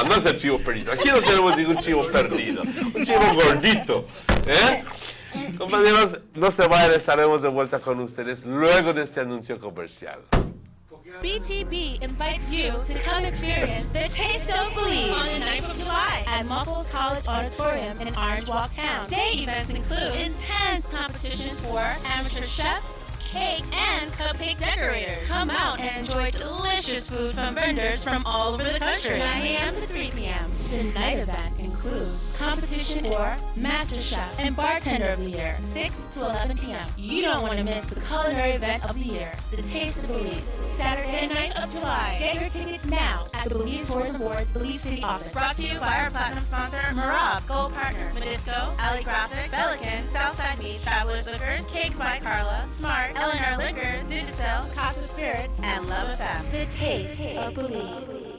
No es el chivo perdido. Aquí no tenemos ningún chivo perdido. Un chivo gordito. Compañeros, no se vayan, estaremos de vuelta con ustedes luego de este anuncio comercial. BTB invites you to come experience the Taste of Belize on the 9th of July at Muffles College Auditorium in Orange Walk Town. Day events include intense competitions for amateur chefs, cake, and cupcake decorators. Come out and enjoy delicious food from vendors from all over the country. 9 a.m. to 3 p.m. The night event includes competition for Master Chef and Bartender of the Year, 6 to 11 p.m. You don't want to miss the culinary event of the year, the Taste of Belize, Saturday, 9th of July. Get your tickets now at the Belize Tourism Board's Belize City office. Brought to you by our platinum sponsor, Marab, Gold Partner, Medisco, Ali Graphics, Pelican, Southside Meats, Travelers Liquors, Cakes by Carla, Smart, Eleanor Liquors, Digicel, Casa Spirits, and Love FM. The Taste of Belize.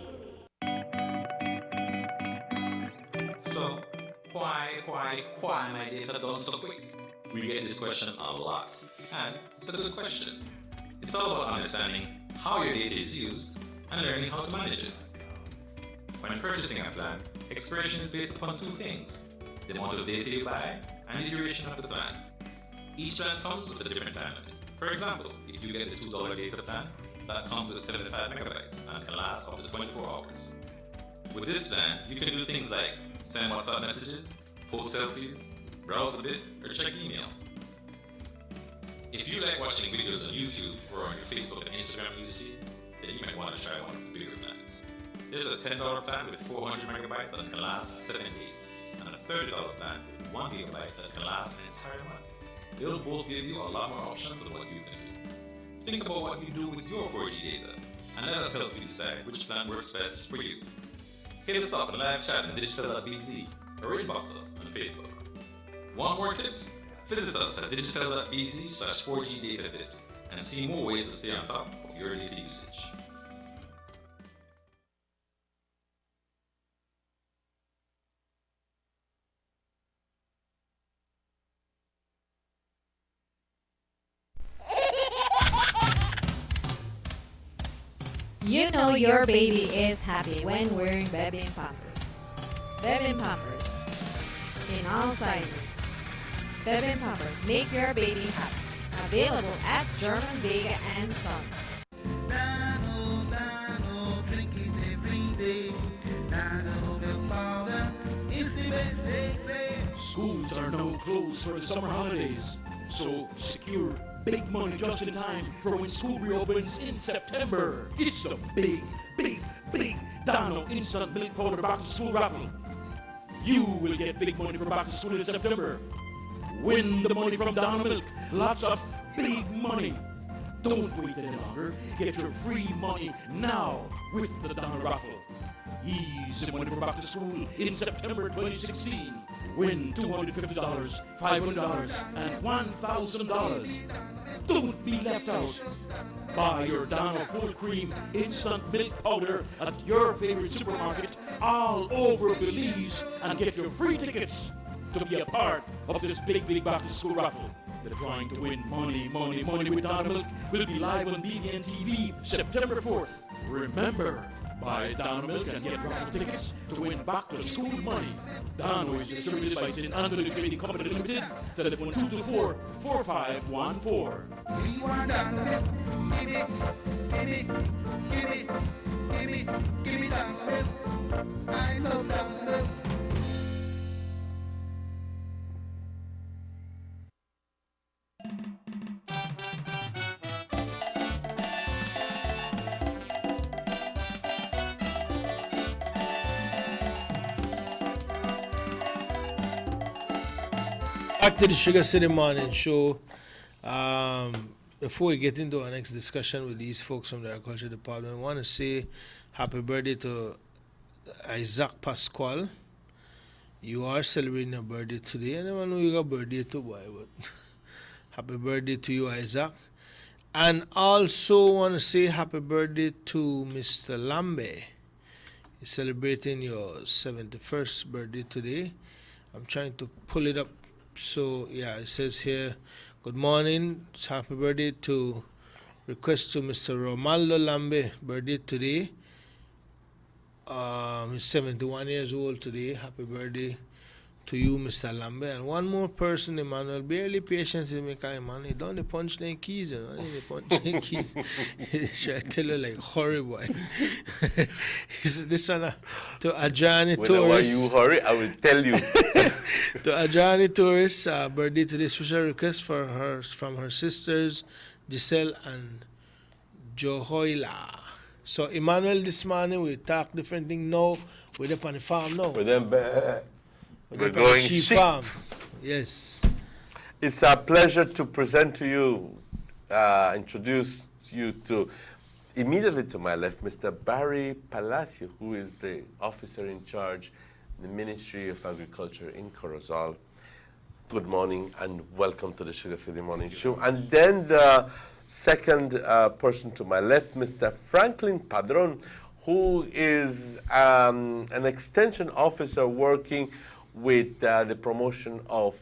So, why my data done so quick? We get this question a lot, and it's a good question. It's all about understanding how your data is used and learning how to manage it. When purchasing a plan, expiration is based upon 2 things: the amount of data you buy and the duration of the plan. Each plan comes with a different time limit. For example, if you get the $2 data plan, that comes with 75 megabytes and can last up to 24 hours. With this plan, you can do things like send WhatsApp messages, post selfies, browse a bit, or check email. If you like watching videos on YouTube or on your Facebook and Instagram newsfeed, then you might want to try one of the bigger plans. There's a $10 plan with 400 megabytes that can last 7 days, and a $30 plan with 1 gigabyte that can last an entire month. They'll both give you a lot more options on what you can do. Think about what you do with your 4G data, and let us help you decide which plan works best for you. Hit us up in live chat on Digicel.bz or inbox us on Facebook. Want more tips? Visit us at digicel.bz/4G data tips and see more ways to stay on top of your data usage. You know your baby is happy when wearing Bebe and Pampers. Bebe and Pampers in all sizes. Bebe and Pampers make your baby happy. Available at German Vega and Sons. Dano, drink it every day. Dano milk powder is the best they say. Schools are now closed for the summer holidays, so secure big money just in time for when school reopens in September. It's the big Dano Instant Milk Powder Back to School raffle. You will get big money for back to school in September. Win the money from Dano Milk. Lots of big money. Don't wait any longer. Get your free money now with the Dano raffle. Easy money for back to school in September 2016. Win $250, $500, and $1,000. Don't be left out. Buy your Dano Full Cream Instant Milk Powder at your favorite supermarket all over Belize and get your free tickets to be a part of this big back to school raffle. The drawing to win money with Dano Milk will be live on BBN TV September 4th. Remember, buy Dano Milk and get raffle tickets to win back to school money. Dano is distributed by St. Anthony Trading Company Limited. Telephone 224-4514. We want Dano milk. Give me Dano milk. I love Dano milk. Back to the Sugar City Morning Show. Before we get into our next discussion with these folks from the Agriculture Department, I want to say happy birthday to Isaac Pascual. You are celebrating a birthday today. I never know you got a birthday too, boy, but happy birthday to you, Isaac. And also want to say happy birthday to Mr. Lambe. You're celebrating your 71st birthday today. I'm trying to pull it up. So, yeah, it says here, good morning, it's happy birthday to, request to Mr. Romaldo Lambe, birthday today. He's 71 years old today. Happy birthday to you, Mr. Lambe. And one more person, Emmanuel, barely patient with me, man. He done the punchline keys, you know. The punchline keys. Should I tell you, like, hurry, boy. This one to Adriani Torres. Whenever you hurry, I will tell you. To Adriani Torres, birthday today, special request for her from her sisters, Giselle and Johoila. So, Emmanuel, this morning we talk different thing now. We're up on the farm now. We're going sheep sheep farm. Yes. It's a pleasure to present to you, introduce you to, immediately to my left, Mr. Barry Palacio, who is the officer in charge in the Ministry of Agriculture in Corozal. Good morning and welcome to the Sugar City Morning Show. And then the second person to my left, Mr. Franklin Padron, who is an extension officer working with the promotion of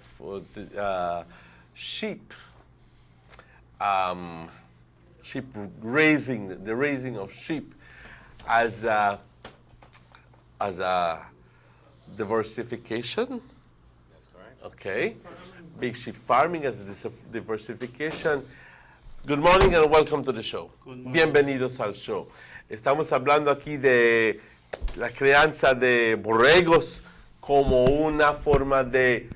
sheep, sheep raising, the raising of sheep as a diversification. That's correct. Okay. Big sheep farming as a diversification. Good morning and welcome to the show. Bienvenidos al show. Estamos hablando aquí de la crianza de borregos como una forma de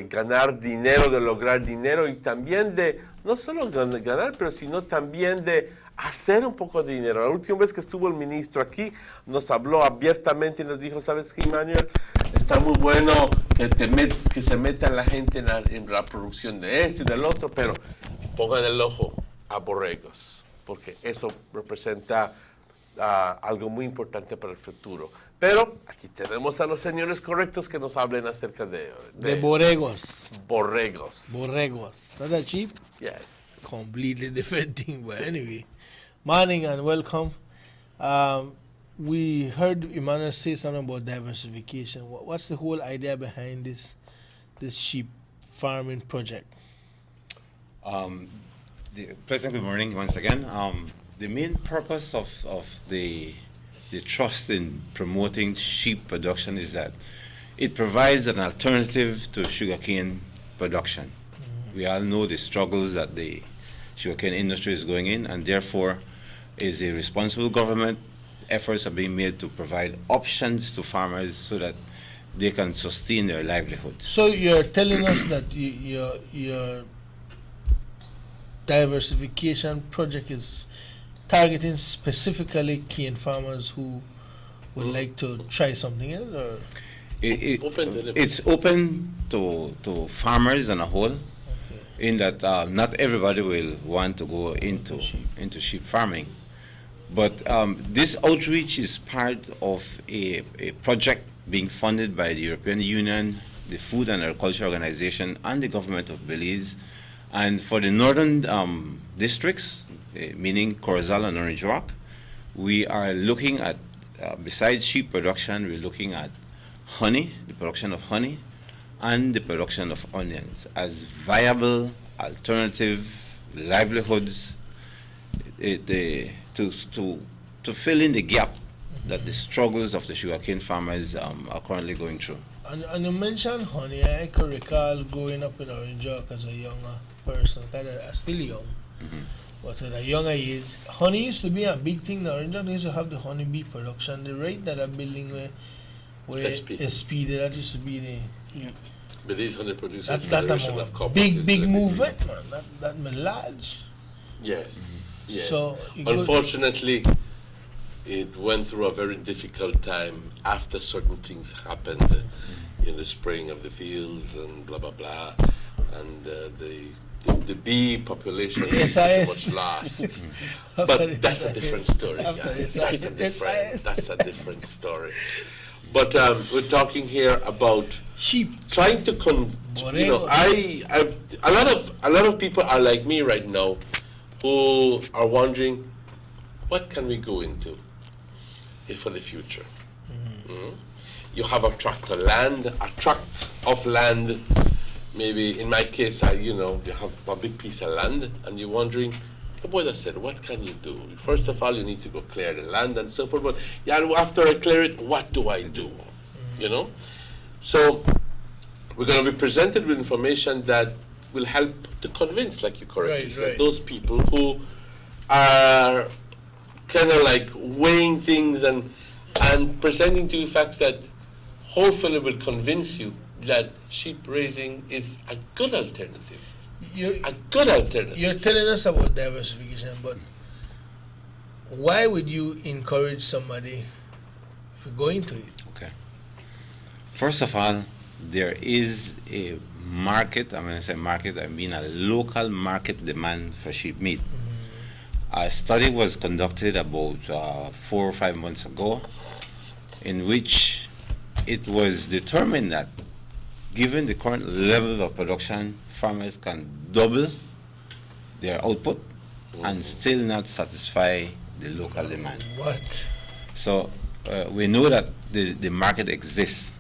ganar dinero, de lograr dinero y también de, no solo ganar, pero sino también de hacer un poco de dinero. La última vez que estuvo el ministro aquí, nos habló abiertamente y nos dijo, ¿sabes qué, Manuel? Está muy bueno que se meta la gente en la producción de esto y del otro, pero pongan el ojo a borregos, porque eso representa algo muy importante para el futuro. Pero aquí tenemos a los señores correctos que nos hablen acerca de borregos. Borregos. Borregos. Not that cheap? Yes. Completely different thing, but anyway. Morning and welcome. We heard Emmanuel say something about diversification. What's the whole idea behind this sheep farming project? Pleasant good morning once again. The main purpose of the trust in promoting sheep production is that it provides an alternative to sugarcane production. We all know the struggles that the sugarcane industry is going in, and therefore is a responsible government. Efforts are being made to provide options to farmers so that they can sustain their livelihoods. So you're telling us that your diversification project is targeting specifically cane farmers who would like to try something else, or it's open to farmers on a whole, in that not everybody will want to go into sheep farming. But this outreach is part of a project being funded by the European Union, the Food and Agriculture Organization, and the government of Belize. And for the northern districts, meaning Corozal and Orange Rock, we are looking at, besides sheep production, we're looking at honey, the production of honey, and the production of onions as viable alternative livelihoods to fill in the gap that the struggles of the sugarcane farmers are currently going through. And you mentioned honey. I can recall growing up in Orange Rock as a younger person, kind of still young, but at a younger age, honey used to be a big thing in Orange Rock. They used to have the honeybee production. The rate that a building where SP, that used to be the Belize Honey Producers that Federation of Copper. big movement, man. That large. Yes, yes. So unfortunately, it went through a very difficult time after certain things happened in the spraying of the fields and blah blah blah, and the bee population was lost. But that's a different story. That's a different story. But we're talking here about sheep. Trying to a lot of people are like me right now, who are wondering, what can we go into for the future? You have a tract of land. Maybe in my case, you have a big piece of land, and you're wondering, the boy said, what can you do? First of all, you need to go clear the land and so forth. But after I clear it, what do I do? So we're going to be presented with information that will help to convince, like you correctly said, those people who are kind of like weighing things and presenting to you facts that hopefully will convince you that sheep raising is a good alternative. You're telling us about diversification, but why would you encourage somebody to go into it? Okay. First of all, there is a market. When I say market, I mean a local market demand for sheep meat. A study was conducted about 4 or 5 months ago, in which it was determined that given the current level of production, farmers can double their output and still not satisfy the local demand. What? So we know that the market exists,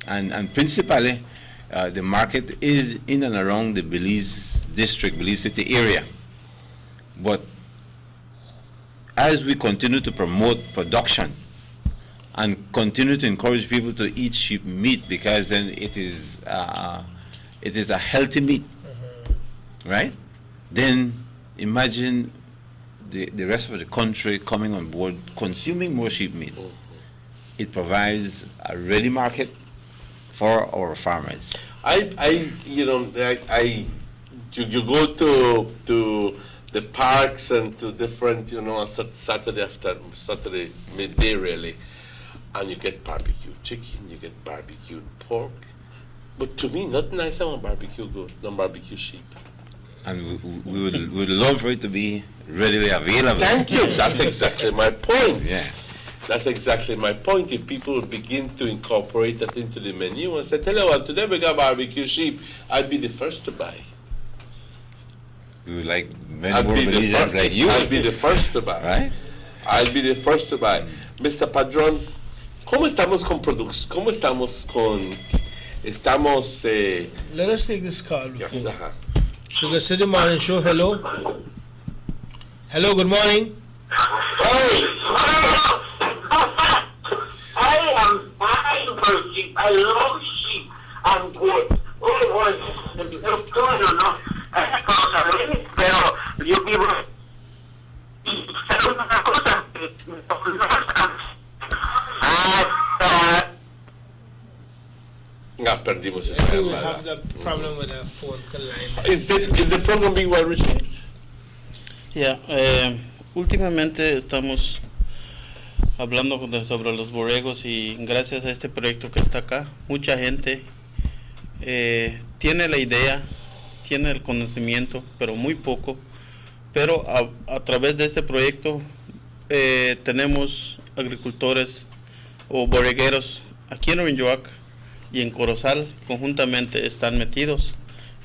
and principally the market is in and around the Belize district, Belize City area. But as we continue to promote production and continue to encourage people to eat sheep meat, because then it is a healthy meat, right? Then imagine the rest of the country coming on board, consuming more sheep meat. It provides a ready market for our farmers. You go to the parks and to different, Saturday midday really, and you get barbecued chicken, you get barbecued pork. But to me, nothing nicer than barbecue goat, than barbecue sheep. And we would love for it to be readily available. Thank you. That's exactly my point. Yeah. That's exactly my point. If people begin to incorporate that into the menu and say, tell you what, today we got barbecue sheep, I'd be the first to buy. We would like many more Belizeans like you. I'd be the first to buy. Right? I'd be the first to buy. Mr. Padrón, ¿cómo estamos con producción? ¿Cómo estamos con... Estamos... Let us take this call. Yes, Sugar City Morning Show, hello. Hello, good morning. I am fine for sheep. I love sheep and goat. Oh, bueno, no. Pero yo vivo y sabes una cosa. Perdimos esa We llamada. have the problem with the phone line. Is the program being well received? Ya, últimamente estamos hablando sobre los borregos y gracias a este proyecto que está acá, mucha gente tiene la idea, tiene el conocimiento, pero muy poco. Pero a través de este proyecto tenemos agricultores o borregueros aquí en Orinjoac y en Corozal conjuntamente están metidos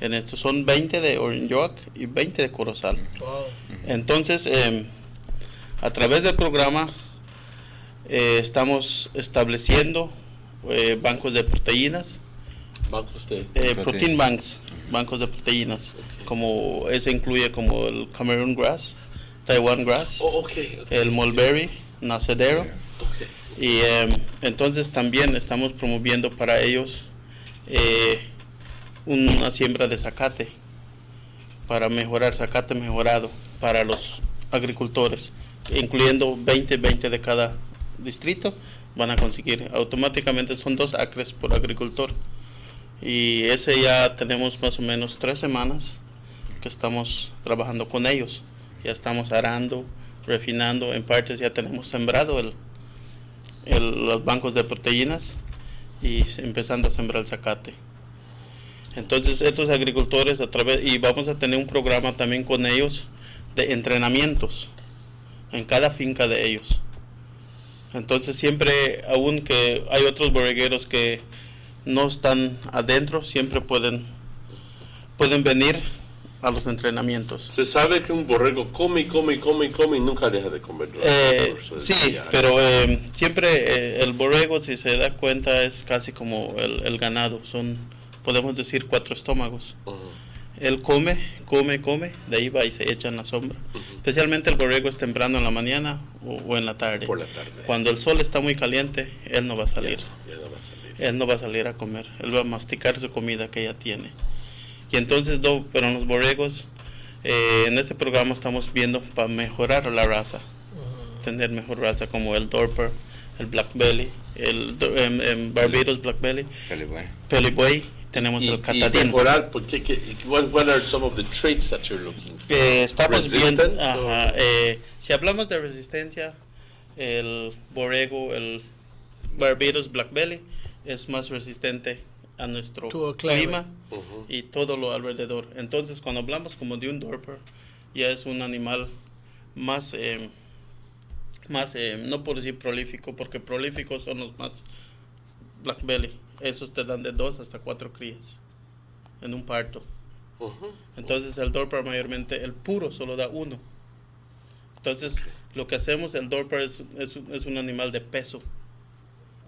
en esto. Son 20 de Orinjoac y 20 de Corozal. Wow. Entonces, a través del programa estamos estableciendo bancos de proteínas. Bancos de protein banks, bancos de proteínas, como ese incluye como el Cameroon grass, Taiwan grass, el mulberry, nacedero, y entonces también estamos promoviendo para ellos una siembra de zacate para mejorar zacate mejorado para los agricultores, incluyendo 20 de cada distrito van a conseguir automáticamente, son 2 acres por agricultor. Y ese ya tenemos más o menos 3 semanas que estamos trabajando con ellos. Ya estamos arando, refinando, en partes ya tenemos sembrado los bancos de proteínas y empezando a sembrar el zacate. Entonces estos agricultores y vamos a tener un programa también con ellos de entrenamientos en cada finca de ellos. Entonces siempre, aun que hay otros borregueros que no están adentro, siempre pueden venir a los entrenamientos. Se sabe que un borrego come y nunca deja de comer. Sí, pero siempre el borrego, si se da cuenta, es casi como el ganado. Podemos decir 4 estómagos. Él come, de ahí va y se echa en la sombra. Especialmente el borrego es temprano en la mañana o en la tarde. Por la tarde. Cuando el sol está muy caliente, él no va a salir. Ya no va a salir. Él no va a salir a comer, él va a masticar su comida que ya tiene. Y entonces, pero en los borregos, en este programa estamos viendo para mejorar la raza, tener mejor raza como el Dorper, el Black Belly, el Barbados Black Belly, Pelibuey, tenemos el Catadín. Y mejorar, what are some of the traits that you're looking for? Estamos viendo, si hablamos de resistencia, el borrego, el Barbados Black Belly, es más resistente a nuestro clima y todo lo alrededor. Entonces, cuando hablamos como de un Dorper, ya es un animal más, no puedo decir prolífico, porque prolíficos son los más Black Belly. Esos te dan de 2 hasta 4 crías en un parto. Entonces, el Dorper mayormente, el puro solo da 1. Entonces, lo que hacemos, el Dorper es un animal de peso.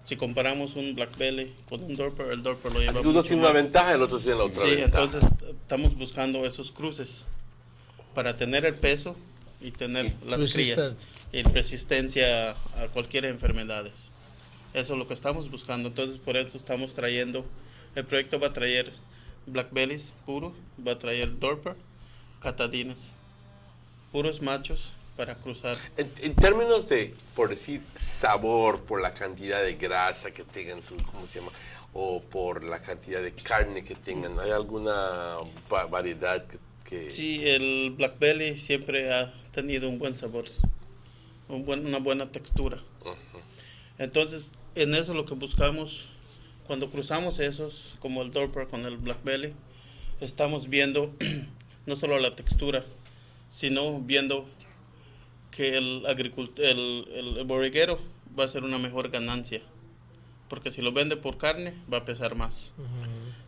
Si comparamos un Black Belly con un Dorper, el Dorper lo lleva así que uno tiene una ventaja, el otro tiene la otra ventaja. Entonces estamos buscando esos cruces para tener el peso y tener las crías y resistencia a cualquier enfermedades. Eso es lo que estamos buscando. Entonces por eso estamos trayendo, el proyecto va a traer Black Bellies puro, va a traer Dorper, Catadines, puros machos para cruzar. En términos de, por decir, sabor, por la cantidad de grasa que tengan, ¿cómo se llama? O por la cantidad de carne que tengan, ¿hay alguna variedad que...? Sí, el Black Belly siempre ha tenido un buen sabor, una buena textura. Entonces, en eso lo que buscamos, cuando cruzamos esos, como el Dorper con el Black Belly, estamos viendo no solo la textura, sino viendo que el borreguero va a ser una mejor ganancia, porque si lo vende por carne va a pesar más,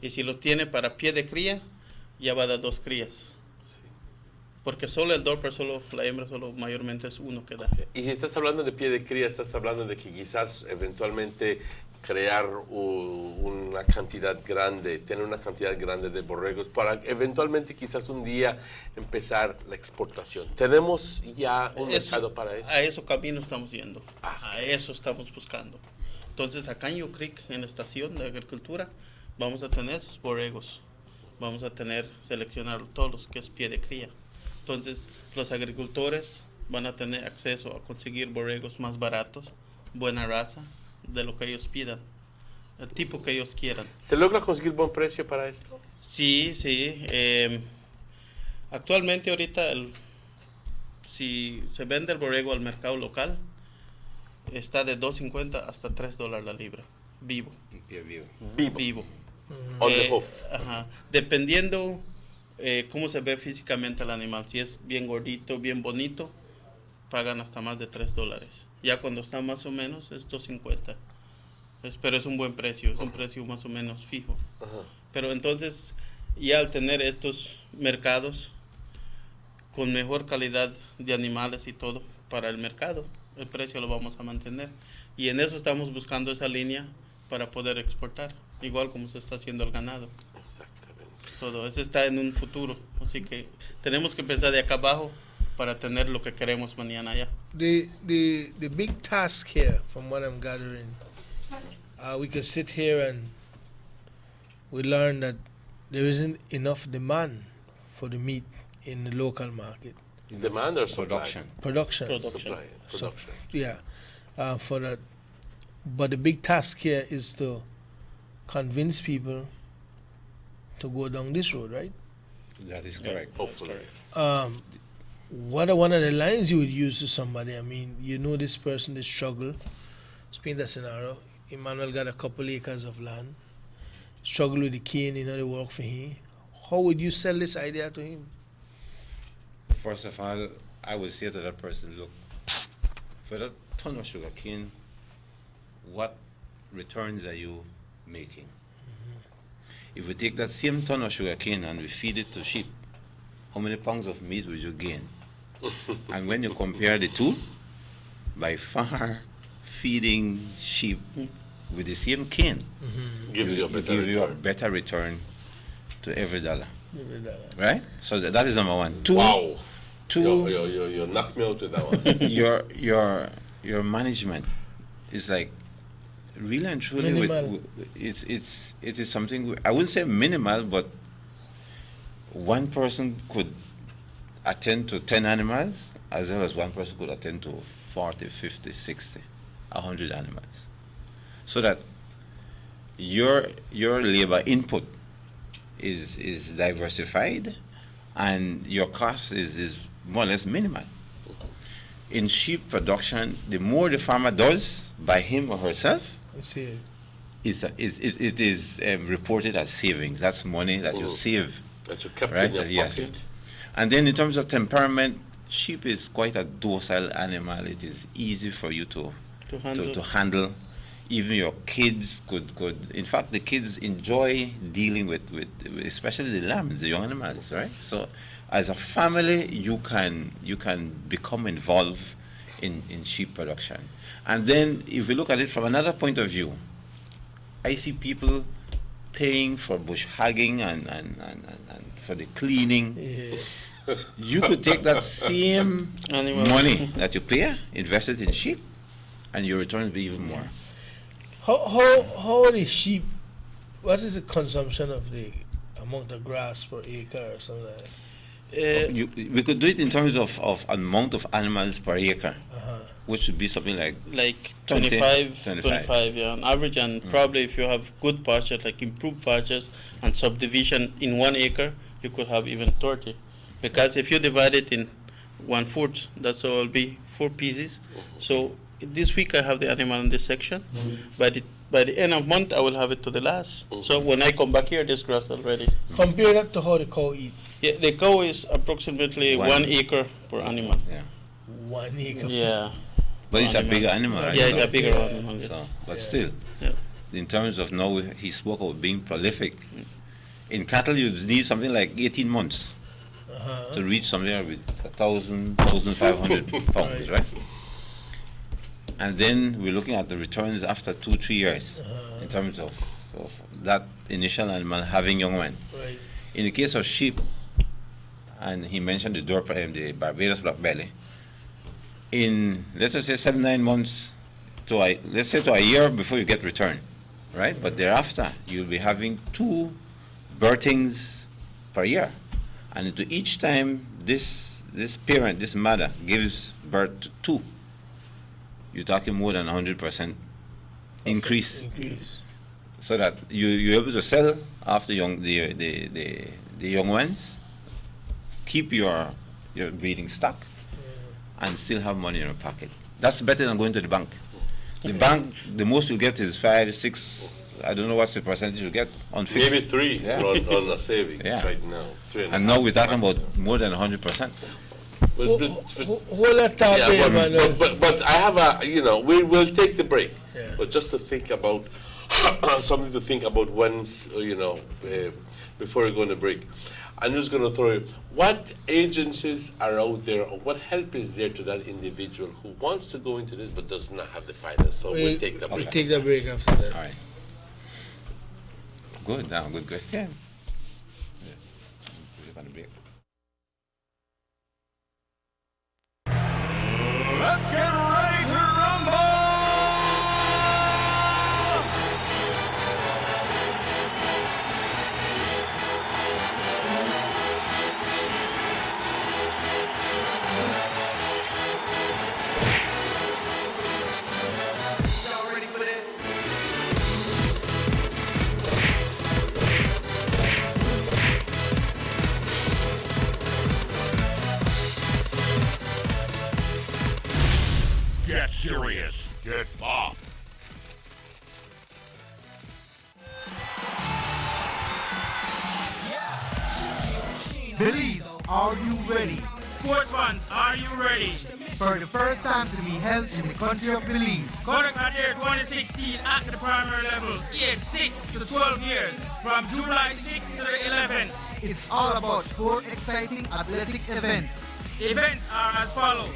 y si lo tiene para pie de cría ya va a dar 2 crías, porque solo el Dorper, la hembra solo mayormente es 1 que da. Y si estás hablando de pie de cría, estás hablando de que quizás eventualmente crear una cantidad grande, tener una cantidad grande de borregos para eventualmente quizás un día empezar la exportación. ¿Tenemos ya un mercado para eso? A eso camino estamos yendo, a eso estamos buscando. Entonces acá en Yo Creek, en la estación de agricultura, vamos a tener esos borregos, vamos a seleccionar todos los que es pie de cría. Entonces los agricultores van a tener acceso a conseguir borregos más baratos, buena raza, de lo que ellos pidan, el tipo que ellos quieran. ¿Se logra conseguir buen precio para esto? Sí. Actualmente ahorita si se vende el borrego al mercado local, está de $2.50 hasta $3 la libra, vivo. Vivo. On the hoof. Dependiendo cómo se ve físicamente el animal. Si es bien gordito, bien bonito, pagan hasta más de $3. Ya cuando está más o menos es $2.50. Pero es un buen precio, es un precio más o menos fijo. Pero entonces, ya al tener estos mercados con mejor calidad de animales y todo para el mercado, el precio lo vamos a mantener. Y en eso estamos buscando esa línea para poder exportar, igual como se está haciendo el ganado. Exactamente. Todo eso está en un futuro, así que tenemos que empezar de acá abajo para tener lo que queremos mañana ya. The big task here, from what I'm gathering, we can sit here and we learn that there isn't enough demand for the meat in the local market. Demand or supply? Production. Supply. So, yeah, for that. But the big task here is to convince people to go down this road, right? That is correct. Hopefully. What are one of the lines you would use to somebody? I mean, you know this person, they struggle. Let's paint that scenario. Emmanuel got a couple acres of land, struggle with the cane, they work for him. How would you sell this idea to him? First of all, I would say to that person, look, for that ton of sugar cane, what returns are you making? If we take that same ton of sugar cane and we feed it to sheep, how many pounds of meat would you gain? And when you compare the two, by far, feeding sheep with the same cane gives you a better return to every dollar. Right? So that is number one. Two. Wow. Two. You knocked me out with that one. your management is like really and truly it is something I wouldn't say minimal, but one person could attend to 10 animals as well as one person could attend to 40, 50, 60, 100 animals. So that your labor input is diversified and your cost is more or less minimal. In sheep production, the more the farmer does by him or herself, it is reported as savings. That's money that you save. That you kept right? in your pocket. And then in terms of temperament, sheep is quite a docile animal. It is easy for you to handle. Even your kids could. In fact, the kids enjoy dealing with especially the lambs, the young animals, right? So, as a family, you can become involved in sheep production. And then, if we look at it from another point of view, I see people paying for bush hogging and for the cleaning. Yeah. You could take that same money that you pay, invest it in sheep, and your return will be even more. How are the sheep? What is the consumption of the amount of grass per acre or something like that? We could do it in terms of amount of animals per acre, which would be something like 25, yeah, on average, and probably if you have good pastures, like improved pastures and subdivision in 1 acre, you could have even 30. Because if you divide it in 1/4, that's all will be 4 pieces. So this week I have the animal in this section. By the end of month I will have it to the last. So when I come back here, there's grass already. Compare that to how the cow eat. Yeah, the cow is approximately 1 acre per animal. Yeah. 1 acre. Yeah. But it's a bigger animal, right? Yeah, it's a bigger animal. Yes. So, but still, in terms of now, he spoke of being prolific. In cattle, you need something like 18 months to reach somewhere with 1,000, 1,500 pounds, right? and then we're looking at the returns after 2-3 years in terms of that initial animal having young one. Right. In the case of sheep, and he mentioned the Barbados black belly, in let's just say 7-9 months to a year before you get return, right? But thereafter you'll be having 2 birthings per year, and to each time this parent, this mother, gives birth to 2, you're talking more than 100% increase. So that you're able to sell after the young ones, keep your breeding stock, and still have money in your pocket. That's better than going to the bank. The bank, the most you get is 5, 6. I don't know what's the percentage you get on fixed. Maybe 3 on a savings right now. And now we're talking about more than 100%. But I have we will take the break. Yeah. But just to think about something to think about once, before we go on the break. I'm just going to throw it. What agencies are out there, or what help is there to that individual who wants to go into this but does not have the finance? So we'll take the break. We'll take the break after that. All right. Good. Now, good question. Let's get ready to rumble! Y'all ready for this? Get serious. Get pop. Belize, are you ready? Sports fans, are you ready? For the first time to be held in the country of Belize. Conduct Adair 2016 at the primary level, aged 6 to 12 years, from July 6 to the 11th. It's all about 4 exciting athletic events. Events are as follows.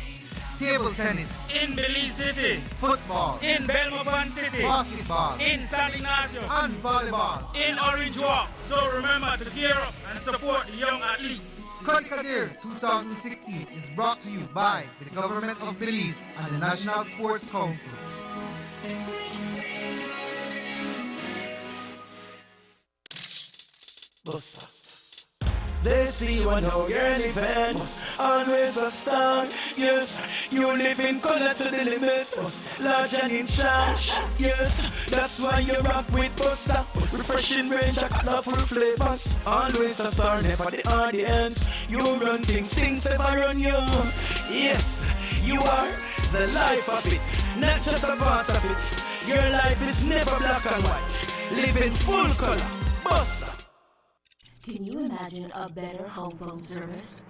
Table tennis. In Belize City. Football. In Belmopan City. Basketball. In San Ignacio. And volleyball. In Orange Walk. So remember to gear up and support the young athletes. Conduct Adair 2016 is brought to you by the Government of Belize and the National Sports Council. Bossa. They see what how you're living, always a star, yes. You live in color to the limit, large and in charge, yes. That's why you rock with Buster, refreshing range of colorful flavors. Always a star, never the audience. You run things never run yours. Yes, you are the life of it, not just a part of it. Your life is never black and white, live in full color, Buster. Can you imagine a better home phone service?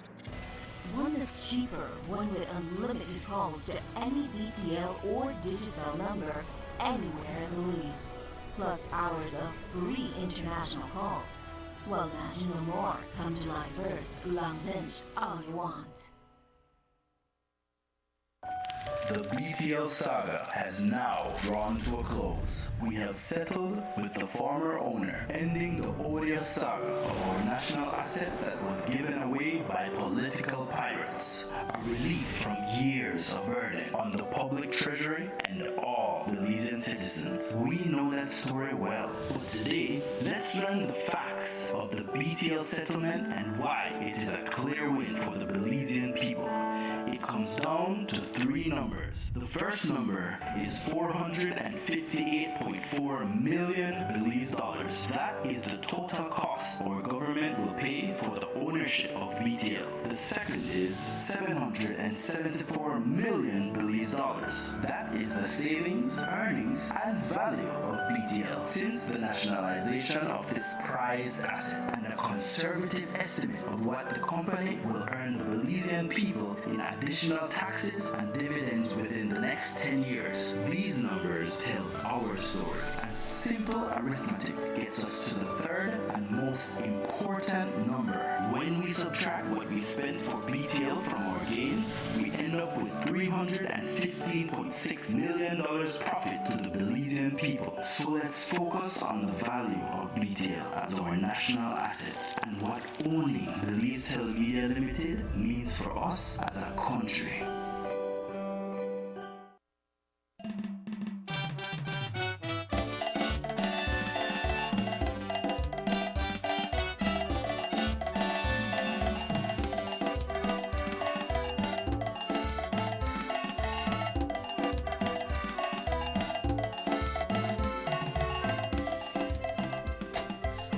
One that's cheaper, one with unlimited calls to any BTL or Digicel number anywhere in Belize, plus hours of free international calls. Well, imagine no more. Come July 1st, Long Bench, all you want. The BTL saga has now drawn to a close. We have settled with the former owner, ending the odious saga of our national asset that was given away by political pirates. A relief from years of burden on the public treasury and all Belizean citizens. We know that story well, but today, let's learn the facts of the BTL settlement and why it is a clear win for the Belizean people. It comes down to 3 numbers. The first number is 458.4 million Belize dollars. That is the total cost our government will pay for the ownership of BTL. The second is 774 million Belize dollars. That is the savings, earnings, and value of BTL since the nationalization of this prized asset, and a conservative estimate of what the company will earn the Belizean people in additional taxes and dividends within the next 10 years. These numbers tell our story, and simple arithmetic gets us to the third and most important number. When we subtract what we spent for BTL from our gains, we end up with $315.6 million profit to the Belizean people. So let's focus on the value of BTL as our national asset and what owning Belize Telemedia Limited means for us as a country.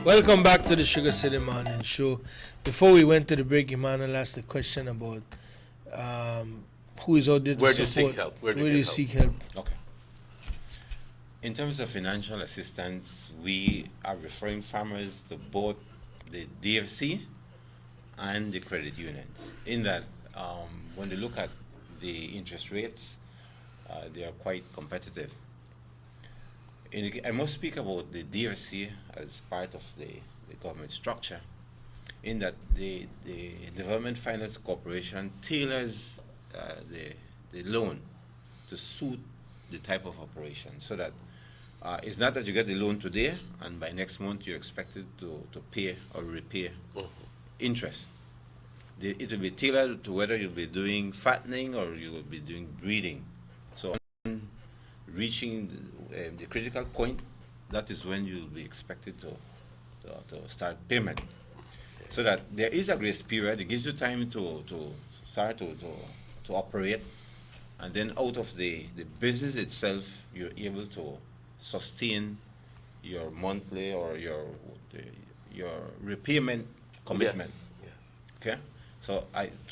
Welcome back to the Sugar City Morning Show. Before we went to the break, Emmanuel asked a question about who is out there to Where do you support. seek help? Where do you seek help? Okay. In terms of financial assistance, we are referring farmers to both the DFC and the credit unions. In that, when they look at the interest rates, they are quite competitive. I must speak about the DFC as part of the government structure, in that the Development Finance Corporation tailors the loan to suit the type of operation, so that it's not that you get the loan today and by next month you're expected to pay or repay interest. It will be tailored to whether you'll be doing fattening or you will be doing breeding. So reaching the critical point, that is when you'll be expected to start payment. So that there is a grace period. It gives you time to start to operate, and then out of the business itself, you're able to sustain your monthly or your repayment commitment. Yes. Okay, so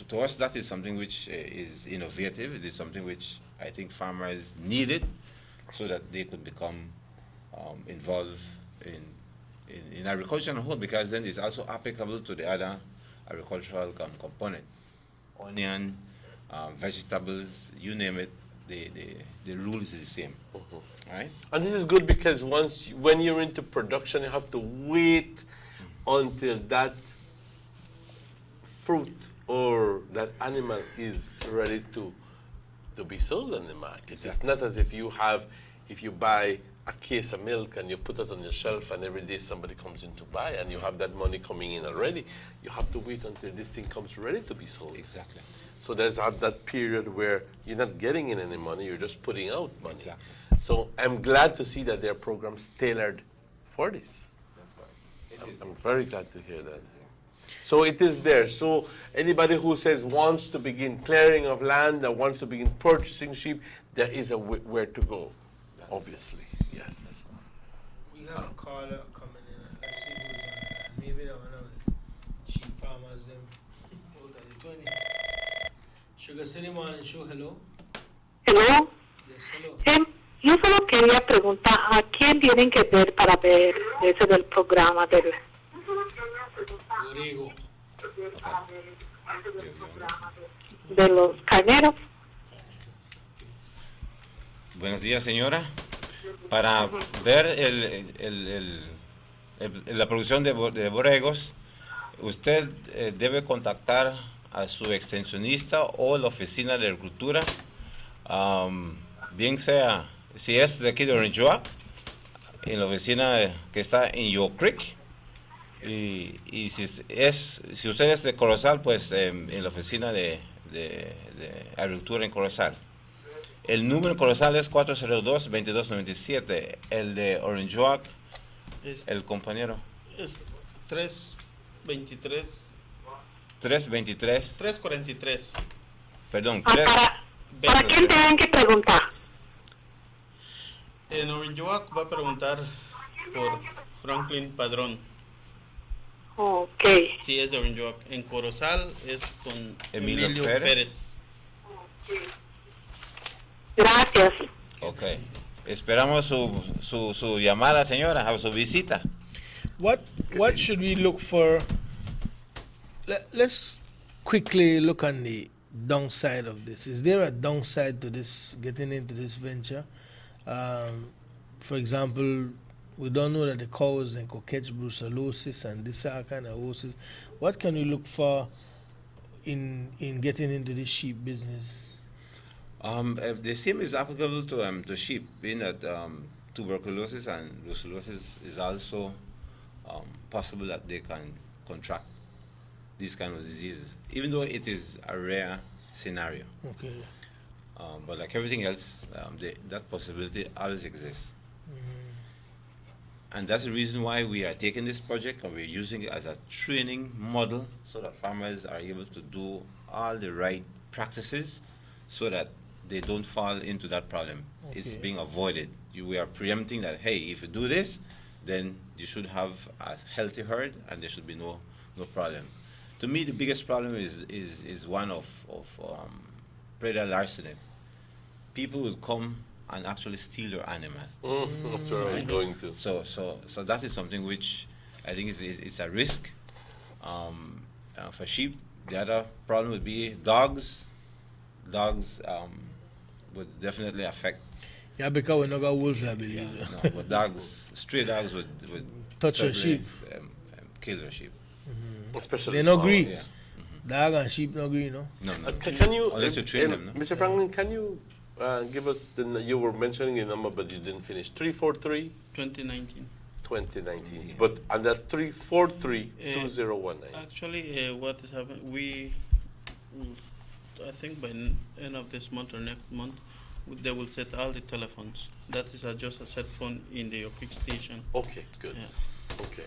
to us that is something which is innovative. It is something which I think farmers needed, so that they could become involved in agriculture on a whole, because then it's also applicable to the other agricultural components. Onion, vegetables, you name it, the rule is the same. Right? And this is good because when you're into production, you have to wait until that fruit or that animal is ready to be sold on the market. Exactly. It's not as if you buy a case of milk and you put it on your shelf and every day somebody comes in to buy and you have that money coming in already. You have to wait until this thing comes ready to be sold. Exactly. So there's that period where you're not getting in any money, you're just putting out money. Exactly. So I'm glad to see that there are programs tailored for this. That's right. I'm very glad to hear that. So it is there. So anybody who wants to begin clearing of land, that wants to begin purchasing sheep, there is where to go, obviously. Yes. We have a caller coming in. Let's see who's on. Maybe that one of the sheep farmers them out at the 20. Sugar City Morning Show, hello. Hello. Yes, hello. Yo solo quería preguntar a quién tienen que ver para ver eso del programa del Rodrigo. De los carneros. Buenos días, señora. Para ver la producción de borregos, usted debe contactar a su extensionista o la oficina de agricultura, bien sea, si es de aquí de Orinchuac, en la oficina que está en Yo Creek, y si usted es de Corozal, pues en la oficina de agricultura en Corozal. El número en Corozal es 402-2297. El de Orinchuac, el compañero. Es 323. 323. 343. Perdón, ¿Para quién tienen que preguntar? En Orinchuac va a preguntar por Franklin Padrón. Ok. Sí, es de Orinchuac. En Corozal es con Emilio Pérez. Gracias. Ok. Esperamos su llamada, señora, o su visita. What should we look for? Let's quickly look on the downside of this. Is there a downside to this, getting into this venture? For example, we don't know that the cows then could catch brucellosis and this kind of horses. What can we look for in getting into the sheep business? The same is applicable to sheep, being that tuberculosis and brucellosis is also possible that they can contract these kind of diseases, even though it is a rare scenario. Okay. But like everything else, that possibility always exists. And that's the reason why we are taking this project and we're using it as a training model so that farmers are able to do all the right practices so that they don't fall into that problem. Okay. It's being avoided. We are preempting that, hey, if you do this, then you should have a healthy herd and there should be no problem. To me, the biggest problem is one of predator larceny. People will come and actually steal your animal. That's where I'm going to. So that is something which I think is a risk for sheep. The other problem would be dogs. Dogs would definitely affect. Yeah, because we not got wolves, I believe. No, but dogs, stray dogs would touch your sheep, kill your sheep. Especially they no small, agree. yeah. Dog and sheep no agree, no. No. Can you, unless you train them, no? Mr. Franklin, can you give us you were mentioning a number, but you didn't finish. 343. 2019. 2019. But on that 343 2019. Actually, what is happening? We, I think by end of this month or next month, they will set all the telephones. That is just a set phone in the Creek station. Okay, good. Yeah. Okay.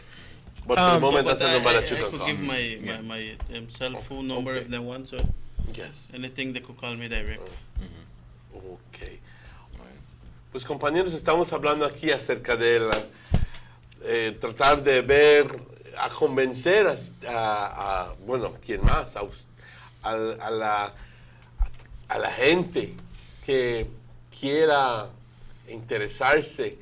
But for the moment, that's a number that you I can could call. give my cell phone number Okay. if they want, so Yes. anything they could call me direct. Ok. Pues compañeros, estamos hablando aquí acerca de tratar de ver, a convencer bueno, ¿quién más? A la gente que quiera interesarse,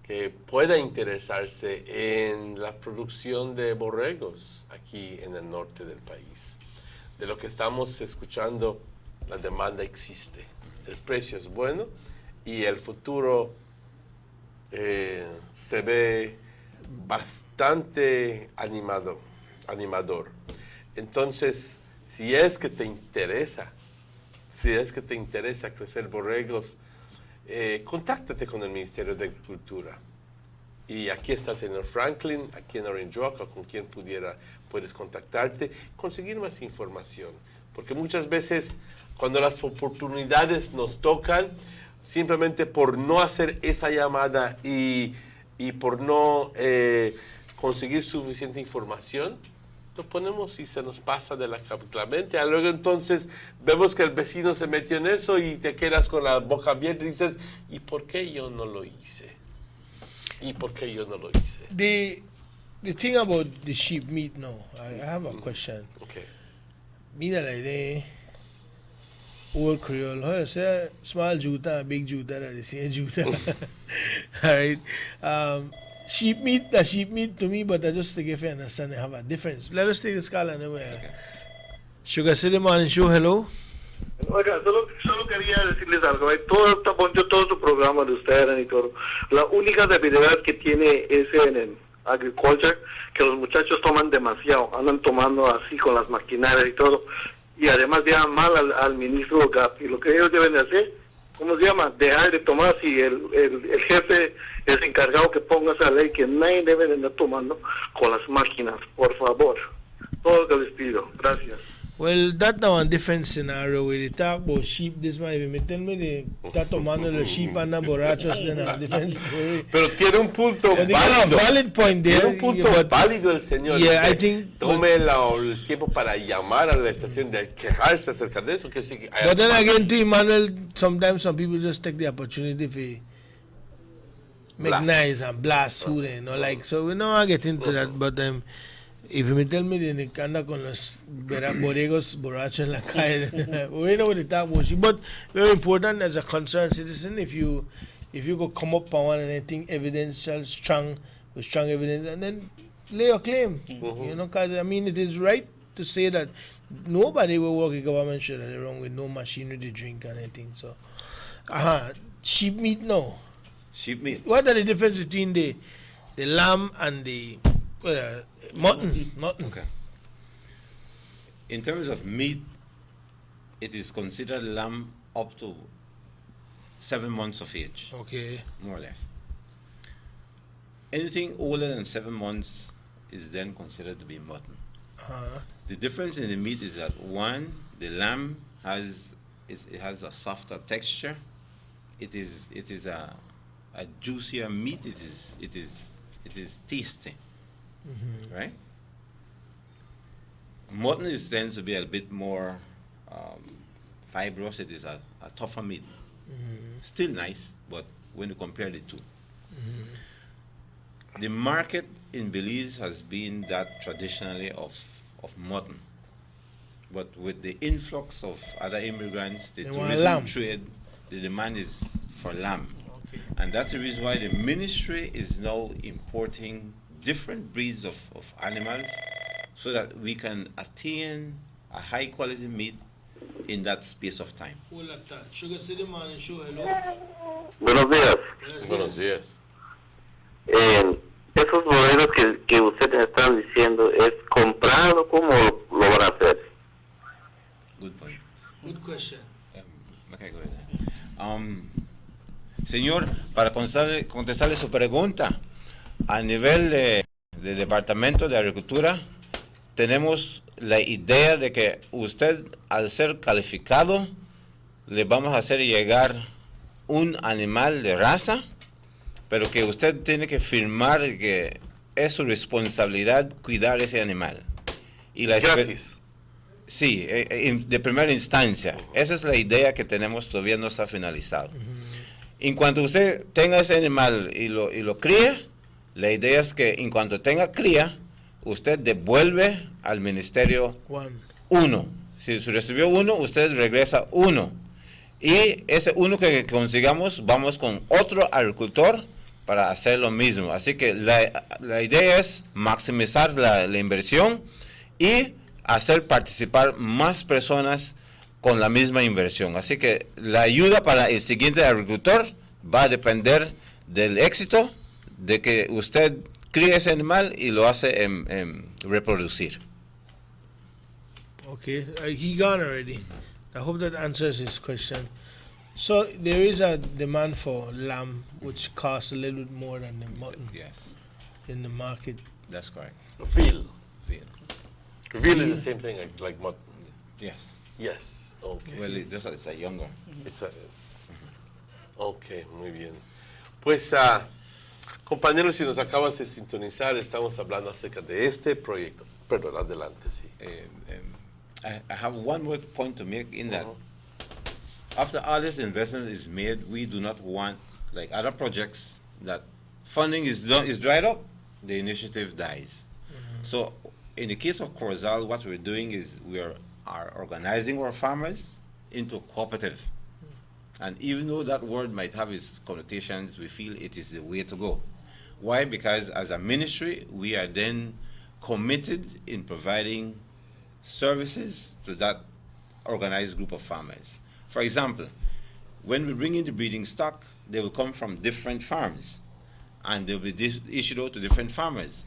que pueda interesarse en la producción de borregos aquí en el norte del país. De lo que estamos escuchando, la demanda existe, el precio es bueno y el futuro se ve bastante animador. Entonces, si es que te interesa crecer borregos, contáctate con el Ministerio de Agricultura. Y aquí está el señor Franklin, aquí en Orange Walk, o con quien puedes contactarte, conseguir más información. Porque muchas veces, cuando las oportunidades nos tocan, simplemente por no hacer esa llamada y por no conseguir suficiente información, lo ponemos y se nos pasa de la mente. Luego entonces vemos que el vecino se metió en eso y te quedas con la boca abierta y dices, ¿y por qué yo no lo hice? The thing about the sheep meat now, I have a question. Okay. Mira la idea, old Creole, how you say small juta, big juta, are the same juta. All right. Sheep meat to me, but I just think if you understand, they have a difference. Let us take this call anyway. Okay. Sugar City Morning Show, hello. Oiga, solo quería decirles algo. Todo su programa de ustedes y todo. La única debilidad que tiene es en el agriculture, que los muchachos toman demasiado, andan tomando así con las maquinarias y todo. Y además llaman mal al ministro GAP. Y lo que ellos deben de hacer, ¿cómo se llama? Dejar de tomar si el jefe es encargado que ponga esa ley que nadie debe de andar tomando con las máquinas, por favor. Todo lo que les pido. Gracias. Well, that's now a different scenario where they talk about sheep. This might be tell me they está tomando los sheep andan borrachos, then a different story. Pero tiene un punto válido. Valid point there. Tiene un punto válido el señor. Yeah, I think. Tome el tiempo para llamar a la estación de quejarse acerca de eso. Que sí, but then again, to Emmanuel, sometimes some people just take the opportunity to make noise and blast who they know. Like, so we know I get into that, but if you tell me they anda con los borregos borrachos en la calle, we know what they talk about. But very important as a concerned citizen, if you go come up on anything evidential, strong evidence, and then lay your claim. You know, because I mean it is right to say that nobody will work in government should have wrong with no machinery to drink or anything. So, sheep meat no. Sheep meat. What are the difference between the lamb and the mutton. Okay. In terms of meat, it is considered lamb up to 7 months of age. Okay. More or less. Anything older than 7 months is then considered to be mutton. The difference in the meat is that one, the lamb has a softer texture. It is a juicier meat. It is tasty, right? Mutton tends to be a bit more fibrous. It is a tougher meat. Still nice, but when you compare the two. The market in Belize has been that traditionally of mutton. But with the influx of other immigrants, the tourism trade, the demand is for lamb. Okay. And that's the reason why the ministry is now importing different breeds of animals so that we can attain a high quality meat in that space of time. Sugar City Man and show hello. Buenos días. Buenos días. Esos modelos que ustedes están diciendo, ¿es comprado? ¿Cómo lo van a hacer? Good point. Good question. Okay, go ahead. Señor, para contestarle su pregunta, a nivel de Departamento de Agricultura, tenemos la idea de que usted, al ser calificado, le vamos a hacer llegar un animal de raza, pero que usted tiene que firmar que es su responsabilidad cuidar ese animal. Y la Gratis. Sí, de primera instancia. Esa es la idea que tenemos, todavía no está finalizado. En cuanto usted tenga ese animal y lo críe, la idea es que en cuanto tenga cría, usted devuelve al ministerio uno. Si recibió uno, usted regresa uno. Y ese uno que consigamos, vamos con otro agricultor para hacer lo mismo. Así que la idea es maximizar la inversión y hacer participar más personas con la misma inversión. Así que la ayuda para el siguiente agricultor va a depender del éxito de que usted críe ese animal y lo hace reproducir. Okay, he gone already. I hope that answers his question. So there is a demand for lamb, which costs a little bit more than the mutton. Yes. In the market. That's correct. Veal. Veal is the same thing like mutton. Yes. Yes. Okay. Well, it's a younger. Ok, muy bien. Pues, compañeros, si nos acabas de sintonizar, estamos hablando acerca de este proyecto. Perdón, adelante, sí. I have one more point to make in that after all this investment is made, we do not want, like other projects, that funding is dried up, the initiative dies. So in the case of Corzal, what we're doing is we are organizing our farmers into a cooperative. And even though that word might have its connotations, we feel it is the way to go. Why? Because as a ministry, we are then committed in providing services to that organized group of farmers. For example, when we bring in the breeding stock, they will come from different farms, and they'll be issued out to different farmers.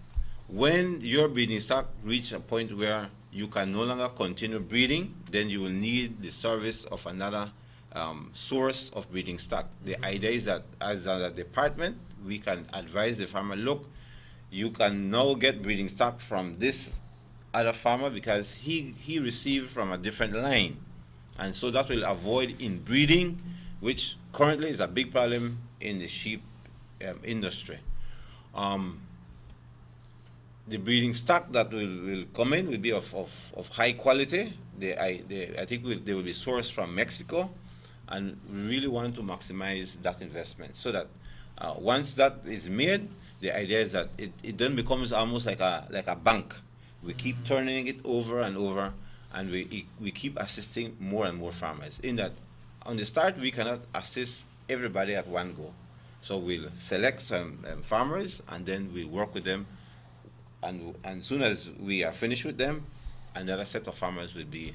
When your breeding stock reaches a point where you can no longer continue breeding, then you will need the service of another source of breeding stock. The idea is that as a department, we can advise the farmer, look, you can now get breeding stock from this other farmer because he received from a different line. And so that will avoid inbreeding, which currently is a big problem in the sheep industry. The breeding stock that will come in will be of high quality. I think they will be sourced from Mexico, and we really want to maximize that investment so that once that is made, the idea is that it then becomes almost like a bank. We keep turning it over and over, and we keep assisting more and more farmers. In that, on the start, we cannot assist everybody at one go. So we'll select some farmers, and then we'll work with them. And as soon as we are finished with them, another set of farmers will be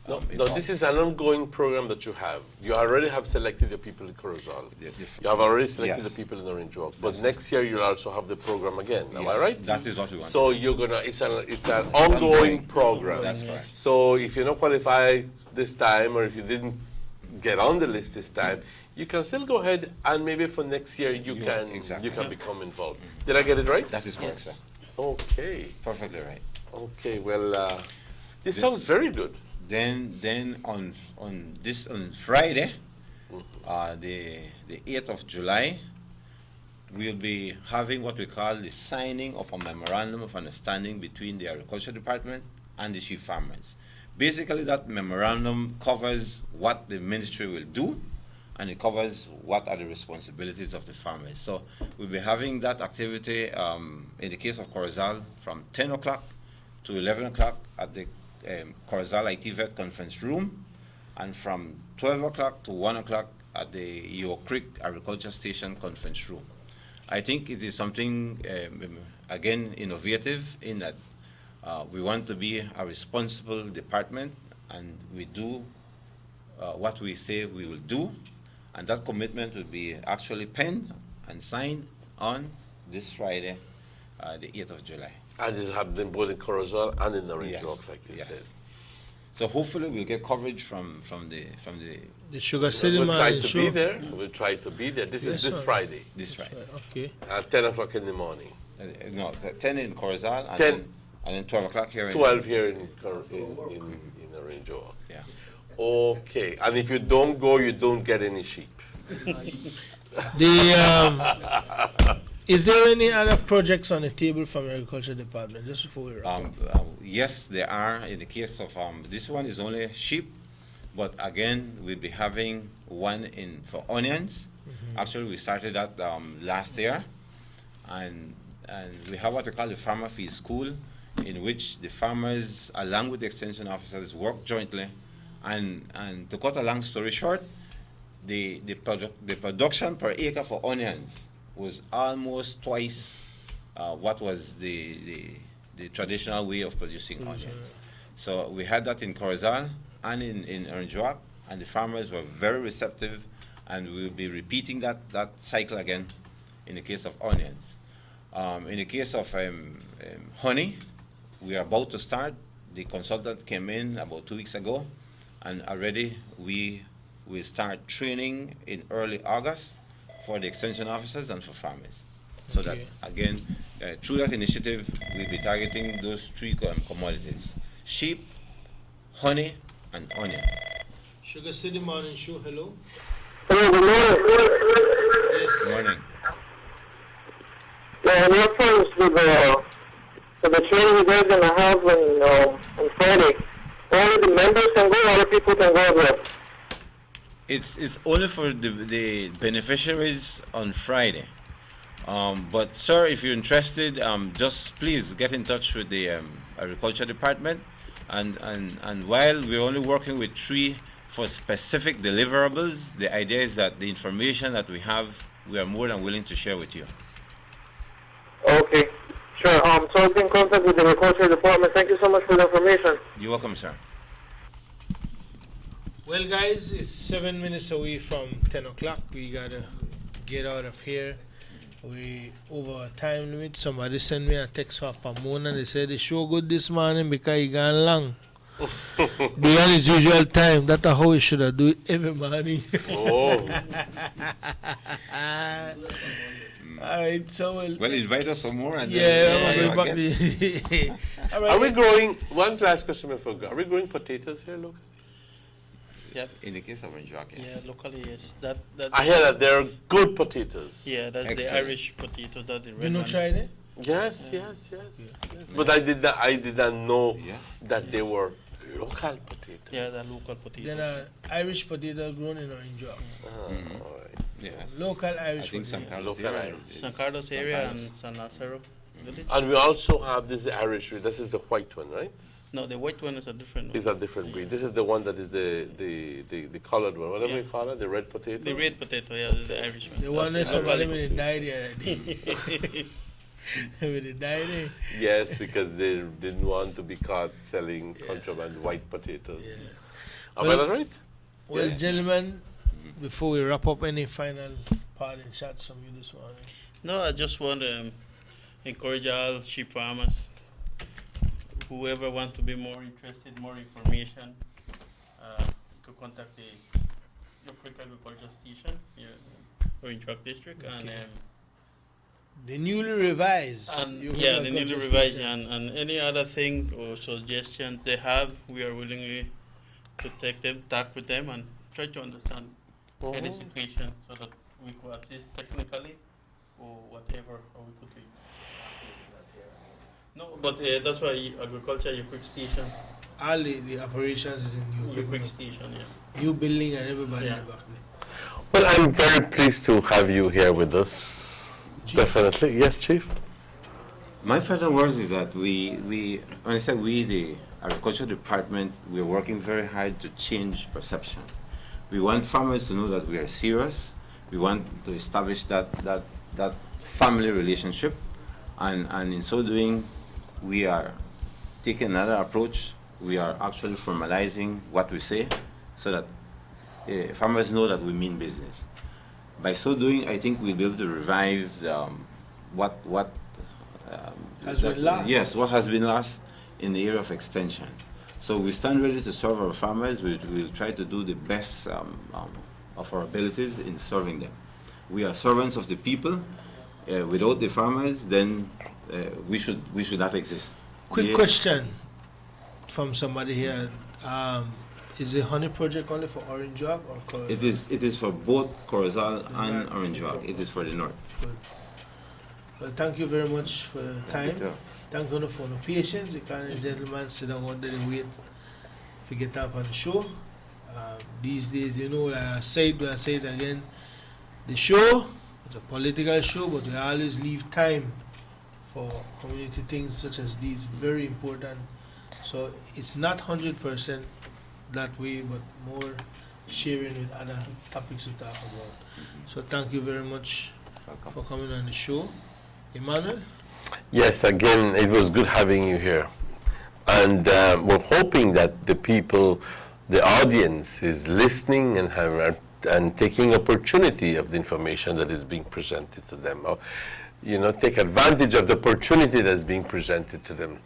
No, this is an ongoing program that you have. You already have selected the people in Corozal. You have already selected the people in Orange Walk. But next year you'll also have the program again. Am I right? That is what we want. So you're gonna. It's an ongoing program. That's correct. So if you're not qualified this time, or if you didn't get on the list this time, you can still go ahead and maybe for next year you can become involved. Did I get it right? That is correct, sir. Okay. Perfectly right. Okay. Well, this sounds very good. Then on Friday, the 8th of July, we'll be having what we call the signing of a memorandum of understanding between the Agriculture Department and the sheep farmers. Basically, that memorandum covers what the ministry will do, and it covers what are the responsibilities of the farmers. So we'll be having that activity in the case of Corozal from 10 o'clock to 11 o'clock at the Corozal ITVET conference room, and from 12 o'clock to 1 o'clock at the Eo Creek Agriculture Station conference room. I think it is something, again, innovative in that we want to be a responsible department, and we do what we say we will do, and that commitment will be actually penned and signed on this Friday, the 8th of July. And it'll happen both in Corozal and in Orange Walk, like you said. So hopefully we'll get coverage from the Sugar City We'll try Man to show. be there. We'll try to be there. This is this Friday. This Friday. Okay. At 10 o'clock in the morning. No, 10 in Corozal and 10. Then 12 o'clock here. 12 here in Orange Walk. Yeah. Okay. And if you don't go, you don't get any sheep. Is there any other projects on the table from the Agriculture Department, just before we wrap up? Yes, there are. In the case of this one is only sheep, but again we'll be having one for onions. Actually, we started that last year, and we have what we call the Farmer Feed School, in which the farmers, along with the extension officers, work jointly. And to cut a long story short, the production per acre for onions was almost twice what was the traditional way of producing onions. So we had that in Corozal and in Orange Walk, and the farmers were very receptive, and we will be repeating that cycle again in the case of onions. In the case of honey, we are about to start. The consultant came in about 2 weeks ago, and already we will start training in early August for the extension officers and for farmers. So that, again, through that initiative, we'll be targeting those three commodities: sheep, honey, and onion. Sugar City Morning Show, hello. Hello, good morning. Yes. Good morning. In reference to the training you guys are going to have on Friday, only the members can go, other people can go as well? It's only for the beneficiaries on Friday. But sir, if you're interested, just please get in touch with the Agriculture Department. And while we're only working with 3 for specific deliverables, the idea is that the information that we have, we are more than willing to share with you. Okay, sure. So I've been in contact with the Agriculture Department. Thank you so much for the information. You're welcome, sir. Well, guys, it's 7 minutes away from 10 o'clock. We gotta get out of here. We over a time limit. Somebody sent me a text from Pomona. They said the show good this morning because he gone long. Beyond its usual time. That's how we should have do it every morning. Oh. All right, so well, invite us some more. And yeah, back. All right. Are we growing? One last question I forgot. Are we growing potatoes here, look? Yeah. In the case of Orange Walk, yes. Yeah, locally, yes. That I hear that they're good potatoes. Yeah, that's Excellent. the Irish potato. That's the red You know, one. tried it? Yes. But I did not know that they were local potatoes. Yeah, they're local potatoes. Then Irish potato grown in Orange Walk. All right. Yes. Local Irish I think San potato. Carlos Local area. Irish. San Carlos area and San Lazaro village. And we also have this Irish. This is the white one, right? No, the white one is a different one. Is a different breed. This is the one that is the colored one. Whatever you call it, the red potato. The red potato, yeah, the Irish one. The one that somebody when he died the other day. With the dye, Yes, because they didn't want to be caught selling contraband white potatoes. Am I right? Well, Yes. gentlemen, before we wrap up, any final parting shots from you this morning? No, I just want to encourage all sheep farmers, whoever wants to be more interested, more information, could contact your Creek Agriculture Station here in Truck District. And the newly revised. yeah, the newly revised, and any other thing or suggestion they have, we are willingly to take them, talk with them, and try to understand any situation so that we could assist technically or whatever, or we could be. No, but that's why agriculture, your Creek Station. All the operations is in Your Creek Station, yeah. New building and everybody Yeah. in the back there. Well, I'm very pleased to have you here with us. Chief. Definitely. Yes, Chief? My final words is that when I say we, the agriculture department, we're working very hard to change perception. We want farmers to know that we are serious. We want to establish that family relationship, and in so doing, we are taking another approach. We are actually formalizing what we say, so that farmers know that we mean business. By so doing, I think we'll be able to revive what Has been lost. Yes, what has been lost in the area of extension. So we stand ready to serve our farmers. We'll try to do the best of our abilities in serving them. We are servants of the people. Without the farmers, then we should not exist. Quick question from somebody here. Is the honey project only for Orange Walk or Corozal? It is for both Corozal and Orange Walk. It is for the north. Good. Well, thank you very much for your time. Thank you for the patience. The kind of gentleman sit down one day and wait to get up on the show. These days, you know, like I said again, the show is a political show, but we always leave time for community things such as these. Very important. So it's not 100% that way, but more sharing with other topics to talk about. So thank you very much for coming on the show. Emmanuel? Yes, again, it was good having you here. And we're hoping that the people, the audience, is listening and taking opportunity of the information that is being presented to them. Or, take advantage of the opportunity that's being presented to them.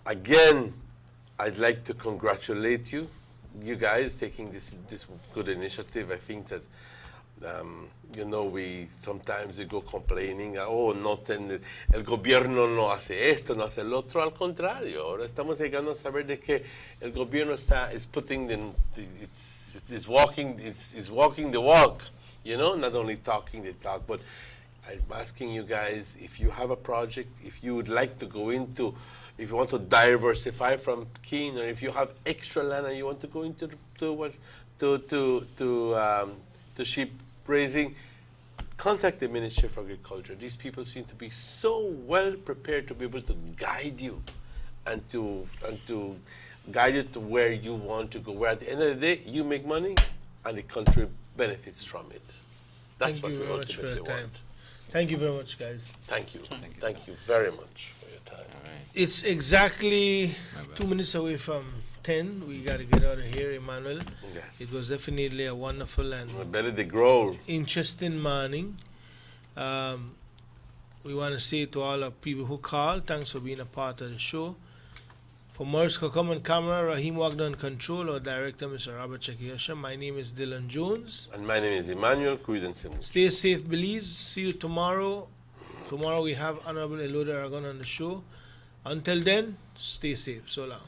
Again, I'd like to congratulate you guys taking this good initiative. I think that we sometimes go complaining, el gobierno no hace esto, no hace el otro. Al contrario, ahora estamos llegando a saber de que el gobierno is walking the walk, not only talking the talk. But I'm asking you guys, if you have a project, if you would like to go into, if you want to diversify from Keene, or if you have extra land and you want to go into to sheep raising, contact the Ministry of Agriculture. These people seem to be so well prepared to be able to guide you and to guide you to where you want to go. Where at the end of the day, you make money and the country benefits from it. That's what we ultimately want. Thank you very much, guys. Thank you. Thank you very much for your time. It's exactly 2 minutes away from 10. We got to get out of here, Emmanuel. Yes. It was definitely a wonderful and interesting morning. We want to say to all the people who called, thanks for being a part of the show. For Morris Kokom on camera, Raheem Wagner on control, our director, Mr. Robert Chekiyosha. My name is Dylan Jones. And my name is Emmanuel Cuidense. Stay safe, Belize. See you tomorrow. Tomorrow we have Honorable Eloda Aragon on the show. Until then, stay safe. So long.